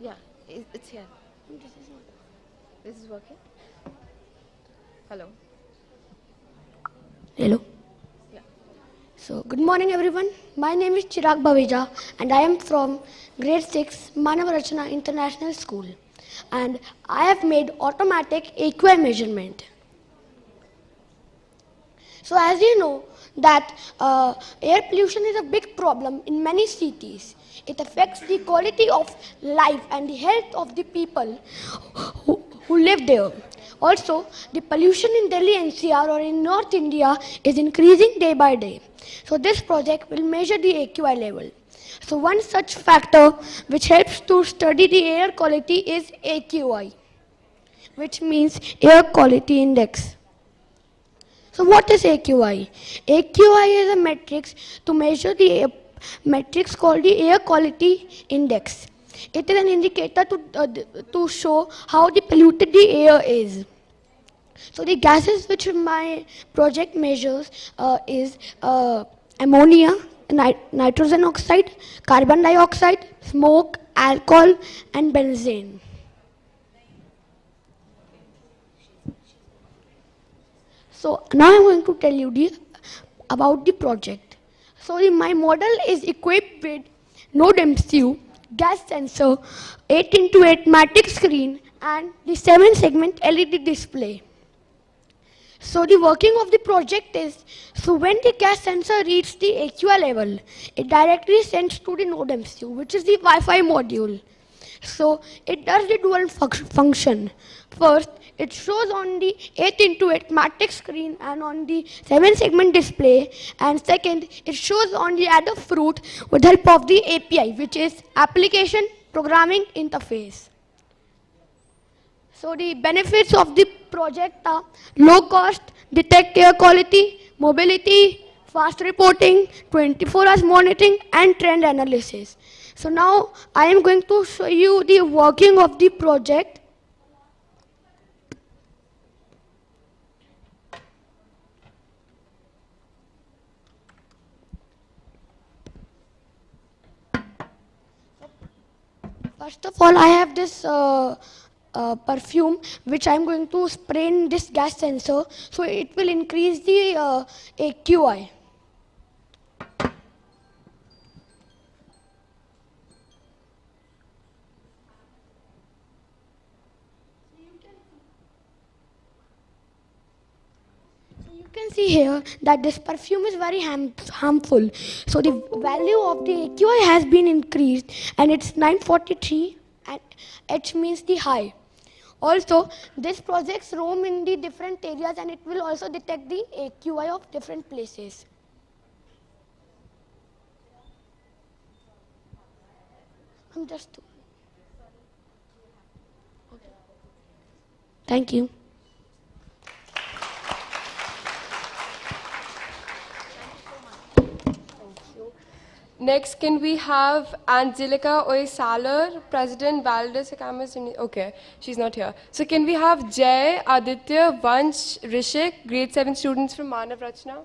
Yeah, it's here. This is working? Hello? Hello. Yeah. So, good morning everyone. My name is Chirag Bhavija and I am from grade 6 Manavarachana International School and I have made automatic AQI measurement. So as you know that air pollution is a big problem in many cities. It affects the quality of life and the health of the people who live there. Also, the pollution in Delhi NCR or in North India is increasing day by day. So this project will measure the AQI level. So one such factor which helps to study the air quality is AQI, which means Air Quality Index. So what is AQI? AQI is a metric to measure the metrics called the Air Quality Index. It is an indicator to show how the polluted the air is. So the gases which my project measures is ammonia, nitrogen oxide, carbon dioxide, smoke, alcohol and benzene. So now I'm going to tell you about the project. So my model is equipped with node MCU, gas sensor, 8x8 matrix screen and the 7-segment LED display. So the working of the project is, so when the gas sensor reaches the AQI level, it directly sends to the node MCU, which is the Wi-Fi module. So it does the dual function. First, it shows on the 8x8 matrix screen and on the 7-segment display. And second, it shows on the Adafruit with help of the API, which is Application Programming Interface. So the benefits of the project are low cost, detect air quality, mobility, fast reporting, 24 hours monitoring and trend analysis. So now I am going to show you the working of the project. First of all, I have this perfume which I am going to spray in this gas sensor, so it will increase the AQI. You can see here that this perfume is very harmful. So the value of the AQI has been increased and it's 943 and H means the high. Also, this project roam in the different areas and it will also detect the AQI of different places. I'm just... Okay. Thank you. Next, can we have Angelica Oysaler, President, Pavlidis Academy? Okay, she's not here. So can we have Jay, Aditya, Vansh, Rishik, grade 7 students from Manavrachna?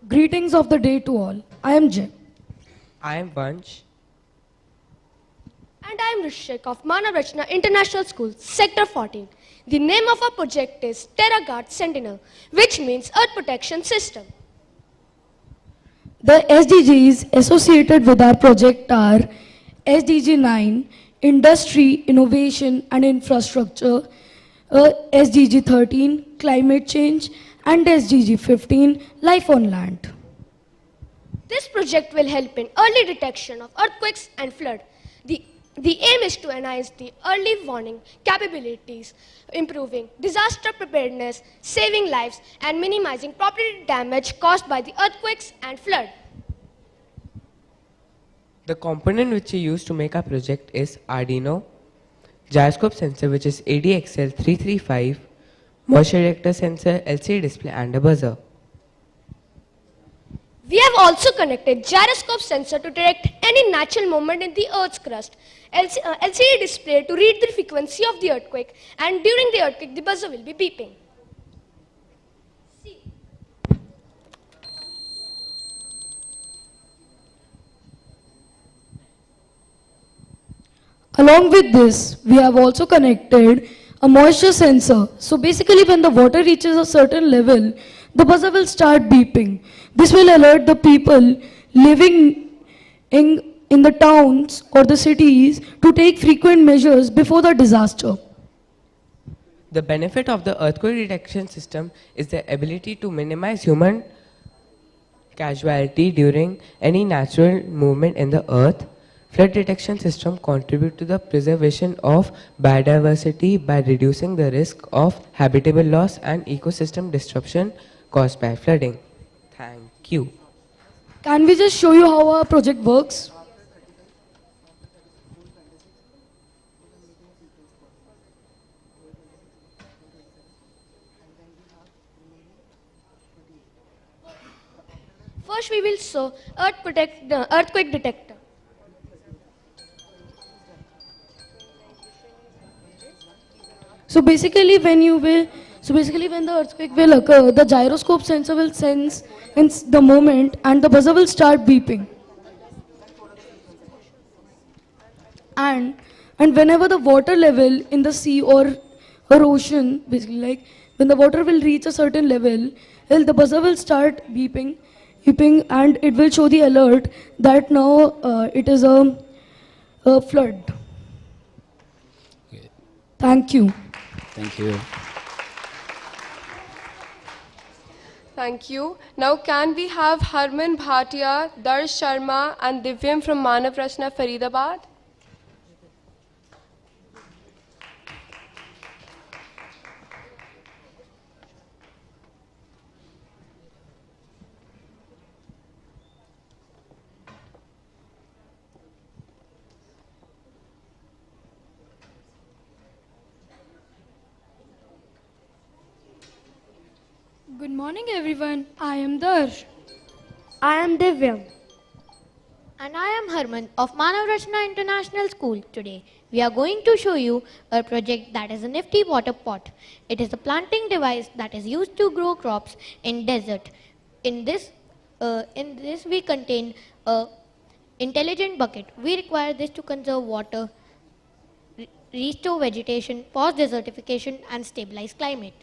Greetings of the day to all. I am Jay. I am Vansh. And I am Rishik of Manavrachna International School, Sector 14. The name of our project is TerraGuard Sentinel, which means Earth Protection System. The SDGs associated with our project are SDG 9, Industry, Innovation and Infrastructure, SDG 13, Climate Change, and SDG 15, Life on Land. This project will help in early detection of earthquakes and flood. The The aim is to enhance the early warning capabilities, improving disaster preparedness, saving lives, and minimizing property damage caused by the earthquakes and flood. The component which we use to make our project is Arduino, gyroscope sensor which is ADXL335, moisture detector sensor, LCD display and a buzzer. We have also connected gyroscope sensor to detect any natural movement in the Earth's crust, LCD display to read the frequency of the earthquake, and during the earthquake the buzzer will be beeping. Along with this, we have also connected a moisture sensor. So basically when the water reaches a certain level, the buzzer will start beeping. This will alert the people living in the towns or the cities to take frequent measures before the disaster. The benefit of the earthquake detection system is the ability to minimize human casualty during any natural movement in the earth. Flood detection system contribute to the preservation of biodiversity by reducing the risk of habitable loss and ecosystem disruption caused by flooding. Thank you. Can we just show you how our project works? First we will show earthquake detector. So basically when the earthquake will occur, the gyroscope sensor will sense the moment and the buzzer will start beeping. And whenever the water level in the sea or ocean, basically like when the water will reach a certain level, the buzzer will start beeping and it will show the alert that now it is a flood. Thank you. Thank you. Thank you. Now can we have Harman Bhatia, Darsh Sharma and Divyam from Manav Rachna, Faridabad? Good morning everyone, I am Darsh. I am Divyam. And I am Harman of Manav Rachna International School. Today we are going to show you a project that is a nifty water pot. It is a planting device that is used to grow crops in desert. In this we contain a intelligent bucket. We require this to conserve water, restore vegetation, pause desertification and stabilize climate.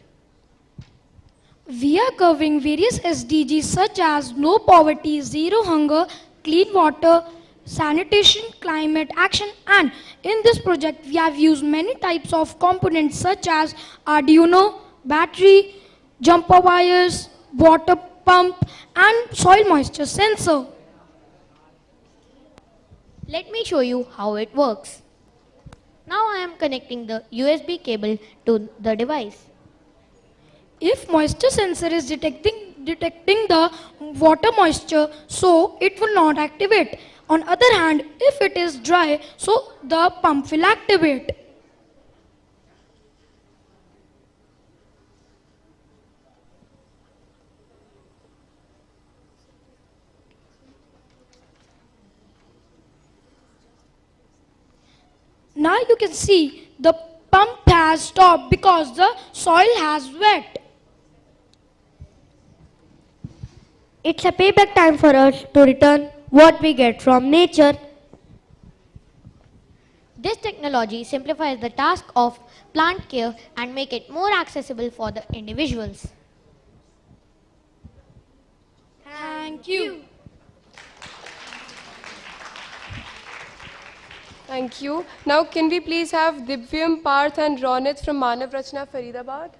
We are covering various SDGs such as no poverty, zero hunger, clean water, sanitation, climate action, and in this project we have used many types of components such as Arduino, battery, jumper wires, water pump and soil moisture sensor. Let me show you how it works. Now I am connecting the USB cable to the device. If moisture sensor is detecting the water moisture, so it will not activate. On other hand, if it is dry, so the pump will activate. Now you can see the pump has stopped because the soil has wet. It's a payback time for us to return what we get from nature. This technology simplifies the task of plant care and make it more accessible for the individuals. Thank you. Thank you. Now can we please have Divyam, Parth and Ronit from Manav Rachna, Faridabad?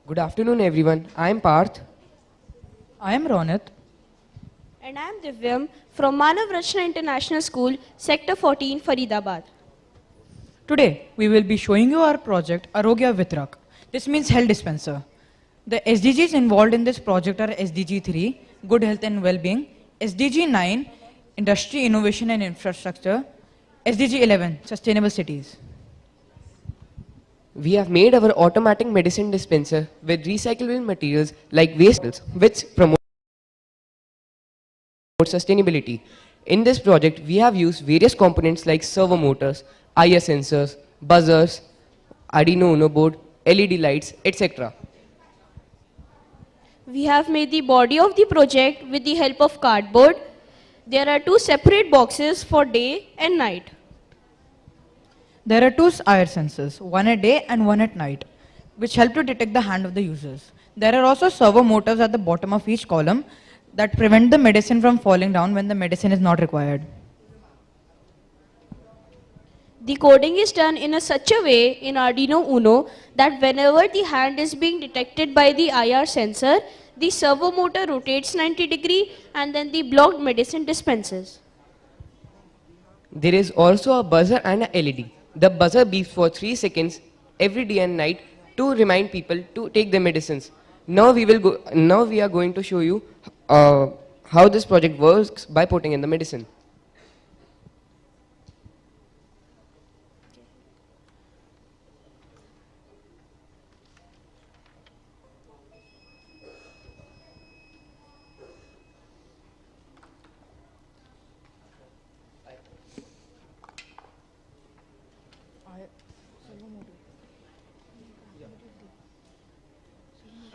Good afternoon, everyone. I am Parth. I am Ronit. And I am Divyam from Manav Rachna International School, Sector 14, Faridabad. Today, we will be showing you our project, Arogya Vitrak. This means health dispenser. The SDGs involved in this project are SDG 3, Good Health and Well-being, SDG 9, Industry, Innovation and Infrastructure, SDG 11, Sustainable Cities. We have made our automatic medicine dispenser with recyclable materials like waste, which promote sustainability. In this project, we have used various components like servo motors, IR sensors, buzzers, Arduino Uno board, LED lights, etc. We have made the body of the project with the help of cardboard. There are 2 separate boxes for day and night. There are 2 IR sensors, one at day and one at night, which help to detect the hand of the users. There are also servo motors at the bottom of each column that prevent the medicine from falling down when the medicine is not required. The coding is done in such a way in Arduino Uno that whenever the hand is being detected by the IR sensor, the servo motor rotates 90 degrees and then the blocked medicine dispenses. There is also a buzzer and a LED. The buzzer beeps for 3 seconds every day and night to remind people to take their medicines. Now we are going to show you how this project works by putting in the medicine.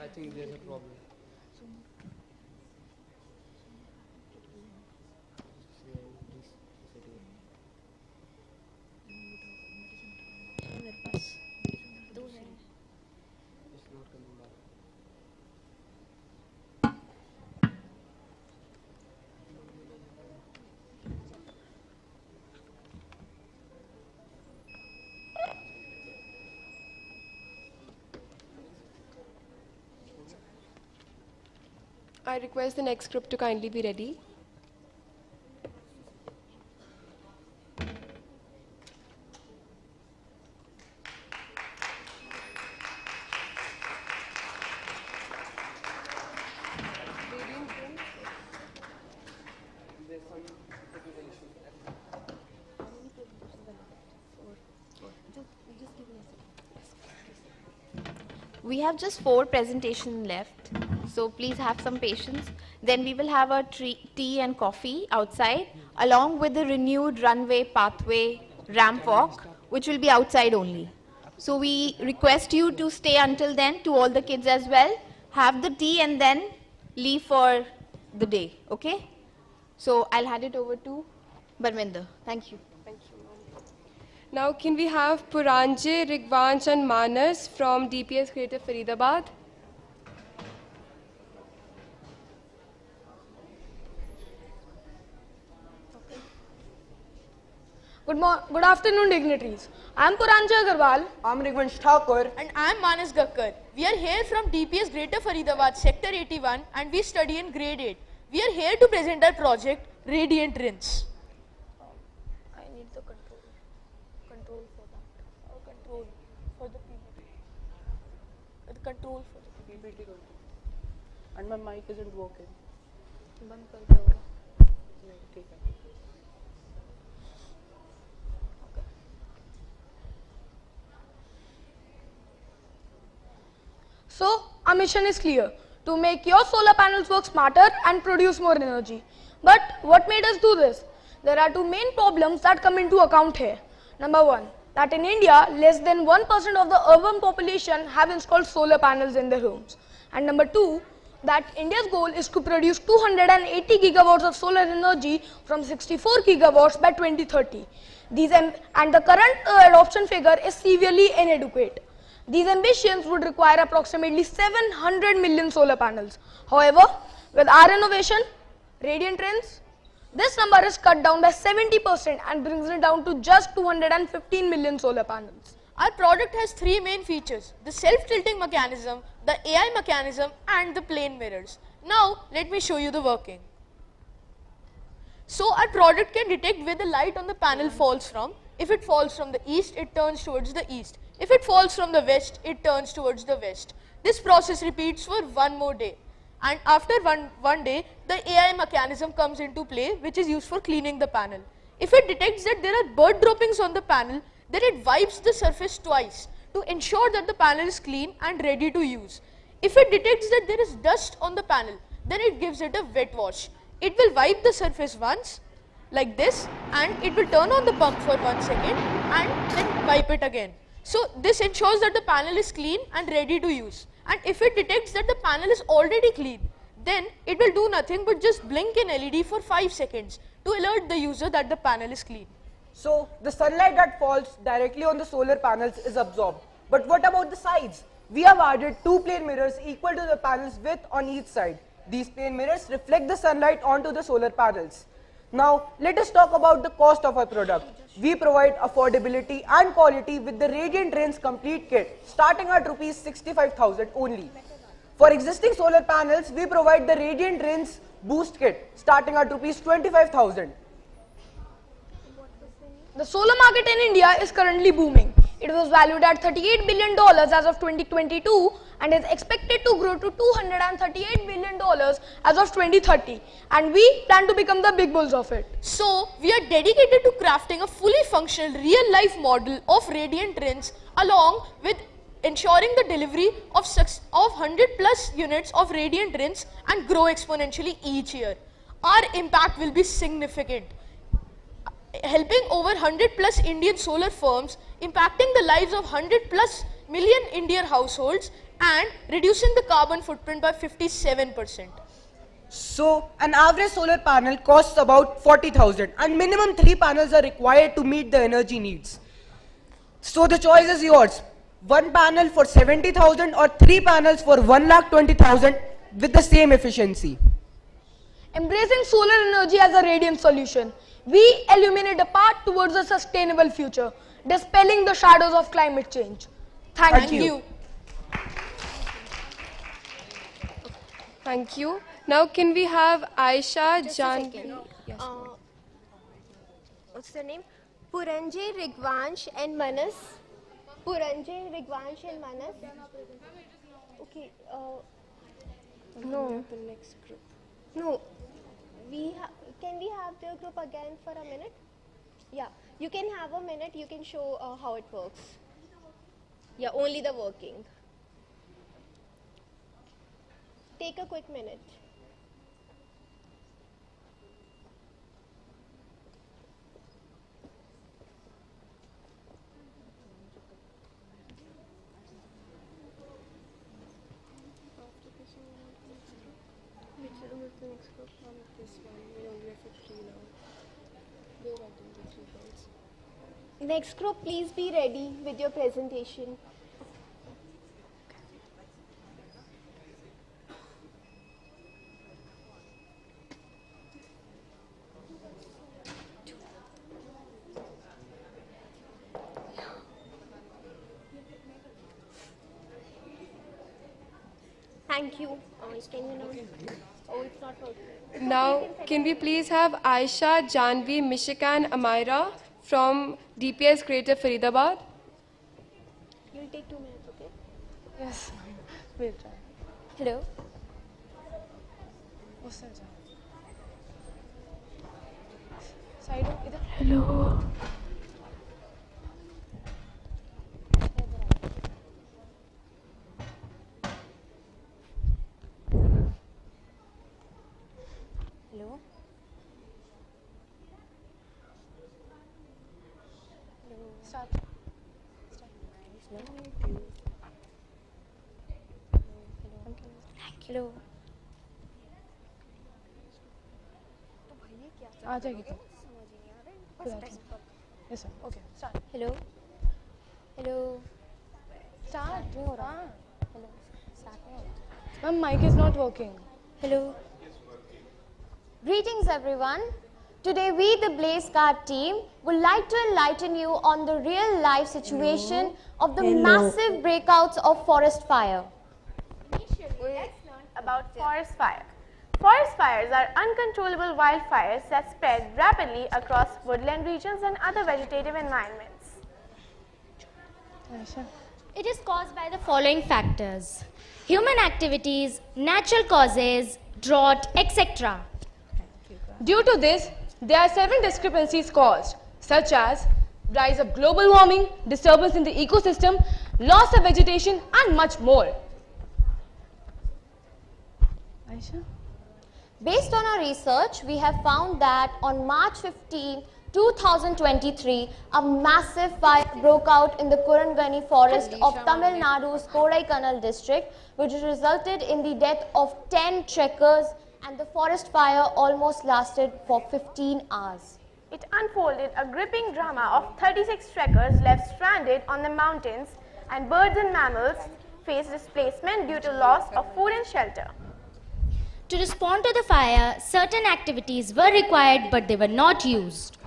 I think there's a problem. I request the next group to kindly be ready. We have just 4 presentations left, so please have some patience. Then we will have a tea and coffee outside, along with the renewed runway, pathway, ramp walk, which will be outside only. So we request you to stay until then, to all the kids as well. Have the tea and then leave for the day, okay? So I'll hand it over to Barminder. Thank you. Thank you. Now can we have Puranje, Rigvansh and Manas from DPS Creative Faridabad? Good afternoon, dignitaries. I am Puranje Agarwal. I am Rigvansh Thakur. And I am Manas Gakkar. We are here from DPS Greater Faridabad, Sector 81, and we study in grade 8. We are here to present our project, Radiant Rinse. I need the control for that. Control for the PPT. The control for the PPT. And my mic isn't working. बंद कर दिया होगा. नहीं, ठीक है. So, our mission is clear, to make your solar panels work smarter and produce more energy. But what made us do this? There are 2 main problems that come into account here. Number 1, that in India, less than 1% of the urban population have installed solar panels in their homes. And number 2, that India's goal is to produce 280 gigawatts of solar energy from 64 gigawatts by 2030. And the current adoption figure is severely inadequate. These ambitions would require approximately 700 million solar panels. However, with our innovation, Radiant Rinse, this number is cut down by 70% and brings it down to just 215 million solar panels. Our product has three main features: the self-tilting mechanism, the AI mechanism, and the plane mirrors. Now, let me show you the working. So, our product can detect where the light on the panel falls from. If it falls from the east, it turns towards the east. If it falls from the west, it turns towards the west. This process repeats for one more day. And after one day, the AI mechanism comes into play, which is used for cleaning the panel. If it detects that there are bird droppings on the panel, then it wipes the surface twice to ensure that the panel is clean and ready to use. If it detects that there is dust on the panel, then it gives it a wet wash. It will wipe the surface once, like this, and it will turn on the pump for 1 second and then wipe it again. So this ensures that the panel is clean and ready to use. And if it detects that the panel is already clean, then it will do nothing but just blink an LED for 5 seconds to alert the user that the panel is clean. So the sunlight that falls directly on the solar panels is absorbed. But what about the sides? We have added 2 plane mirrors equal to the panel's width on each side. These plane mirrors reflect the sunlight onto the solar panels. Now let us talk about the cost of our product. We provide affordability and quality with the Radiant Rinse Complete Kit starting at Rs 65,000 only. For existing solar panels, we provide the Radiant Rinse Boost Kit starting at Rs 25,000. The solar market in India is currently booming. It was valued at $38 billion as of 2022 and is expected to grow to $238 billion as of 2030. And we plan to become the big bulls of it. So, we are dedicated to crafting a fully functional real-life model of Radiant Rinse along with ensuring the delivery of 100 plus units of Radiant Rinse and grow exponentially each year. Our impact will be significant, helping over 100 plus Indian solar firms, impacting the lives of 100 plus million Indian households and reducing the carbon footprint by 57%. So an average solar panel costs about 40,000 and minimum 3 panels are required to meet the energy needs. So the choice is yours. 1 panel for 70,000 or 3 panels for 1,20,000 with the same efficiency. Embracing solar energy as a radiant solution, we illuminate a path towards a sustainable future, dispelling the shadows of climate change. Thank you. Thank you. Now can we have Aisha Janvi? Yes. What's the name? Puranjay, Rigvansh and Manas. Puranjay, Rigvansh and Manas. Okay. No. The next group. No. Can we have the group again for a minute? Yeah. You can have a minute. You can show how it works. Yeah, only the working. Take a quick minute. Next group, please be ready with your presentation. Thank you. Can you know? Oh, it's not working. Now, can we please have Aisha, Janvi, Mishikan, Amira from DPS Creative Faridabad? You'll take 2 minutes, okay? Yes, we'll try. Hello. Hello. Hello. Start. Hello. आ जाएगी तो Yes, sir. Okay, start. Hello. Hello. Start. Hello. Start. Ma'am, mic is not working. Hello. Greetings everyone. Today we, the Blaze Guard team, would like to enlighten you on the real-life situation of the massive breakouts of forest fire. Initially, let's learn about forest fire. Forest fires are uncontrollable wildfires that spread rapidly across woodland regions and other vegetative environments. It is caused by the following factors: human activities, natural causes, drought, etc. Due to this, there are several discrepancies caused, such as rise of global warming, disturbance in the ecosystem, loss of vegetation, and much more. Based on our research, we have found that on March 15, 2023, a massive fire broke out in the Kurangani forest of Tamil Nadu's Kodaikanal district, which resulted in the death of 10 trekkers, and the forest fire almost lasted for 15 hours. It unfolded a gripping drama of 36 trekkers left stranded on the mountains, and birds and mammals faced displacement due to loss of food and shelter. To respond to the fire, certain activities were required but they were not used.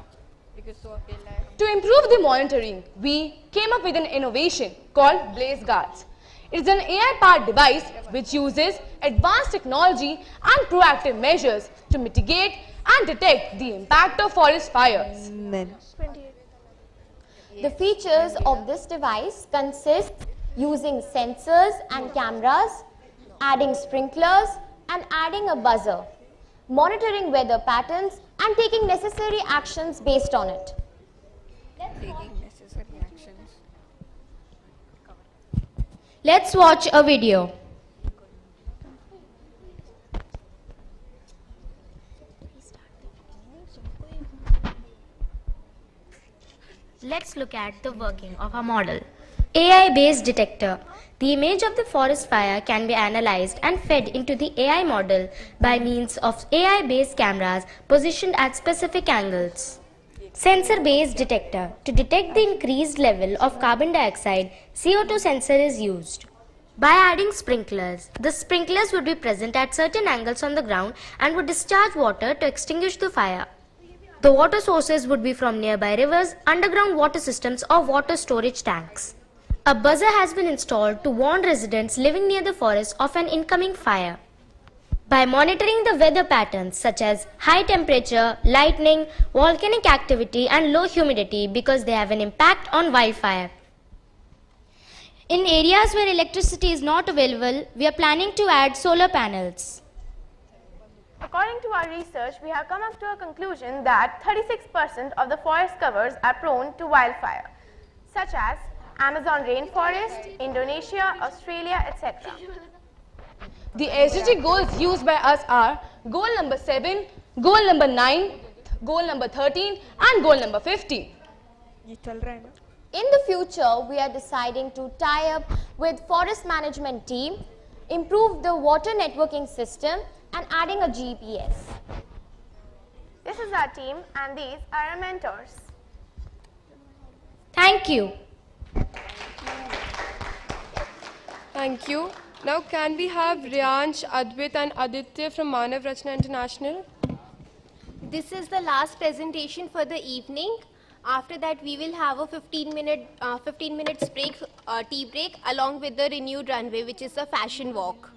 To improve the monitoring, we came up with an innovation called Blaze Guards. It is an AI-powered device which uses advanced technology and proactive measures to mitigate and detect the impact of forest fires. The features of this device consist using sensors and cameras, adding sprinklers, and adding a buzzer, monitoring weather patterns, and taking necessary actions based on it. Let's watch a video. Let's look at the working of a model. AI-based detector. The image of the forest fire can be analyzed and fed into the AI model by means of AI-based cameras positioned at specific angles. Sensor-based detector. To detect the increased level of carbon dioxide, CO2 sensor is used. By adding sprinklers, the sprinklers would be present at certain angles on the ground and would discharge water to extinguish the fire. The water sources would be from nearby rivers, underground water systems, or water storage tanks. A buzzer has been installed to warn residents living near the forest of an incoming fire. By monitoring the weather patterns such as high temperature, lightning, volcanic activity, and low humidity because they have an impact on wildfire. In areas where electricity is not available, we are planning to add solar panels. According to our research, we have come up to a conclusion that 36% of the forest covers are prone to wildfire, such as Amazon rainforest, Indonesia, Australia, etc. The SDG goals used by us are goal number 7, goal number 9, goal number 13, and goal number 15. In the future, we are deciding to tie up with forest management team, improve the water networking system, and adding a GPS. This is our team and these are our mentors. Thank you. Thank you. Now can we have Riyansh, Advait and Aditya from Manav Rachna International? This is the last presentation for the evening. After that, we will have a 15 minutes break, tea break, along with the renewed runway, which is a fashion walk.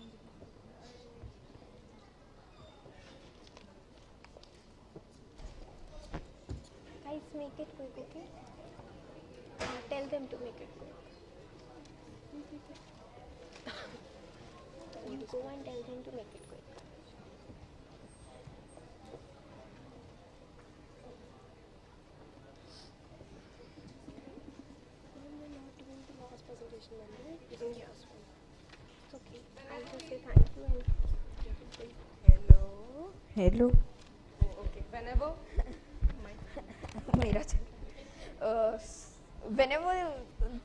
Guys, make it quick, okay? Tell them to make it quick. You go and tell them to make it quick. Hello. Okay. Whenever.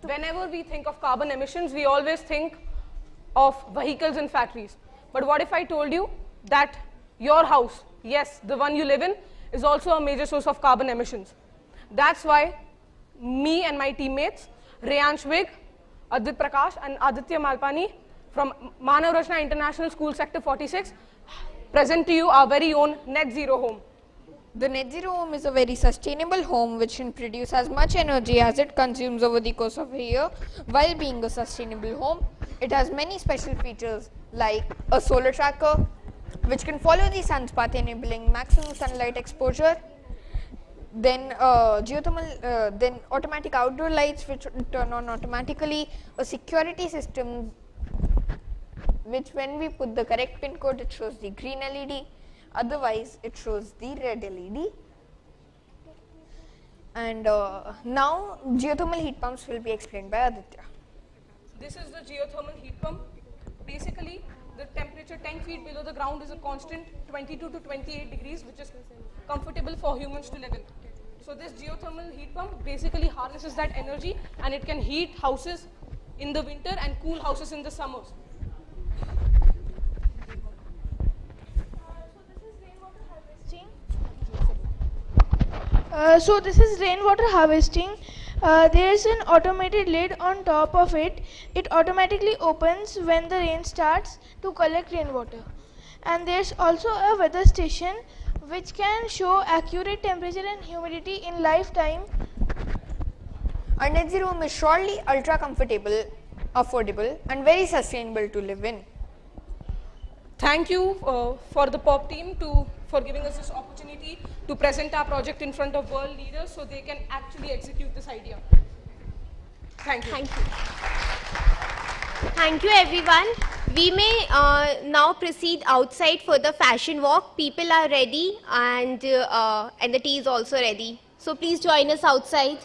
Whenever we think of carbon emissions, we always think of vehicles and factories. But what if I told you that your house, yes, the one you live in, is also a major source of carbon emissions? That's why me and my teammates, Riyansh Vig, Adit Prakash and Aditya Malpani from Manav Rachna International School Sector 46, present to you our very own net zero home. The net zero home is a very sustainable home which can produce as much energy as it consumes over the course of a year while being a sustainable home. It has many special features like a solar tracker which can follow the sun's path enabling maximum sunlight exposure, then geothermal, then automatic outdoor lights which turn on automatically, a security system which when we put the correct pin code it shows the green LED, otherwise it shows the red LED. And now geothermal heat pumps will be explained by Aditya. This is the geothermal heat pump. Basically, the temperature 10 feet below the ground is a constant 22 to 28 degrees, which is comfortable for humans to live in. So this geothermal heat pump basically harnesses that energy and it can heat houses in the winter and cool houses in the summers. So this is rainwater harvesting. There is an automated lid on top of it. It automatically opens when the rain starts to collect rainwater. And there's also a weather station which can show accurate temperature and humidity in lifetime. A net zero home is surely ultra comfortable, affordable and very sustainable to live in. Thank you for the POP team for giving us this opportunity to present our project in front of world leaders so they can actually execute this idea. Thank you. Thank you. Thank you everyone. We may now proceed outside for the fashion walk. People are ready and the tea is also ready. So please join us outside.